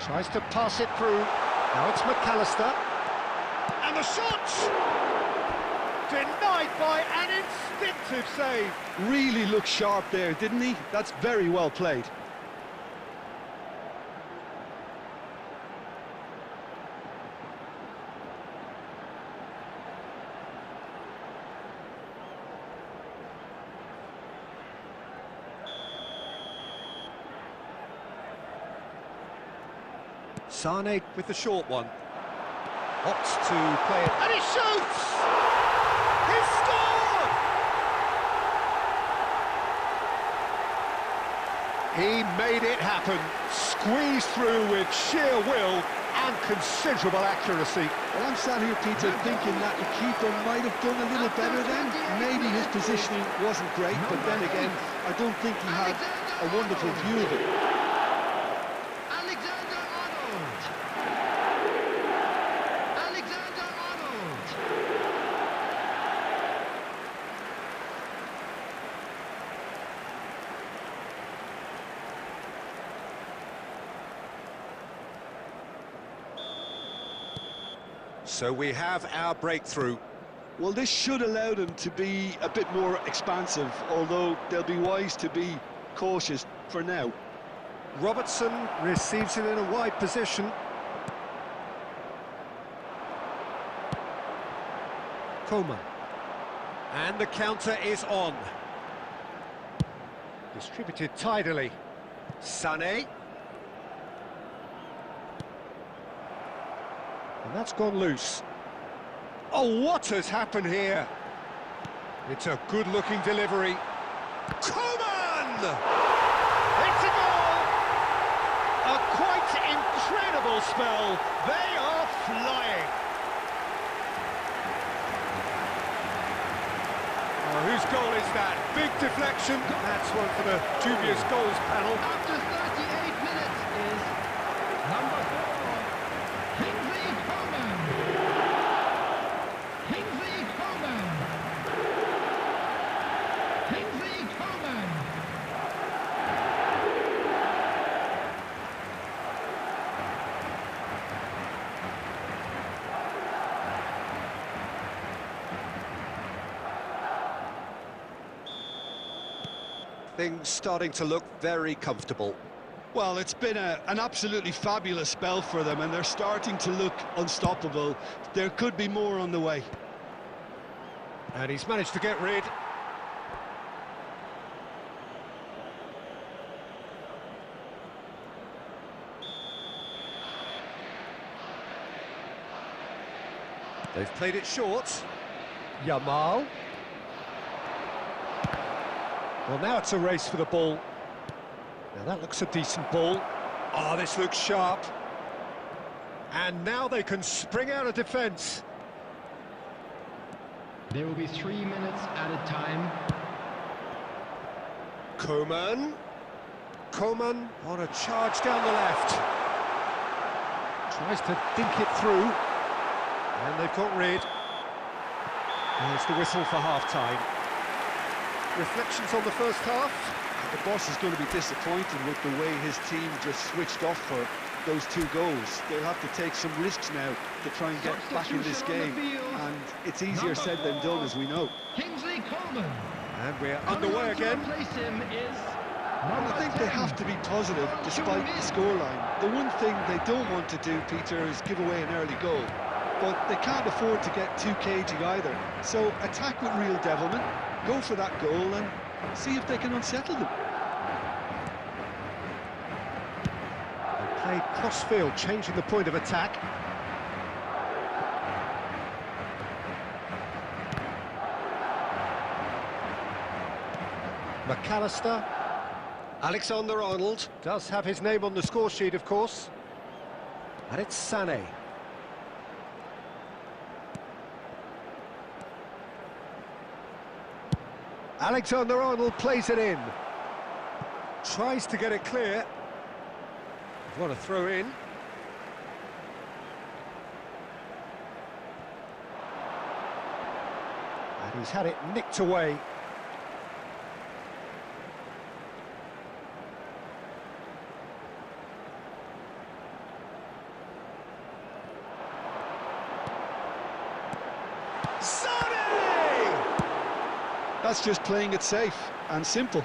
Tries to pass it through. Now it's McAllister. And the shot! Denied by an instinctive save. Really looked sharp there, didn't he? That's very well played. Sané with the short one. Opts to play it, and he shoots! He scored! He made it happen, squeezed through with sheer will and considerable accuracy. Well, I'm sat here, Peter, thinking that the keeper might have done a little better then. Maybe his positioning wasn't great, but then again, I don't think he had a wonderful view of it. So we have our breakthrough. Well, this should allow them to be a bit more expansive, although they'll be wise to be cautious for now. Robertson receives it in a wide position. Coleman. And the counter is on. Distributed tidily. Sané. And that's gone loose. Oh, what has happened here? It's a good-looking delivery. Coman! It's a goal! A quite incredible spell. They are flying. Oh, whose goal is that? Big deflection. That's one for the dubious goals panel. After 38 minutes is number 4. Things starting to look very comfortable. Well, it's been an absolutely fabulous spell for them, and they're starting to look unstoppable. There could be more on the way. And he's managed to get rid. They've played it short. Yamal. Well, now it's a race for the ball. Now that looks a decent ball. Oh, this looks sharp. And now they can spring out of defence. There will be 3 minutes at a time. Coman. Coman on a charge down the left. Tries to dink it through. And they've got rid. There's the whistle for half-time. Reflections on the first half? The boss is going to be disappointed with the way his team just switched off for those 2 goals. They'll have to take some risks now to try and get back in this game. And it's easier said than done, as we know. Kingsley Coleman. And we're underway again. I think they have to be positive despite the scoreline. The one thing they don't want to do, Peter, is give away an early goal. But they can't afford to get too cagey either. So attack with real devilment, go for that goal and see if they can unsettle them. They played cross-field, changing the point of attack. McAllister. Alexander-Arnold does have his name on the score sheet, of course. And it's Sané. Alexander-Arnold plays it in. Tries to get it clear. What a throw in. And he's had it nicked away. That's just playing it safe and simple.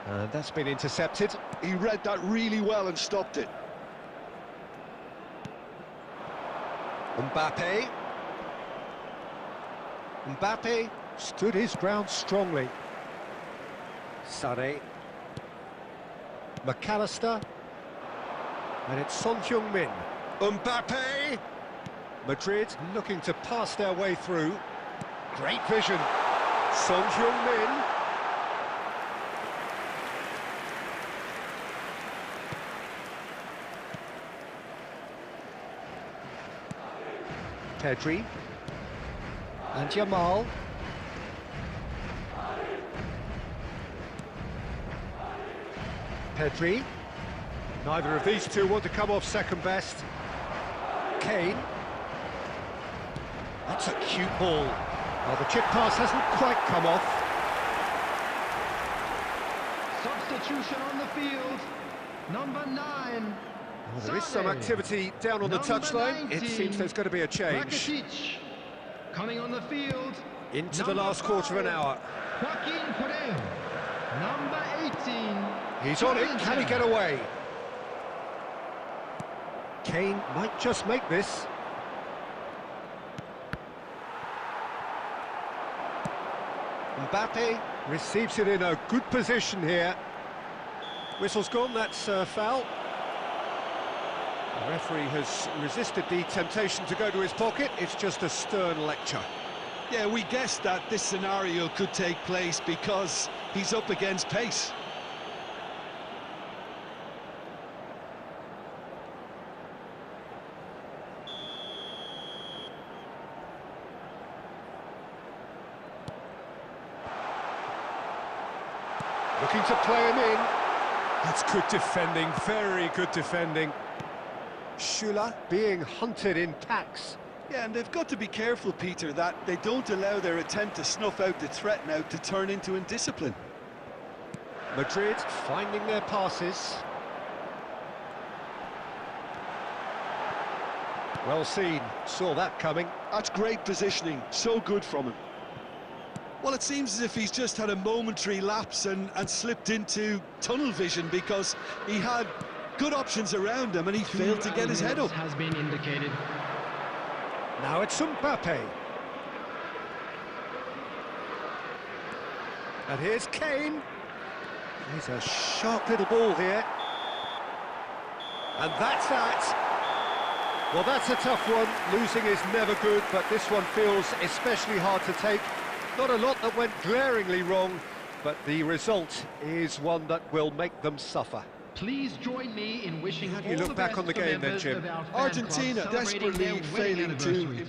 And that's been intercepted. He read that really well and stopped it. Mbappe. Mbappe stood his ground strongly. Sané. McAllister. And it's Son Heung-min. Mbappe! Madrid looking to pass their way through. Great vision. Son Heung-min. Pedri. And Yamal. Pedri. Neither of these two want to come off second best. Kane. That's a cute ball. Well, the chip pass hasn't quite come off. Substitution on the field. Number 9. Well, there is some activity down on the touchline. It seems there's going to be a change. Rakitic. Coming on the field. Into the last quarter of an hour. Joaquin Correa. Number 18. He's on it. Can he get away? Kane might just make this. Mbappe receives it in a good position here. Whistle's gone, that's foul. The referee has resisted the temptation to go to his pocket. It's just a stern lecture. Yeah, we guessed that this scenario could take place because he's up against pace. Looking to play him in. That's good defending, very good defending. Schüller being hunted in packs. Yeah, and they've got to be careful, Peter, that they don't allow their attempt to snuff out the threat now to turn into indiscipline. Madrid finding their passes. Well seen, saw that coming. That's great positioning, so good from him. Well, it seems as if he's just had a momentary lapse and slipped into tunnel vision, because he had good options around him and he failed to get his head up. Has been indicated. Now it's Mbappe. And here's Kane. He's a sharp little ball here. And that's that. Well, that's a tough one. Losing is never good, but this one feels especially hard to take. Not a lot that went glaringly wrong, but the result is one that will make them suffer. Please join me in wishing How do you look back on the game then, Jim? Argentina desperately failing to...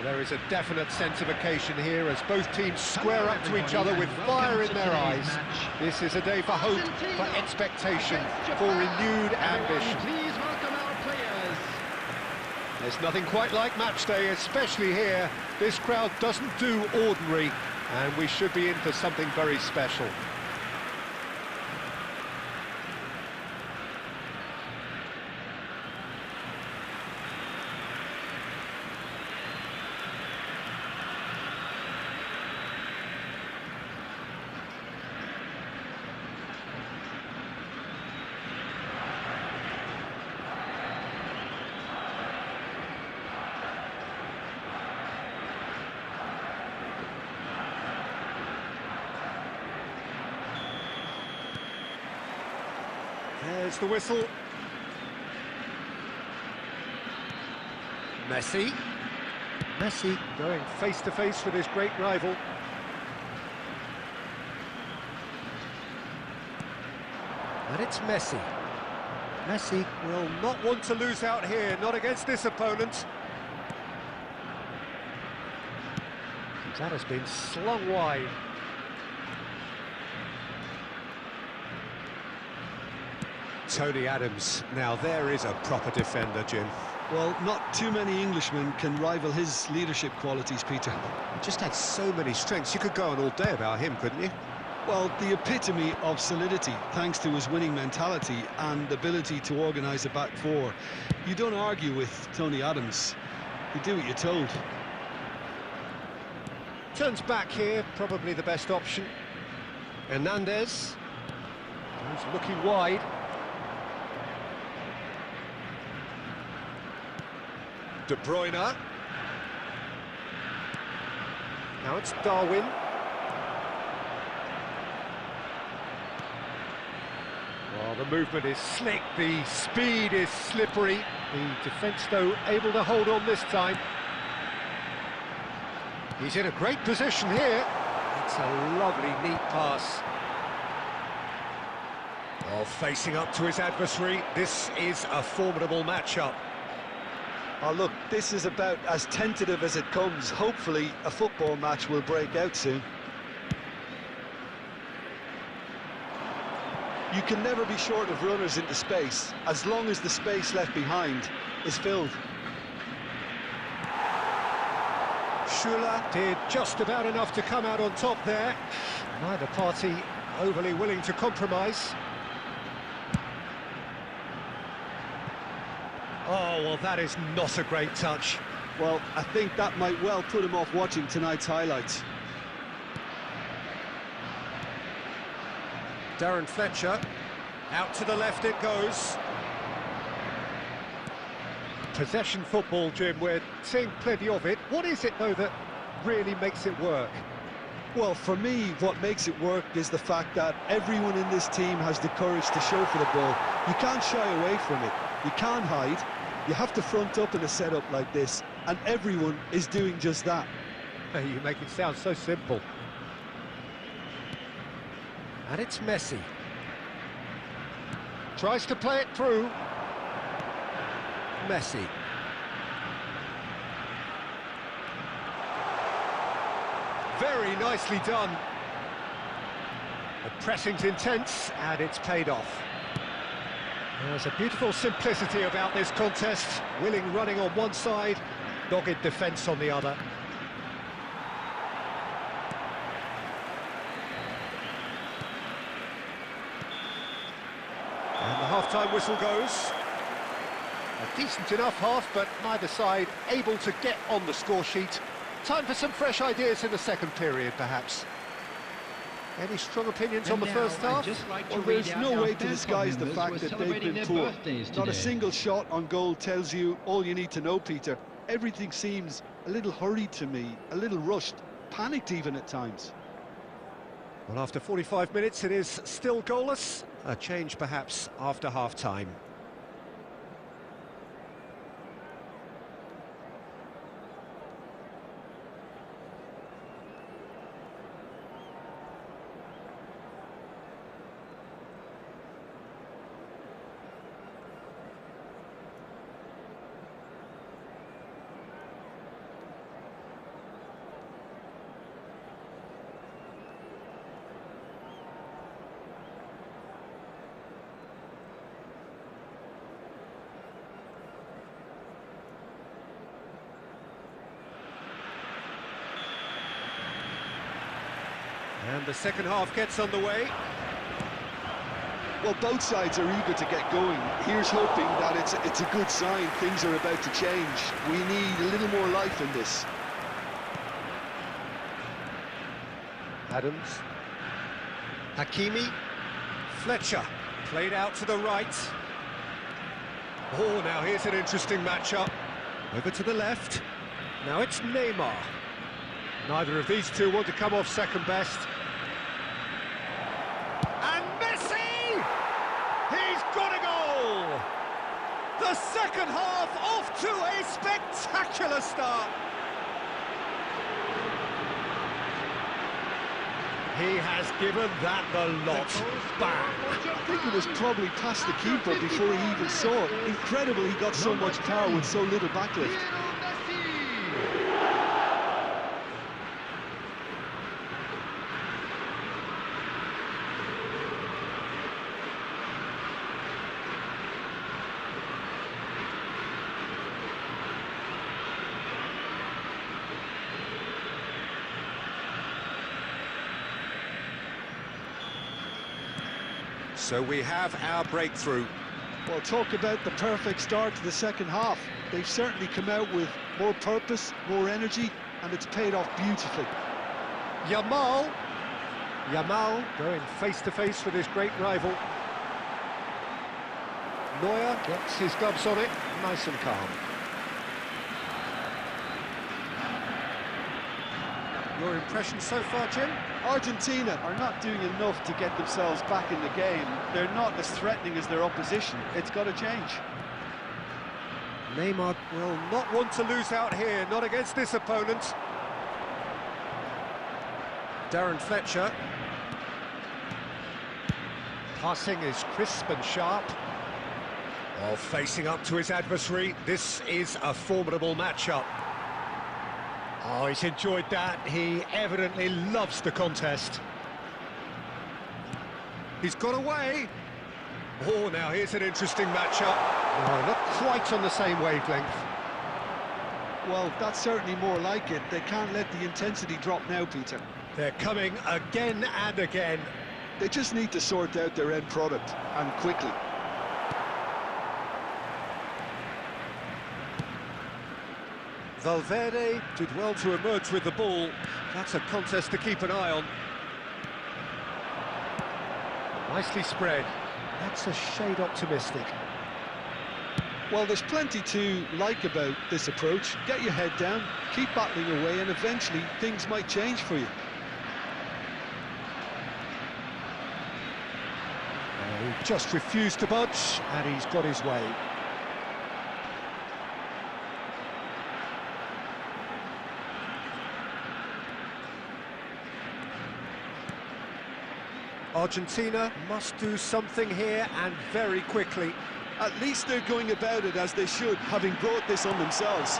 There is a definite sense of occasion here as both teams square up to each other with fire in their eyes. This is a day for hope, for expectation, for renewed ambition. Please welcome our players. There's nothing quite like match day, especially here. This crowd doesn't do ordinary, and we should be in for something very special. There's the whistle. Messi. Messi going face to face with his great rival. And it's Messi. Messi will not want to lose out here, not against this opponent. That has been slung wide. Tony Adams, now there is a proper defender, Jim. Well, not too many Englishmen can rival his leadership qualities, Peter. Just had so many strengths, you could go on all day about him, couldn't you? Well, the epitome of solidity, thanks to his winning mentality and ability to organise a back four. You don't argue with Tony Adams, you do what you're told. Turns back here, probably the best option. Hernandez, he's looking wide. De Bruyne. Now it's Darwin. Well, the movement is slick, the speed is slippery. The defence, though, able to hold on this time. He's in a great position here. It's a lovely, neat pass. Oh, facing up to his adversary, this is a formidable matchup. Oh, look, this is about as tentative as it comes. Hopefully, a football match will break out soon. You can never be short of runners into space, as long as the space left behind is filled. Schuller did just about enough to come out on top there. Neither party overly willing to compromise. Oh, well, that is not a great touch. Well, I think that might well put him off watching tonight's highlights. Darren Fletcher, out to the left it goes. Possession football, Jim, we're seeing plenty of it. What is it, though, that really makes it work? Well, for me, what makes it work is the fact that everyone in this team has the courage to show for the ball. You can't shy away from it. You can't hide. You have to front up in a setup like this, and everyone is doing just that. You make it sound so simple. And it's Messi. Tries to play it through. Messi. Very nicely done. The pressing's intense, and it's paid off. There's a beautiful simplicity about this contest. Willing running on one side, dogged defence on the other. And the half-time whistle goes. A decent enough half, but neither side able to get on the score sheet. Time for some fresh ideas in the second period, perhaps. Any strong opinions on the first half? Well, there's no way to disguise the fact that they've been poor. Not a single shot on goal tells you all you need to know, Peter. Everything seems a little hurried to me, a little rushed, panicked even at times. Well, after 45 minutes, it is still goalless. A change, perhaps, after half-time. And the second half gets underway. Well, both sides are eager to get going. Here's hoping that it's a good sign. Things are about to change. We need a little more life in this. Adams. Hakimi. Fletcher. Played out to the right. Oh, now here's an interesting matchup. Over to the left. Now it's Neymar. Neither of these two want to come off second best. And Messi! He's got a goal! The second half off to a spectacular start. He has given that the lot. Bang! I think it was probably past the keeper before he even saw it. Incredible he got so much power with so little backlift. So we have our breakthrough. Well, talk about the perfect start to the second half. They've certainly come out with more purpose, more energy, and it's paid off beautifully. Yamal going face-to-face with his great rival. Neuer gets his gloves on it, nice and calm. Your impression so far, Jim? Argentina are not doing enough to get themselves back in the game. They're not as threatening as their opposition. It's got to change. Neymar will not want to lose out here, not against this opponent. Darren Fletcher. Passing is crisp and sharp. While facing up to his adversary, this is a formidable matchup. Oh, he's enjoyed that. He evidently loves the contest. He's got away. Oh, now here's an interesting matchup. Oh, not quite on the same wavelength. Well, that's certainly more like it. They can't let the intensity drop now, Peter. They're coming again and again. They just need to sort out their end product, and quickly. Valverde did well to emerge with the ball. That's a contest to keep an eye on. Nicely spread. That's a shade optimistic. Well, there's plenty to like about this approach. Get your head down, keep battling away, and eventually things might change for you. He just refused to budge, and he's got his way. Argentina must do something here, and very quickly. At least they're going about it as they should, having brought this on themselves.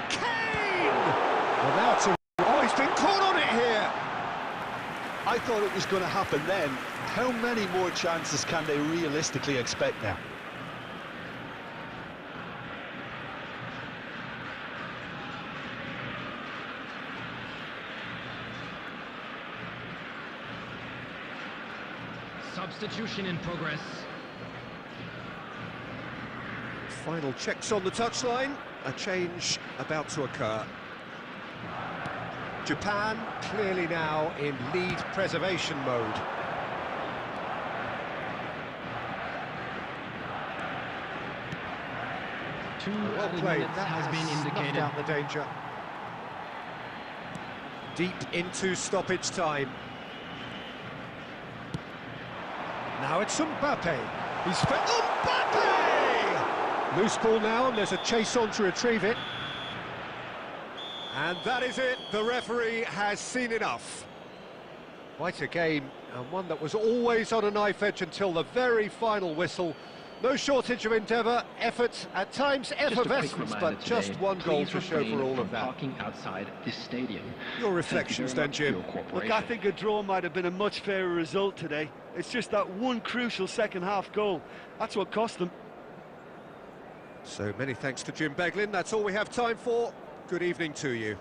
Kane! Well, that's a... Oh, he's been caught on it here! I thought it was going to happen then. How many more chances can they realistically expect now? Substitution in progress. Final checks on the touchline. A change about to occur. Japan clearly now in lead preservation mode. Well played. That has been indicated. Out the danger. Deep into stoppage time. Now it's Mbappe. He's Mbappe! Loose ball now, and there's a chase on to retrieve it. And that is it. The referee has seen enough. Quite a game, and one that was always on a knife edge until the very final whistle. No shortage of endeavour, effort, at times effervescence, but just one goal to show for all of that. Parking outside this stadium. Your reflections then, Jim? Look, I think a draw might have been a much fairer result today. It's just that one crucial second-half goal. That's what cost them. So many thanks to Jim Beglin. That's all we have time for. Good evening to you.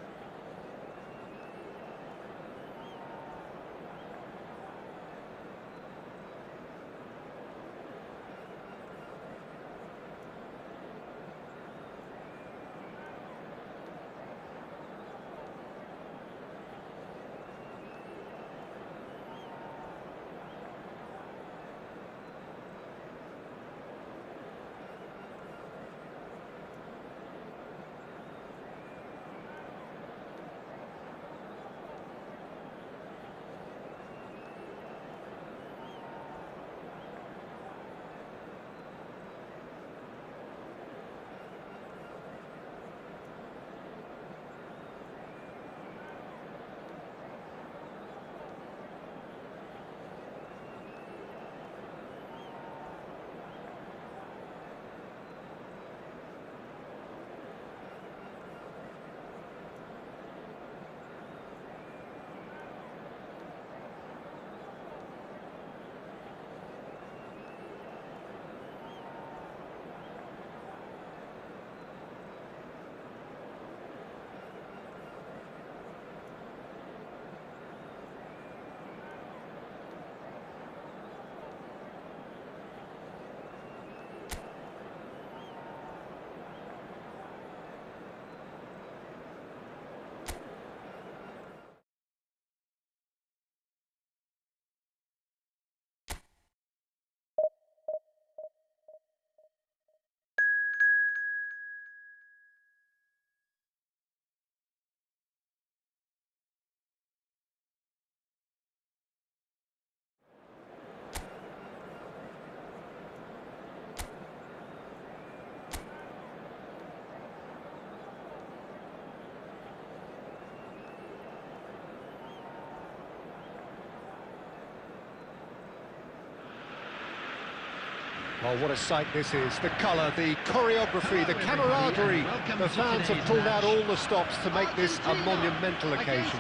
Oh, what a sight this is. The colour, the choreography, the camaraderie. The fans have pulled out all the stops to make this a monumental occasion.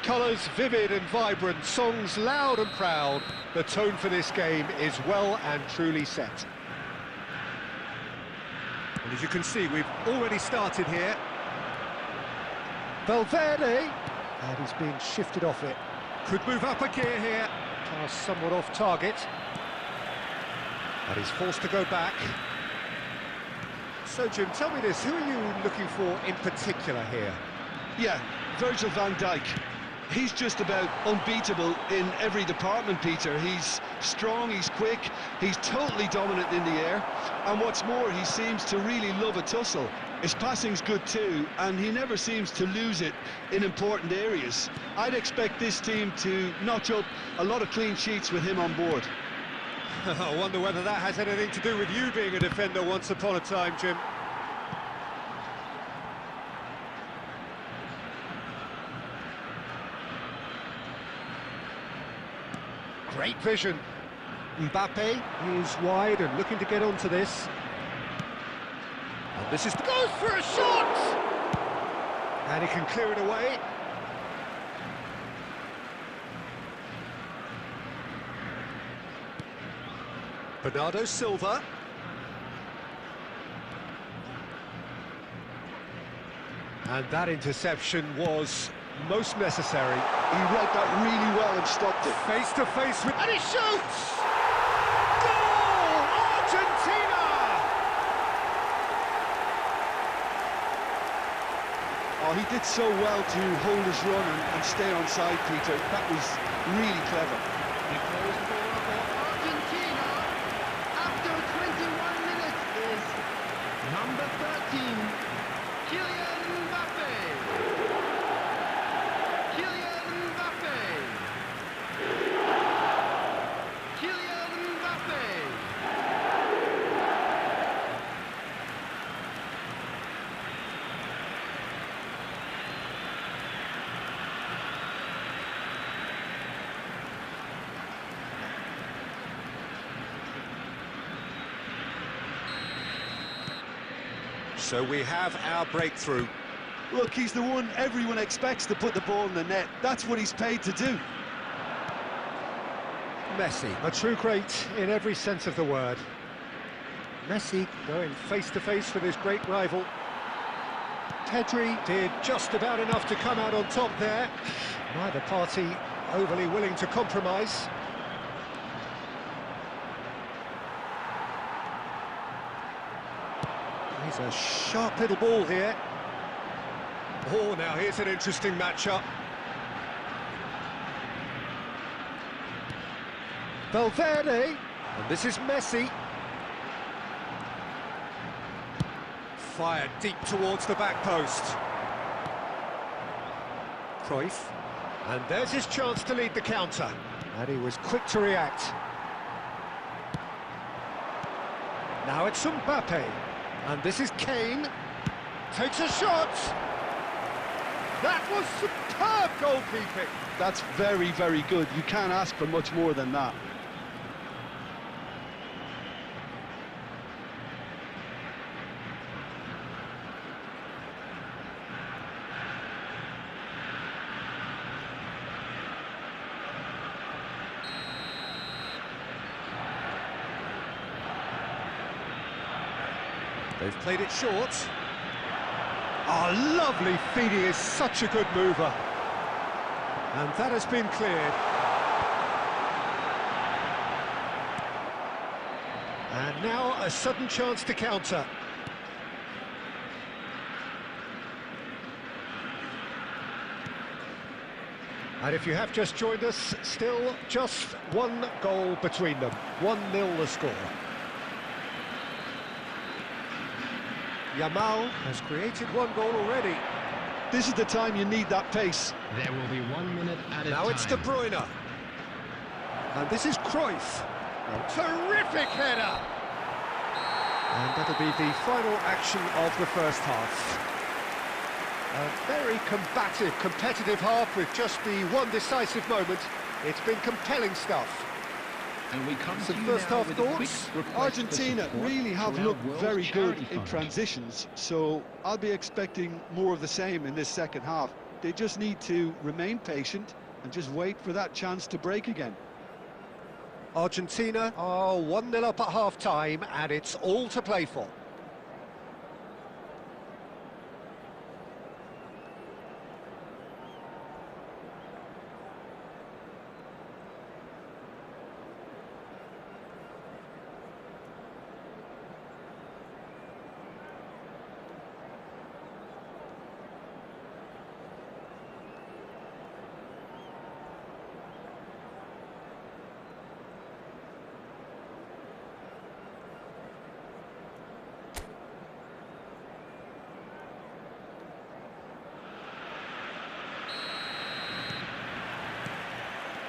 Colours vivid and vibrant, songs loud and proud. The tone for this game is well and truly set. And as you can see, we've already started here. Valverde, and he's being shifted off it. Could move up a gear here. Pass somewhat off target. And he's forced to go back. So, Jim, tell me this, who are you looking for in particular here? Yeah, Virgil van Dijk. He's just about unbeatable in every department, Peter. He's strong, he's quick, he's totally dominant in the air. And what's more, he seems to really love a tussle. His passing's good too, and he never seems to lose it in important areas. I'd expect this team to notch up a lot of clean sheets with him on board. I wonder whether that has anything to do with you being a defender once upon a time, Jim. Great vision. Mbappe is wide and looking to get onto this. And this is... goes for a shot! And he can clear it away. Bernardo Silva. And that interception was most necessary. He read that really well and stopped it. Face to face with... and he shoots! Goal! Argentina! Oh, he did so well to hold his run and stay on side, Peter. That was really clever. The goal scorer for Argentina after 21 minutes is number 13, Kylian Mbappe. Kylian Mbappe. Kylian Mbappe. So we have our breakthrough. Look, he's the one everyone expects to put the ball in the net. That's what he's paid to do. Messi, a true great in every sense of the word. Messi going face to face with his great rival. Pedri did just about enough to come out on top there. Neither party overly willing to compromise. He's a sharp little ball here. Oh, now here's an interesting matchup. Valverde, and this is Messi. Fired deep towards the back post. Cruyff, and there's his chance to lead the counter. And he was quick to react. Now it's Mbappe. And this is Kane, takes a shot. That was superb goalkeeping. That's very, very good. You can't ask for much more than that. They've played it short. Oh, lovely feed, he is such a good mover. And that has been cleared. And now a sudden chance to counter. And if you have just joined us, still just one goal between them. 1-0 the score. Yamal has created one goal already. This is the time you need that pace. There will be 1 minute at a time. Now it's De Bruyne. And this is Cruyff. A terrific header! And that'll be the final action of the first half. A very combative, competitive half with just the one decisive moment. It's been compelling stuff. And we come Some to you first now half with a quick thoughts? request for Argentina support really have for our looked World very good Charity in Fund. transitions, so I'll be expecting more of the same in this second half. They just need to remain patient and just wait for that chance to break again. Argentina are 1-0 up at half-time, and it's all to play for.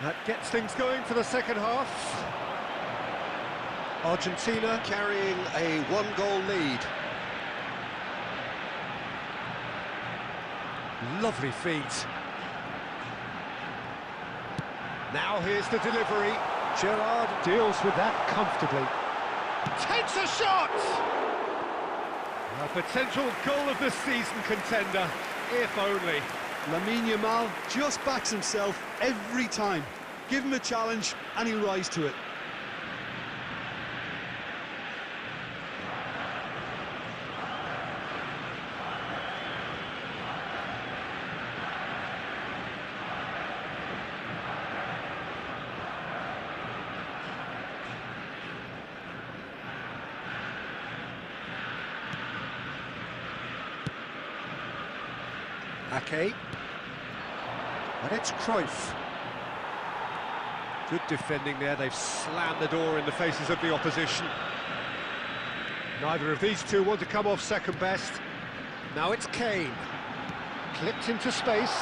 That gets things going for the second half. Argentina carrying a one-goal lead. Lovely feet. Now here's the delivery. Gerrard deals with that comfortably. Takes a shot! A potential goal of the season contender, if only. Lamine Yamal just backs himself every time. Give him a challenge and he'll rise to it. Ake. And it's Cruyff. Good defending there, they've slammed the door in the faces of the opposition. Neither of these two want to come off second best. Now it's Kane. Clipped into space.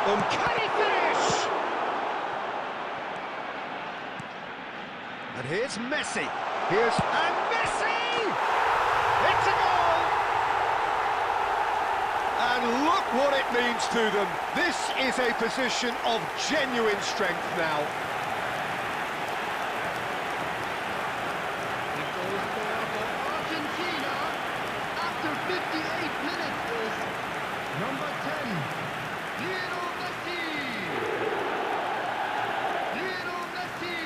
Uncanny finish! And here's Messi. And Messi! It's a goal! And look what it means to them. This is a position of genuine strength now. The goal scorer for Argentina after 58 minutes is number 10, Lionel Messi. Lionel Messi.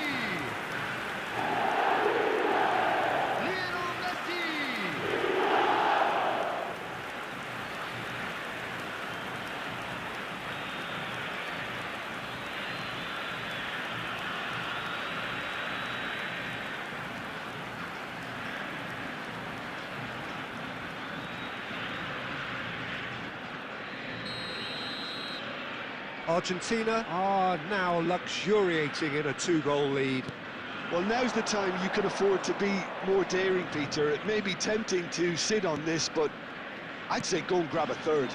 Lionel Messi. Argentina are now luxuriating in a two-goal lead. Well, now's the time you can afford to be more daring, Peter. It may be tempting to sit on this, but I'd say go and grab a third.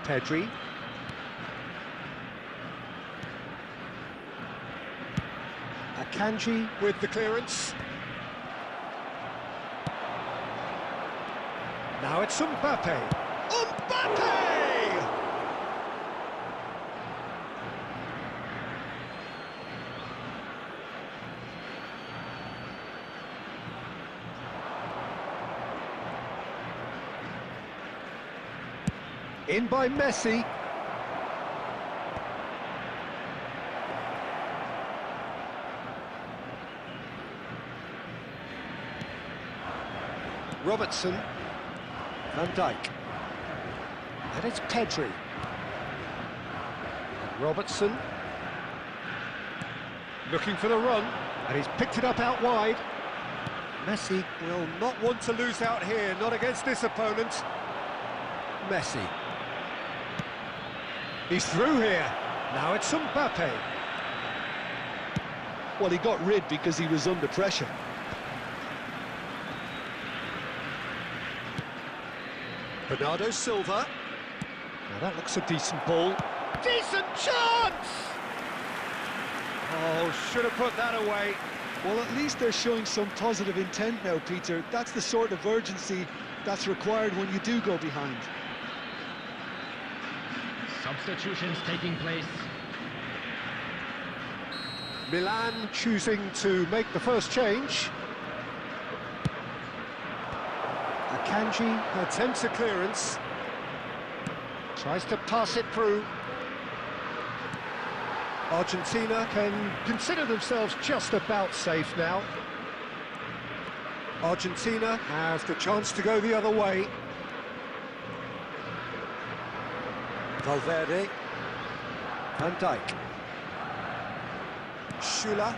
Pedri. Akanji with the clearance. Now it's Mbappe. Mbappe! In by Messi. Robertson, Van Dijk, and it's Pedri. Robertson, looking for the run, and he's picked it up out wide. Messi will not want to lose out here, not against this opponent. Messi. He's through here. Now it's Mbappe. Well, he got rid because he was under pressure. Bernardo Silva. Now that looks a decent ball. Decent chance! Oh, should have put that away. Well, at least they're showing some positive intent now, Peter. That's the sort of urgency that's required when you do go behind. Substitutions taking place. Milan choosing to make the first change. Akanji attempts a clearance. Tries to pass it through. Argentina can consider themselves just about safe now. Argentina has the chance to go the other way. Valverde. Van Dijk. Schüller.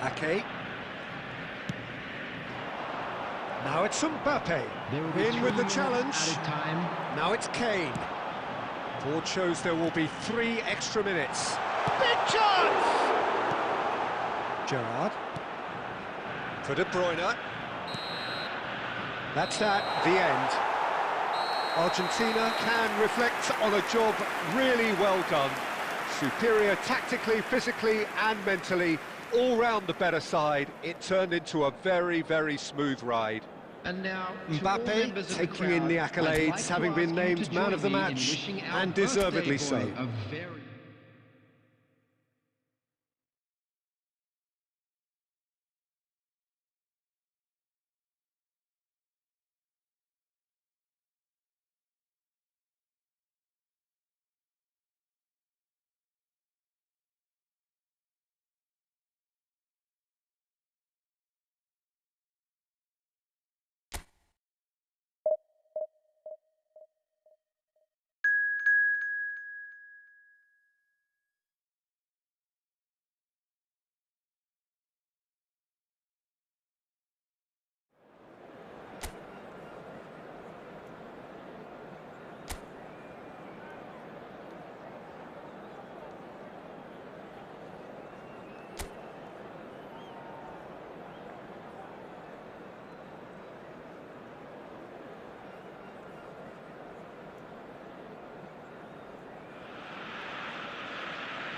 Ake. Now it's Mbappe. In with the challenge. Now it's Kane. Board shows there will be 3 extra minutes. Big chance! Gerrard. For De Bruyne. That's that, the end. Argentina can reflect on a job really well done. Superior tactically, physically and mentally, all round the better side. It turned into a very, very smooth ride. And now, Mbappe taking in the accolades, having been named man of the match, and deservedly so.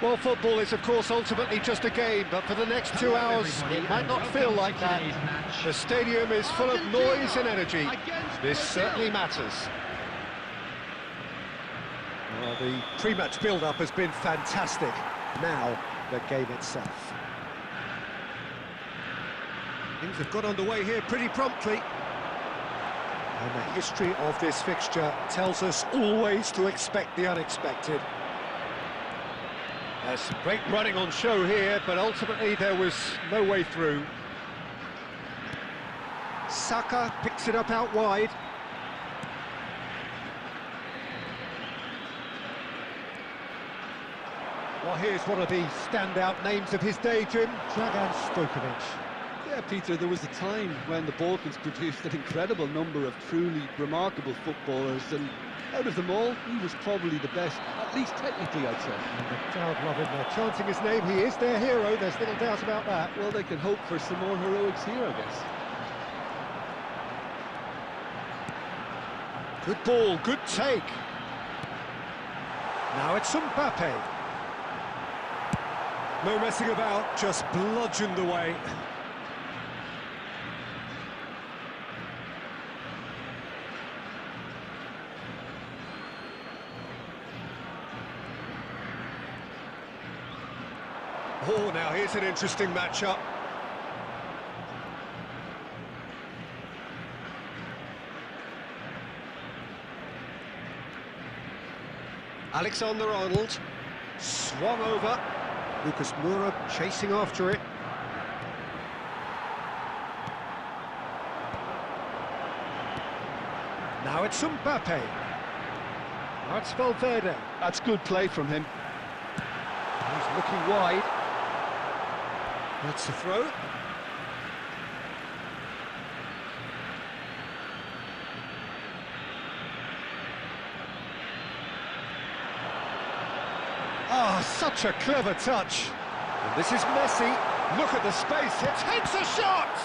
Well, football is, of course, ultimately just a game, but for the next 2 hours, it might not feel like that. The stadium is full of noise and energy. This certainly matters. Well, the pre-match build-up has been fantastic. Now, the game itself. Things have got underway here pretty promptly. And the history of this fixture tells us always to expect the unexpected. There's some great running on show here, but ultimately there was no way through. Saka picks it up out wide. Well, here's one of the standout names of his day, Jim, Dragan Stojkovic. Yeah, Peter, there was a time when the Balkans produced an incredible number of truly remarkable footballers, and out of them all, he was probably the best, at least technically, I'd say. And the crowd love him. They're chanting his name. He is their hero, there's little doubt about that. Well, they can hope for some more heroics here, I guess. Good ball, good take. Now it's Mbappe. No messing about, just bludgeoned away. Oh, now here's an interesting matchup. Alexander-Arnold swung over. Lucas Moura chasing after it. Now it's Mbappe. Now it's Valverde. That's good play from him. He's looking wide. That's the throw. Ah, such a clever touch. And this is Messi. Look at the space. It takes a shot.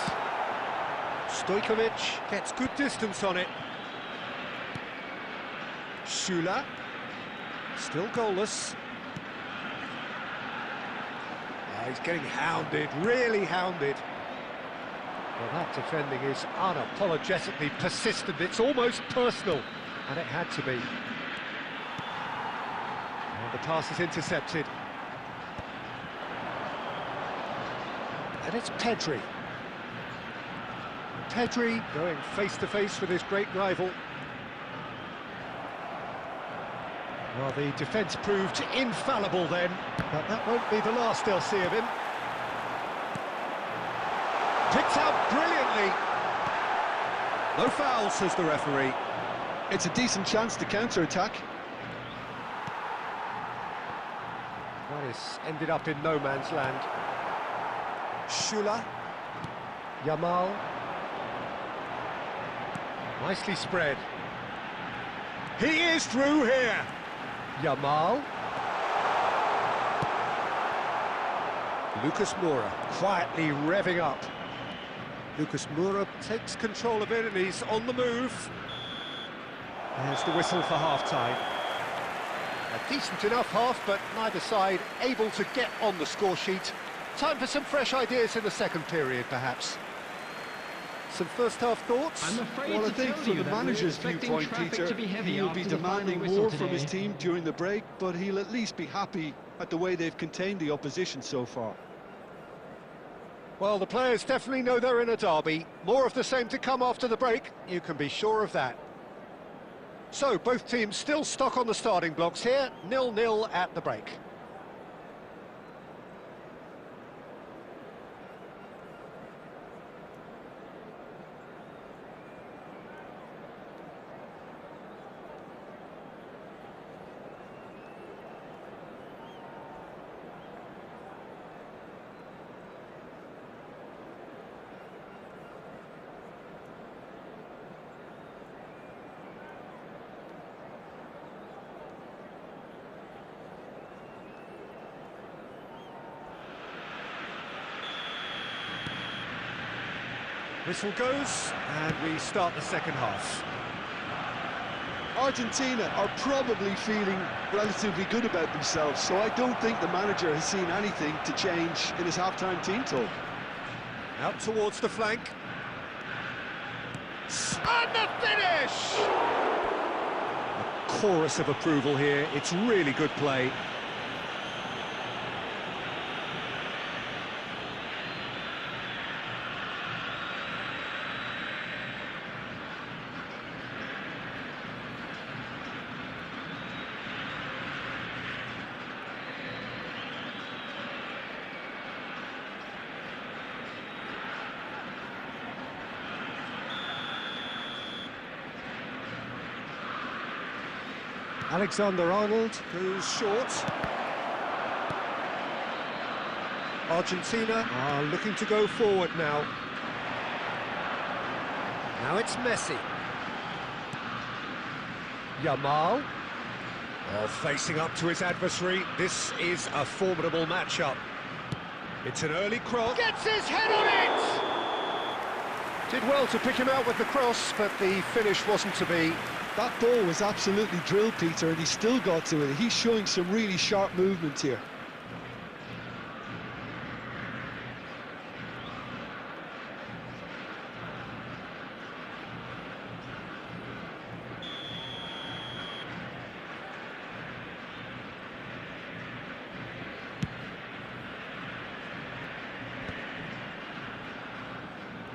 Stojkovic gets good distance on it. Schüller. Still goalless. He's getting hounded, really hounded. Well, that defending is unapologetically persistent. It's almost personal, and it had to be. And the pass is intercepted. And it's Pedri. Pedri going face-to-face with his great rival. Well, the defence proved infallible then, but that won't be the last they'll see of him. Picked out brilliantly. No foul, says the referee. It's a decent chance to counter-attack. That is ended up in no man's land. Schüller. Yamal. Nicely spread. He is through here. Yamal. Lucas Moura quietly revving up. Lucas Moura takes control of it and he's on the move. There's the whistle for half-time. A decent enough half, but neither side able to get on the score sheet. Time for some fresh ideas in the second period, perhaps. Some first-half thoughts? I'm afraid Well, I to think tell from you the that we're manager's expecting viewpoint, traffic Peter, to be heavy he'll be after the final demanding whistle more from his today. team during the break, but he'll at least be happy at the way they've contained the opposition so far. Well, the players definitely know they're in a derby. More of the same to come after the break, you can be sure of that. So, both teams still stuck on the starting blocks here, 0-0 at the break. Whistle goes, and we start the second half. Argentina are probably feeling relatively good about themselves, so I don't think the manager has seen anything to change in his half-time team talk. Out towards the flank. And the finish! A chorus of approval here. It's really good play. Alexander-Arnold goes short. Argentina are looking to go forward now. Now it's Messi. Yamal. Oh, facing up to his adversary. This is a formidable matchup. It's an early cross. Gets his head on it! Did well to pick him out with the cross, but the finish wasn't to be. That ball was absolutely drilled, Peter, and he still got to it. He's showing some really sharp movement here.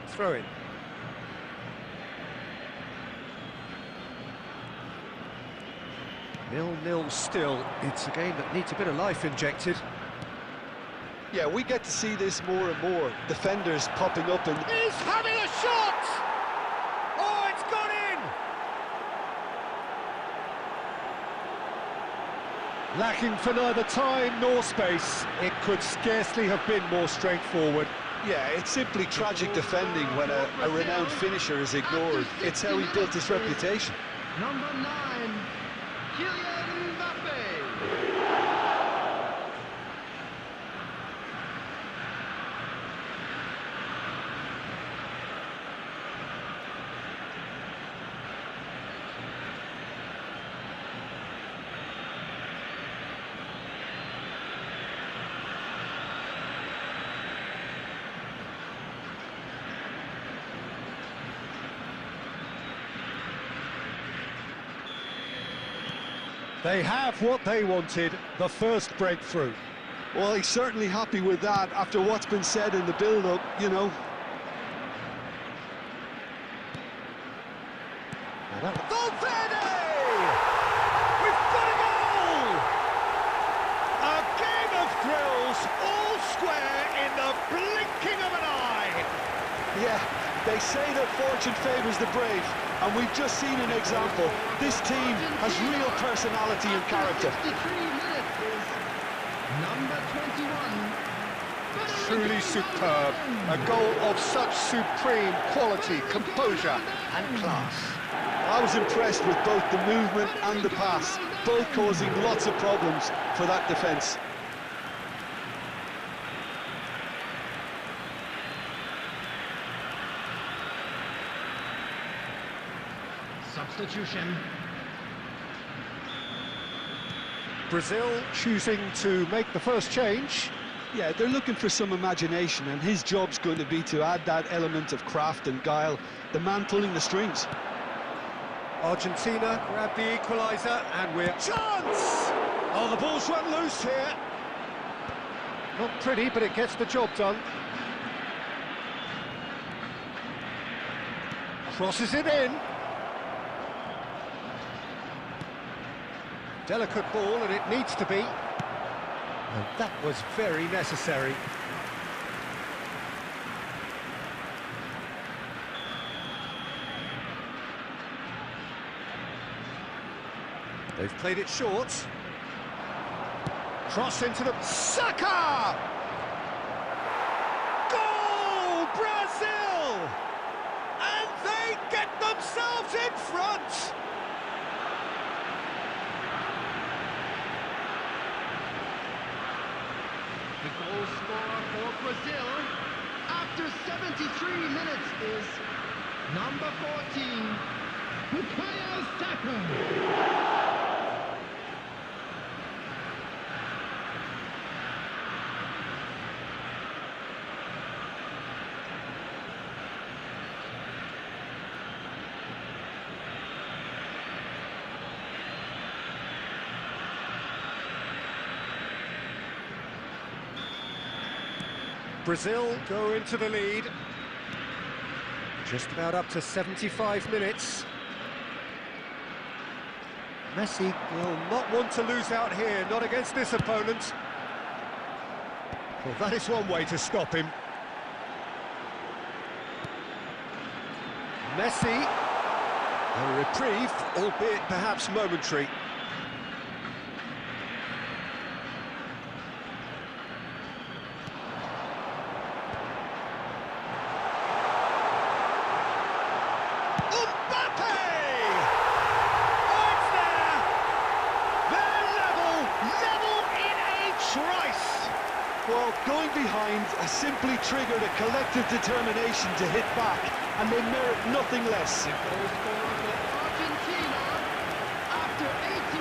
Throw in. Nil-nil still. It's a game that needs a bit of life injected. Yeah, we get to see this more and more. Defenders popping up and... He's having a shot! Oh, it's gone in! Lacking for neither time nor space. It could scarcely have been more straightforward. Yeah, it's simply tragic defending when a renowned finisher is ignored. It's how he built his reputation. Number 9, Kylian Mbappe. They have what they wanted, the first breakthrough. Well, he's certainly happy with that after what's been said in the build-up, you know. Valverde! We've got a goal! A game of thrills, all square in the blinking of an eye. Yeah, they say that fortune favours the brave, and we've just seen an example. This team has real personality and character. 53 minutes is number 21. Truly superb. A goal of such supreme quality, composure and class. I was impressed with both the movement and the pass, both causing lots of problems for that defence. Substitution. Brazil choosing to make the first change. Yeah, they're looking for some imagination, and his job's going to be to add that element of craft and guile, the man pulling the strings. Argentina grab the equaliser, and we're... Chance! Oh, the ball's run loose here. Not pretty, but it gets the job done. Crosses it in. Delicate ball, and it needs to be. And that was very necessary. They've played it short. Cross into the... Saka! Goal! Brazil! And they get themselves in front! The goal scorer for Brazil after 73 minutes is number 14, Bukayo Saka. Brazil go into the lead. Just about up to 75 minutes. Messi will not want to lose out here, not against this opponent. Well, that is one way to stop him. Messi, a reprieve, albeit perhaps momentary. Well, going behind has simply triggered a collective determination to hit back, and they merit nothing less. The goal scorer for Argentina after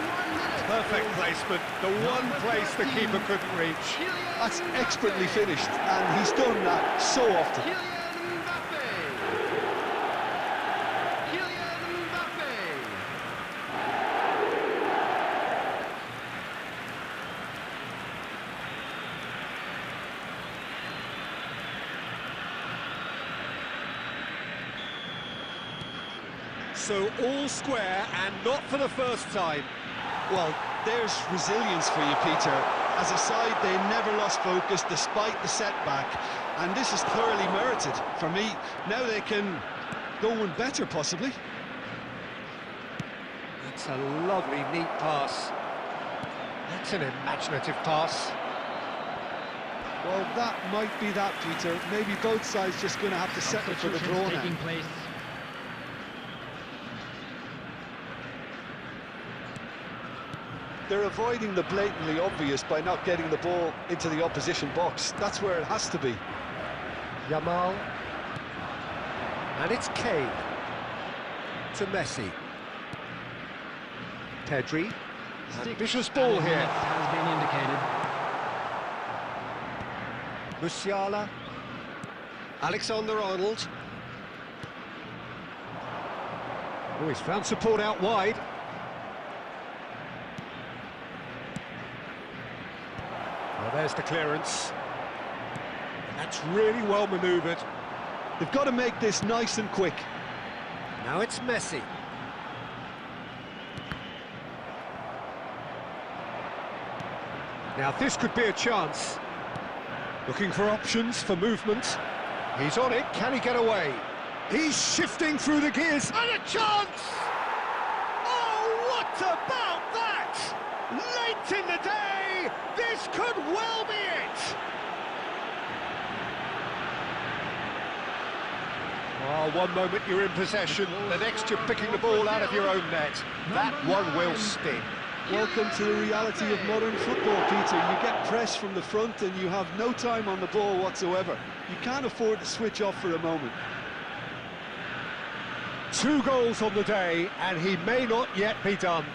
81 minutes. Perfect placement, the one place the keeper couldn't reach. That's expertly finished, and he's done that so often. Kylian Mbappe. Kylian Mbappe. So all square, and not for the first time. Well, there's resilience for you, Peter. As a side, they never lost focus despite the setback, and this is thoroughly merited for me. Now they can go one better, possibly. That's a lovely, neat pass. That's an imaginative pass. Well, that might be that, Peter. Maybe both sides just going to have to settle for the draw now. Taking place. They're avoiding the blatantly obvious by not getting the ball into the opposition box. That's where it has to be. Yamal. And it's Kane. To Messi. Pedri. Ambitious ball here. Has been indicated. Musiala. Alexander-Arnold. Oh, he's found support out wide. Well, there's the clearance. That's really well manoeuvred. They've got to make this nice and quick. Now it's Messi. Now this could be a chance. Looking for options for movement. He's on it, can he get away? He's shifting through the gears, and a chance! Oh, what about that? Late in the day, this could well be it! Oh, one moment you're in possession, the next you're picking the ball out of your own net. That one will sting. Welcome to the reality of modern football, Peter. You get pressed from the front and you have no time on the ball whatsoever. You can't afford to switch off for a moment. 2 goals on the day, and he may not yet be done.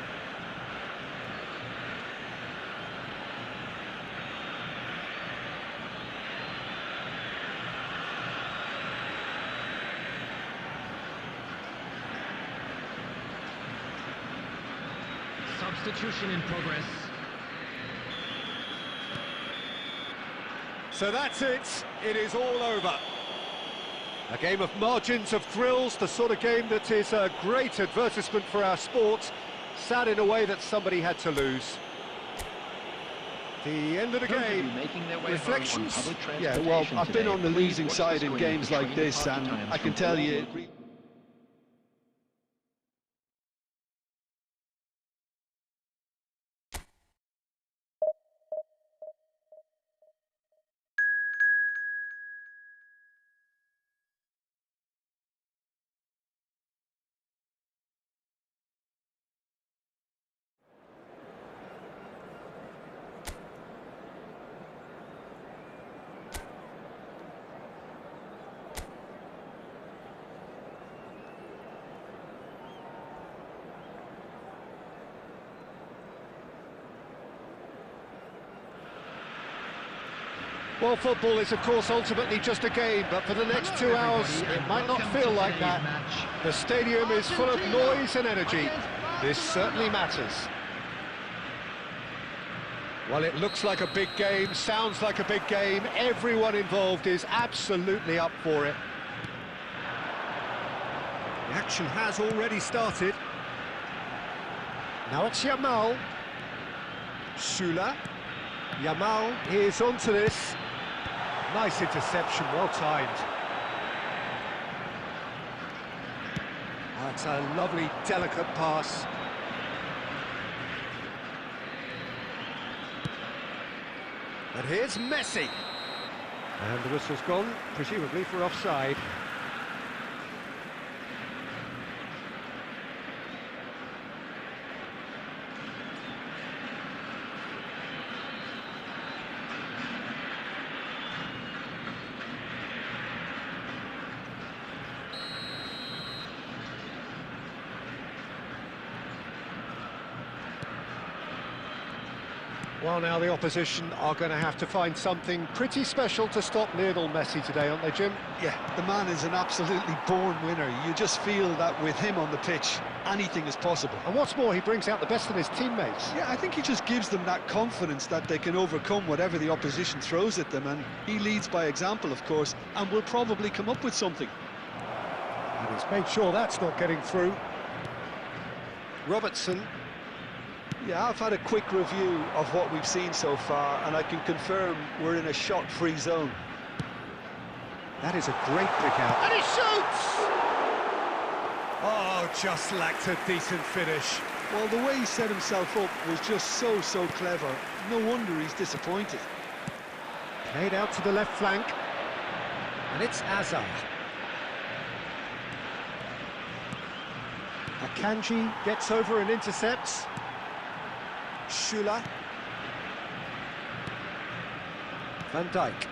substitution in progress. So that's it. It is all over. A game of margins of thrills, the sort of game that is a great advertisement for our sport. Sad in a way that somebody had to lose. The end of the game. Reflections? Yeah, well, I've been on the losing side in games like this, and I can tell you... Well, football is, of course, ultimately just a game, but for the next 2 hours, it might not feel like that. The stadium is full of noise and energy. This certainly matters. Well, it looks like a big game, sounds like a big game. Everyone involved is absolutely up for it. The action has already started. Now it's Yamal. Shula. Yamal is onto this. Nice interception, well timed. That's a lovely, delicate pass. And here's Messi. And the whistle's gone, presumably for offside. Well, now the opposition are going to have to find something pretty special to stop Lionel Messi today, aren't they, Jim? Yeah, the man is an absolutely born winner. You just feel that with him on the pitch, anything is possible. And what's more, he brings out the best in his teammates. Yeah, I think he just gives them that confidence that they can overcome whatever the opposition throws at them, and he leads by example, of course, and will probably come up with something. And he's made sure that's not getting through. Robertson. Yeah, I've had a quick review of what we've seen so far, and I can confirm we're in a shot-free zone. That is a great pick out. And he shoots! Oh, just lacked a decent finish. Well, the way he set himself up was just so clever. No wonder he's disappointed. Played out to the left flank. And it's Hazard. Akanji gets over and intercepts. Shula. Van Dijk.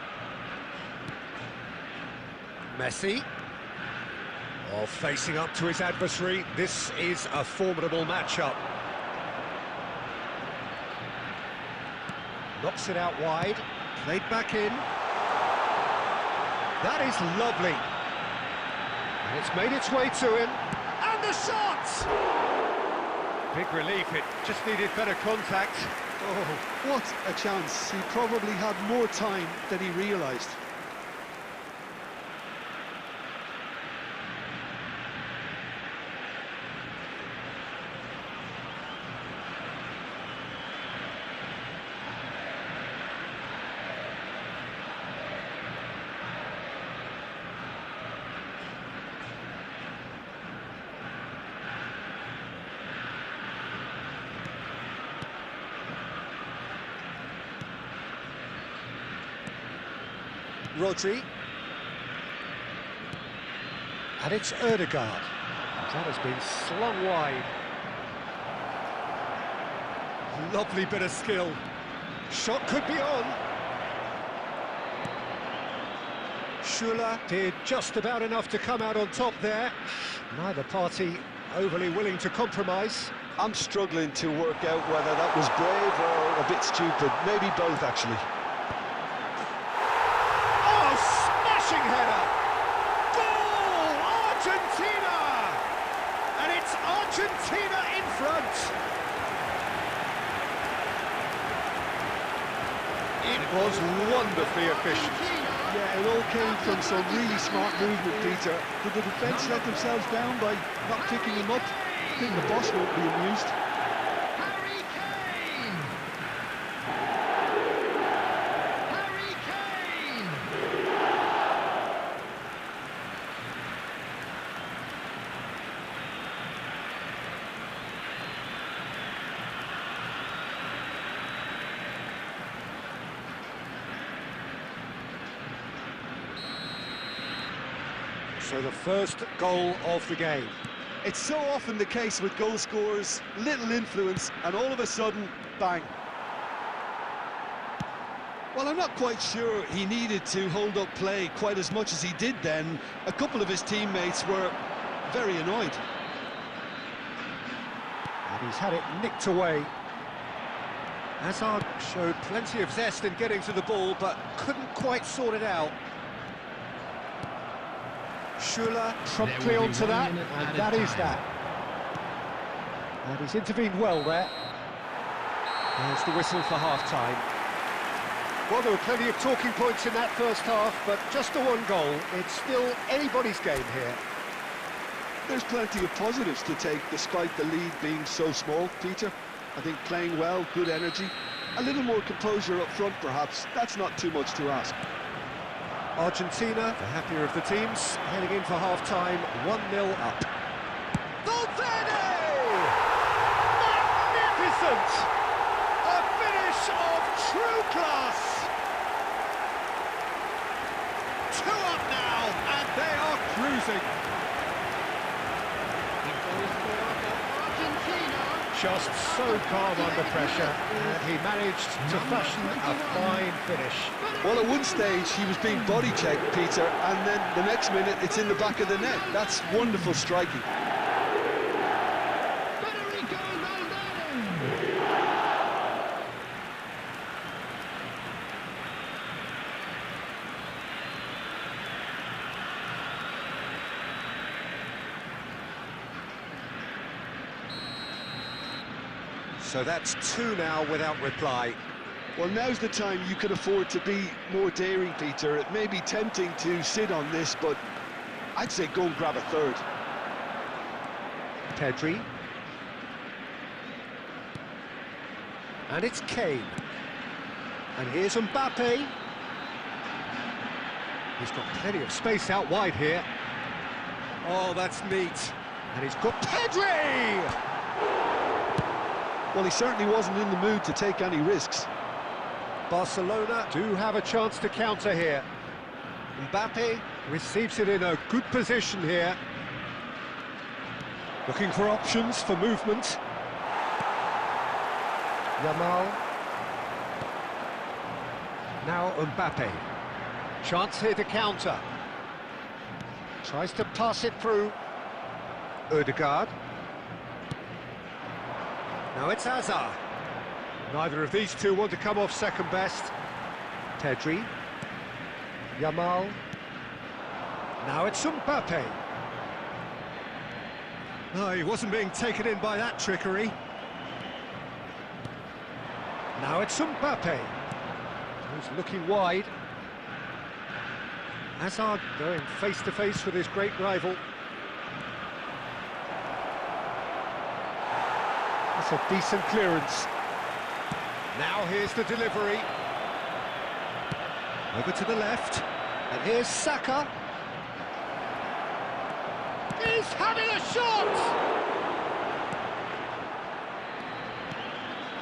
Messi. Oh, facing up to his adversary. This is a formidable matchup. Knocks it out wide. Played back in. That is lovely. And it's made its way to him. And the shot! Big relief, it just needed better contact. Oh, what a chance. He probably had more time than he realised. Rodri. And it's Ødegaard. That has been slung wide. Lovely bit of skill. Shot could be on. Shula did just about enough to come out on top there. Neither party overly willing to compromise. I'm struggling to work out whether that was brave or a bit stupid. Maybe both, actually. Header. Goal! Argentina! And it's Argentina in front. wonderfully efficient. Yeah, it all came from some really smart movement, Peter. Did the defence let themselves down by not picking him up? I think the boss won't be amused. Harry Kane! Harry Kane! So the first goal of the game. It's so often the case with goal scorers, little influence, and all of a sudden, bang. Well, I'm not quite sure he needed to hold up play quite as much as he did then. A couple of his teammates were very annoyed. And he's had it nicked away. Hazard showed plenty of zest in getting to the ball, but couldn't quite sort it out. Schuller promptly onto that, and that is that. And he's intervened well there. There's the whistle for half-time. Well, there were plenty of talking points in that first half, but just the one goal. It's still anybody's game here. There's plenty of positives to take despite the lead being so small, Peter. I think playing well, good energy, a little more composure up front perhaps. That's not too much to ask. Argentina, the happier of the teams, heading in for half-time, 1-0 up. Valverde! Magnificent! A finish of true class! 2 up now, and they are cruising. Just so calm under pressure, and he managed to fashion a fine finish. Well, at one stage he was being body checked, Peter, and then the next minute it's in the back of the net. That's wonderful striking. So that's 2 now without reply. Well, now's the time you could afford to be more daring, Peter. It may be tempting to sit on this, but I'd say go and grab a third. Pedri. And it's Kane. And here's Mbappe. He's got plenty of space out wide here. Oh, that's neat. And he's got Pedri! Well, he certainly wasn't in the mood to take any risks. Barcelona do have a chance to counter here. Mbappe receives it in a good position here. Looking for options for movement. Yamal. Now Mbappe. Chance here to counter. Tries to pass it through. Ødegaard. Now it's Hazard. Neither of these two want to come off second best. Pedri. Yamal. Now it's Mbappe. No, he wasn't being taken in by that trickery. Now it's Mbappe. He's looking wide. Hazard going face-to-face with his great rival. That's a decent clearance. Now here's the delivery. Over to the left. And here's Saka. He's having a shot!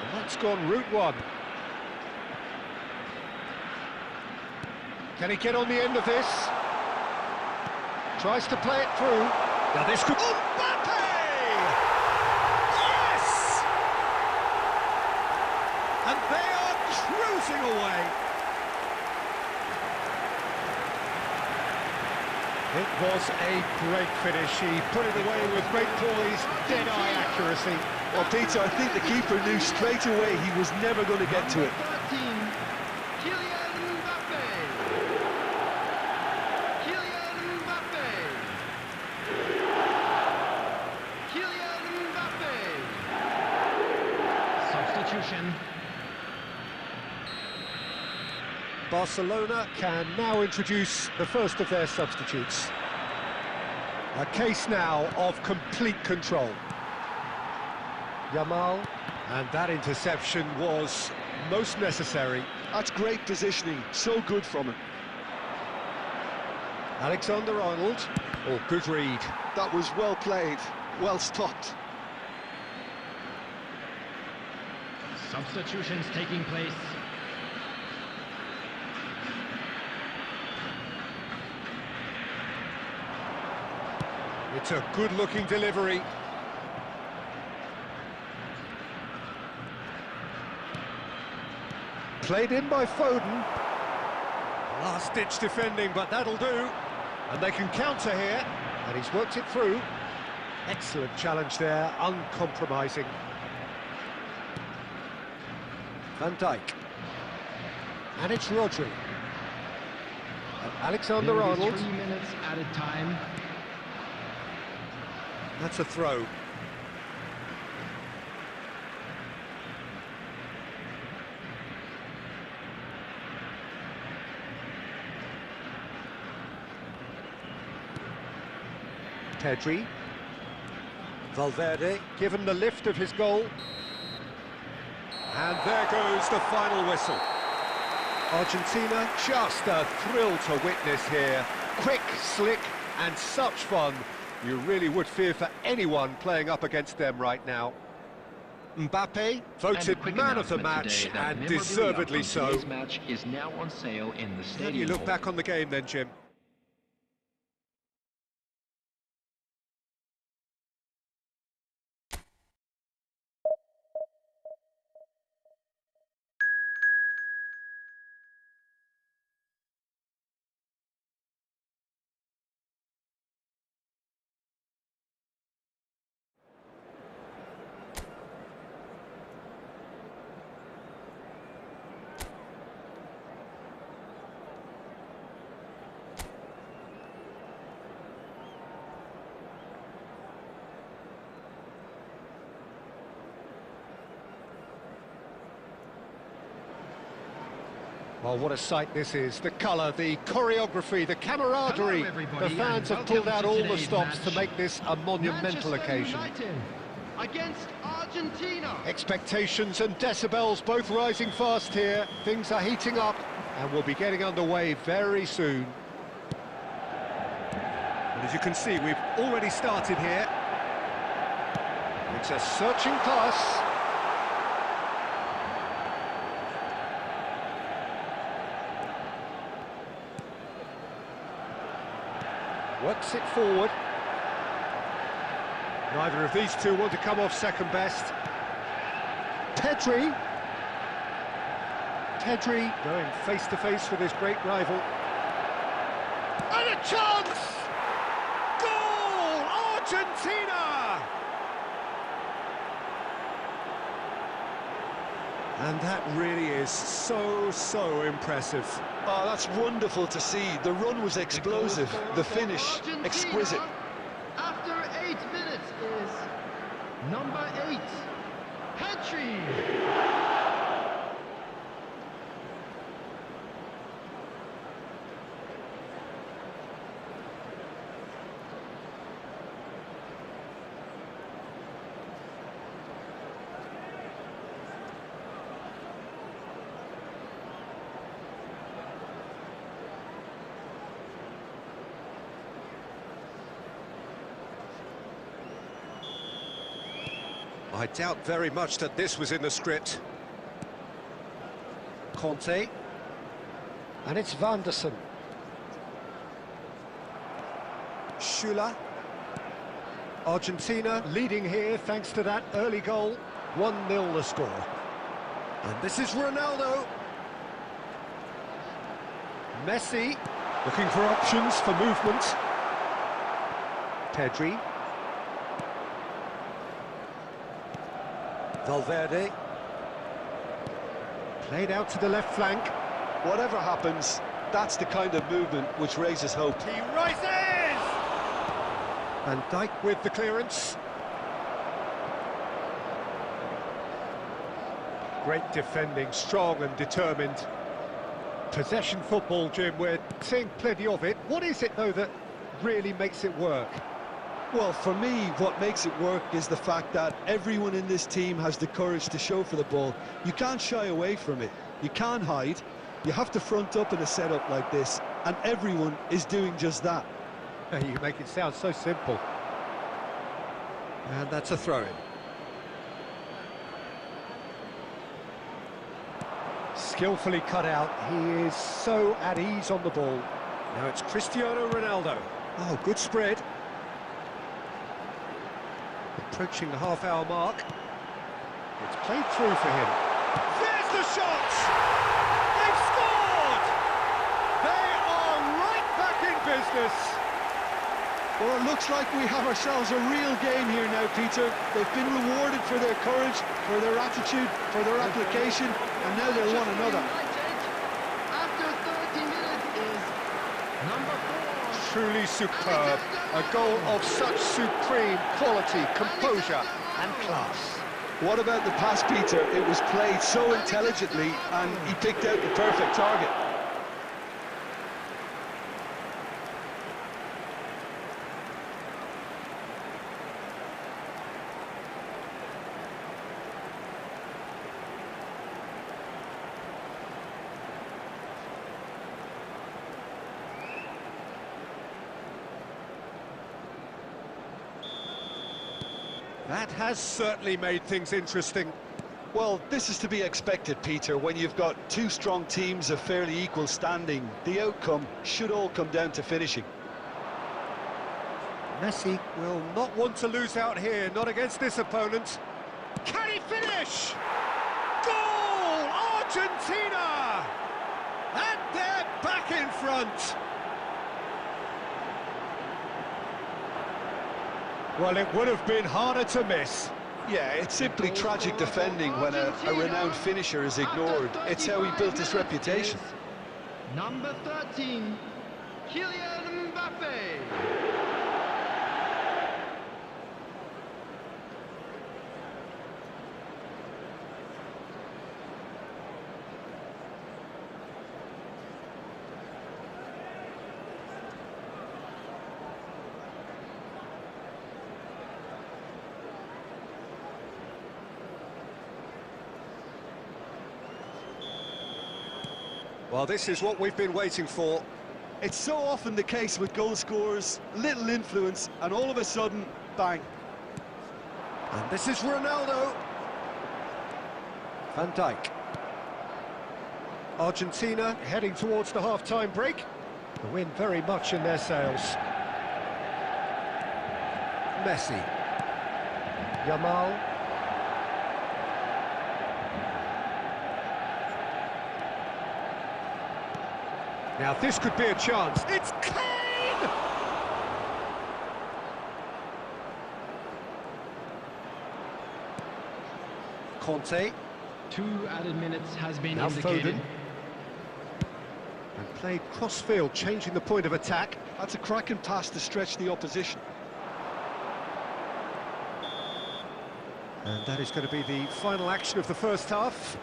And that's gone route one. Can he get on the end of this? Tries to play it through. Now this could... Mbappe! Yes! And they are cruising away. It was a great finish. He put it away with great poise, dead-eye accuracy. Well, Peter, I think the keeper knew straight away he was never going to get to it. Barcelona can now introduce the first of their substitutes. A case now of complete control. Yamal, and that interception was most necessary. That's great positioning, so good from him. Alexander-Arnold, oh, good read. That was well played, well stopped. Substitutions taking place. It's a good-looking delivery. Played in by Foden. Last-ditch defending, but that'll do. And they can counter here, and he's worked it through. Excellent challenge there, uncompromising. Van Dijk. And it's Rodri. And Alexander-Arnold. 3 minutes added time. That's a throw. Pedri. Valverde, given the lift of his goal. And there goes the final whistle. Argentina, just a thrill to witness here. Quick, slick, and such fun. You really would fear for anyone playing up against them right now. Mbappe, voted man of the match, and deservedly so. Today's match is now on sale in the stadium. How do you look back on the game then, Jim? Well, what a sight this is. The colour, the choreography, the camaraderie. The fans have pulled out all the stops to make this a monumental occasion. United against Argentina. Expectations and decibels both rising fast here. Things are heating up and we'll be getting underway very soon. And as you can see, we've already started here. It's a searching pass. Works it forward. Neither of these two want to come off second best. Pedri. Pedri going face-to-face with his great rival. And a chance! Goal! Argentina! And that really is so impressive. Oh, that's wonderful to see. The run was explosive, the finish exquisite. After 8 minutes is number 8, Pedri. I doubt very much that this was in the script. Conte. And it's Vanderson. Schüller. Argentina leading here thanks to that early goal. 1-0 the score. And this is Ronaldo. Messi looking for options for movement. Pedri. Valverde. Played out to the left flank. Whatever happens, that's the kind of movement which raises hope. He rises! Van Dijk with the clearance. Great defending, strong and determined. Possession football, Jim, we're seeing plenty of it. What is it, though, that really makes it work? Well, for me, what makes it work is the fact that everyone in this team has the courage to show for the ball. You can't shy away from it. You can't hide. You have to front up in a setup like this, and everyone is doing just that. You make it sound so simple. And that's a throw-in. Skillfully cut out. He is so at ease on the ball. Now it's Cristiano Ronaldo. Oh, good spread. Approaching the half-hour mark. It's played through for him. There's the shot! They've scored! They are right back in business. Well, it looks like we have ourselves a real game here now, Peter. They've been rewarded for their courage, for their attitude, for their application, and now they'll want another. After 30 minutes is number 4. Truly superb. A goal of such supreme quality, composure and class. What about the pass, Peter? It was played so intelligently, and he picked out the perfect target. That has certainly made things interesting. Well, this is to be expected, Peter. When you've got two strong teams of fairly equal standing, the outcome should all come down to finishing. Messi will not want to lose out here, not against this opponent. Can he finish? Goal! Argentina! And they're back in front. Well, it would have been harder to miss. Yeah, it's simply tragic defending when a renowned finisher is ignored. It's how he built his reputation. Number 13, Kylian Mbappe. Well, this is what we've been waiting for. It's so often the case with goal scorers, little influence, and all of a sudden, bang. And this is Ronaldo. Van Dijk. Argentina heading towards the half-time break. The wind very much in their sails. Messi. Yamal. Now this could be a chance. It's Kane! Conte. 2 added minutes has been Now indicated. Foden. And played cross-field, changing the point of attack. That's a cracking pass to stretch the opposition. And that is going to be the final action of the first half.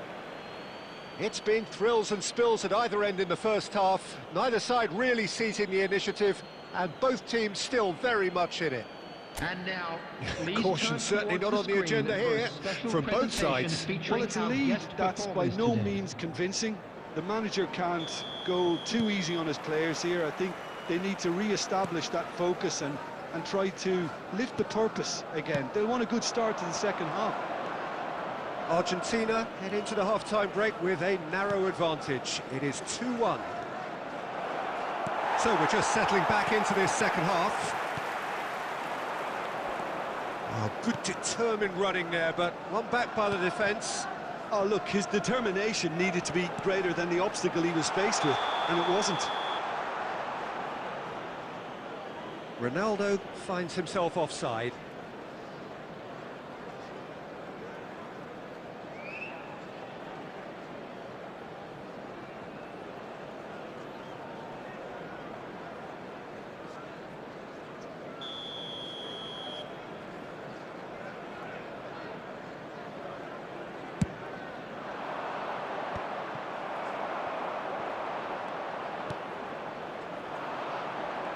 It's been thrills and spills at either end in the first half. Neither side really seizing the initiative, and both teams still very much in it. And now, Caution certainly not on the agenda here from both sides. Well, it's a lead that's by no means convincing. The manager can't go too easy on his players here. I think they need to re-establish that focus and try to lift the purpose again. They'll want a good start to the second half. Argentina head into the half-time break with a narrow advantage. It is 2-1. So we're just settling back into this second half. Oh, good determined running there, but one back by the defence. Oh, look, his determination needed to be greater than the obstacle he was faced with, and it wasn't. Ronaldo finds himself offside.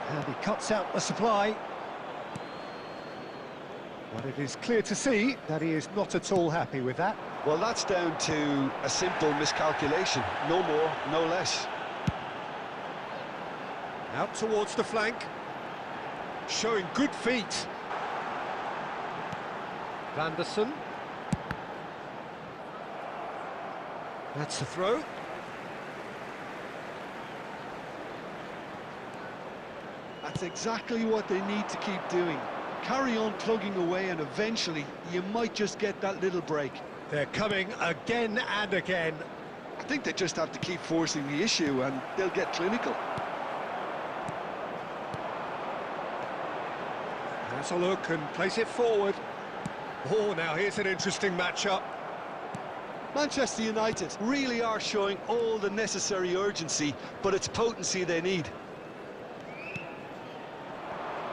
And he cuts out the supply. But it is clear to see that he is not at all happy with that. Well, that's down to a simple miscalculation. No more, no less. Out towards the flank. Showing good feet. Vanderson. That's the throw. That's exactly what they need to keep doing. Carry on plugging away, and eventually you might just get that little break. They're coming again and again. I think they just have to keep forcing the issue and they'll get clinical. Has a look and place it forward. Oh, now here's an interesting matchup. Manchester United really are showing all the necessary urgency, but it's potency they need.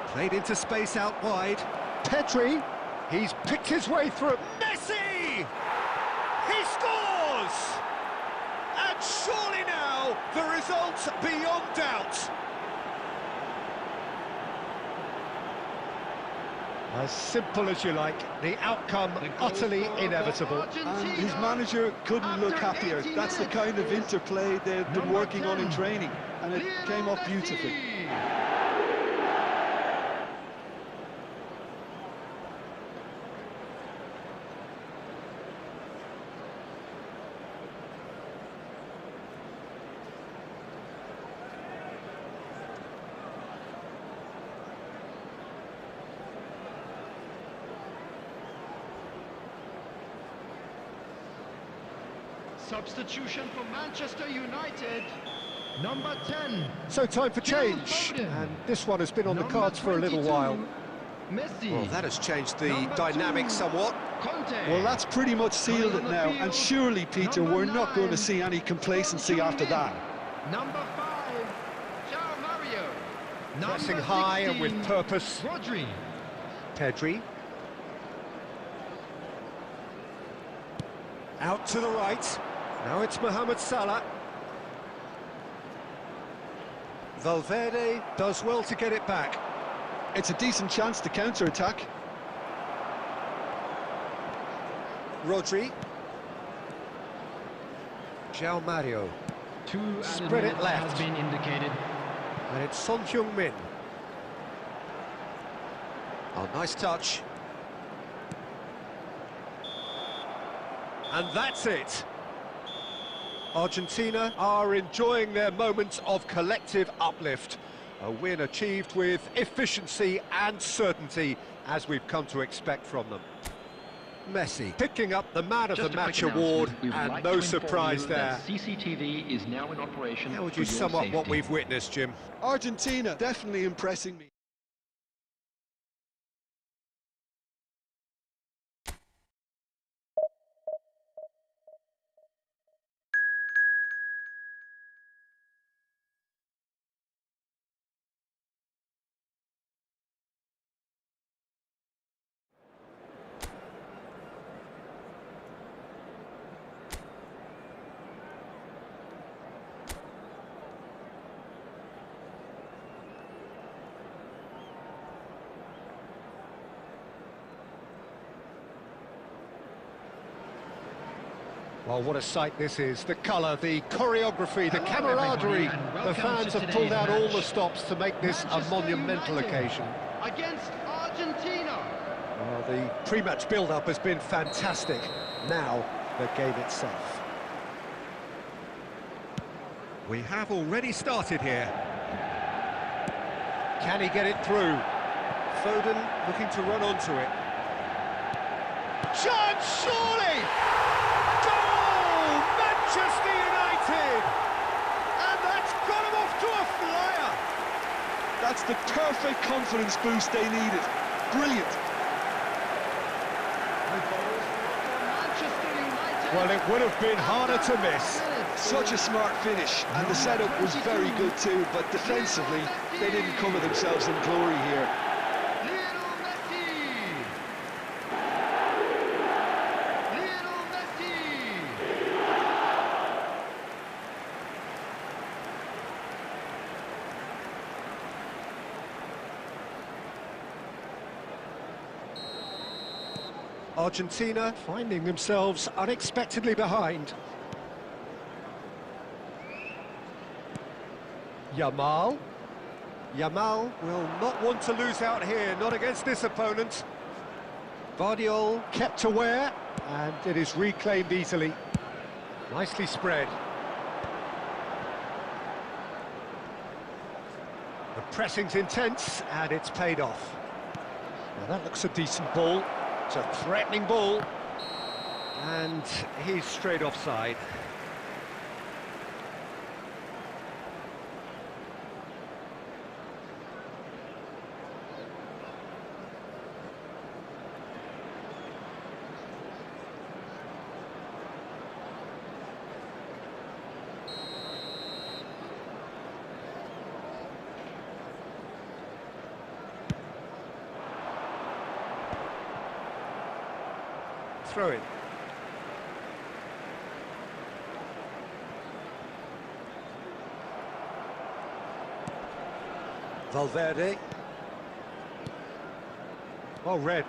Played into space out wide. Pedri, he's picked his way through. Messi! He scores! And surely now, the result's beyond doubt. As simple as you like, the outcome utterly inevitable. And his manager couldn't look happier. That's the kind of interplay they've been working on in training, and it came off beautifully. Substitution for Manchester United, number 10. So time for change, and this one has been on the cards for a little while. Messi. Well, that has changed the dynamic somewhat. Conte. Well, that's pretty much sealed it now, and surely, Peter, we're not going to see any complacency after that. Number 5, João Mario. Pressing Number high 16, and with purpose. Rodri. Pedri. Out to the right. Now it's Mohamed Salah. Valverde does well to get it back. It's a decent chance to counter-attack. Rodri. João Mario. Spread it left. Has been indicated. And it's Son Heung-min. Oh, nice touch. And that's it. Argentina are enjoying their moments of collective uplift. A win achieved with efficiency and certainty, as we've come to expect from them. Messi picking up the Man of the Match award, and no surprise there. CCTV is now in operation. How would you sum up what we've witnessed, Jim? Argentina definitely impressing me. Well, what a sight this is. The colour, the choreography, the camaraderie. The fans have pulled out all the stops to make this a monumental occasion. Against Argentina. Well, the pre-match build-up has been fantastic. Now, the game itself. We have already started here. Can he get it through? Foden looking to run onto it. Chance, surely! Manchester United! And that's got them off to a flyer! That's the perfect confidence boost they needed. Brilliant. Well, it would have been harder to miss. Such a smart finish, and the setup was very good too, but defensively, they didn't cover themselves in glory here. Argentina finding themselves unexpectedly behind. Yamal. Yamal will not want to lose out here, not against this opponent. Vardiol kept aware, and it is reclaimed easily. Nicely spread. The pressing's intense, and it's paid off. Now that looks a decent ball. It's a threatening ball. And he's straight offside. Throw in. Valverde. Well read.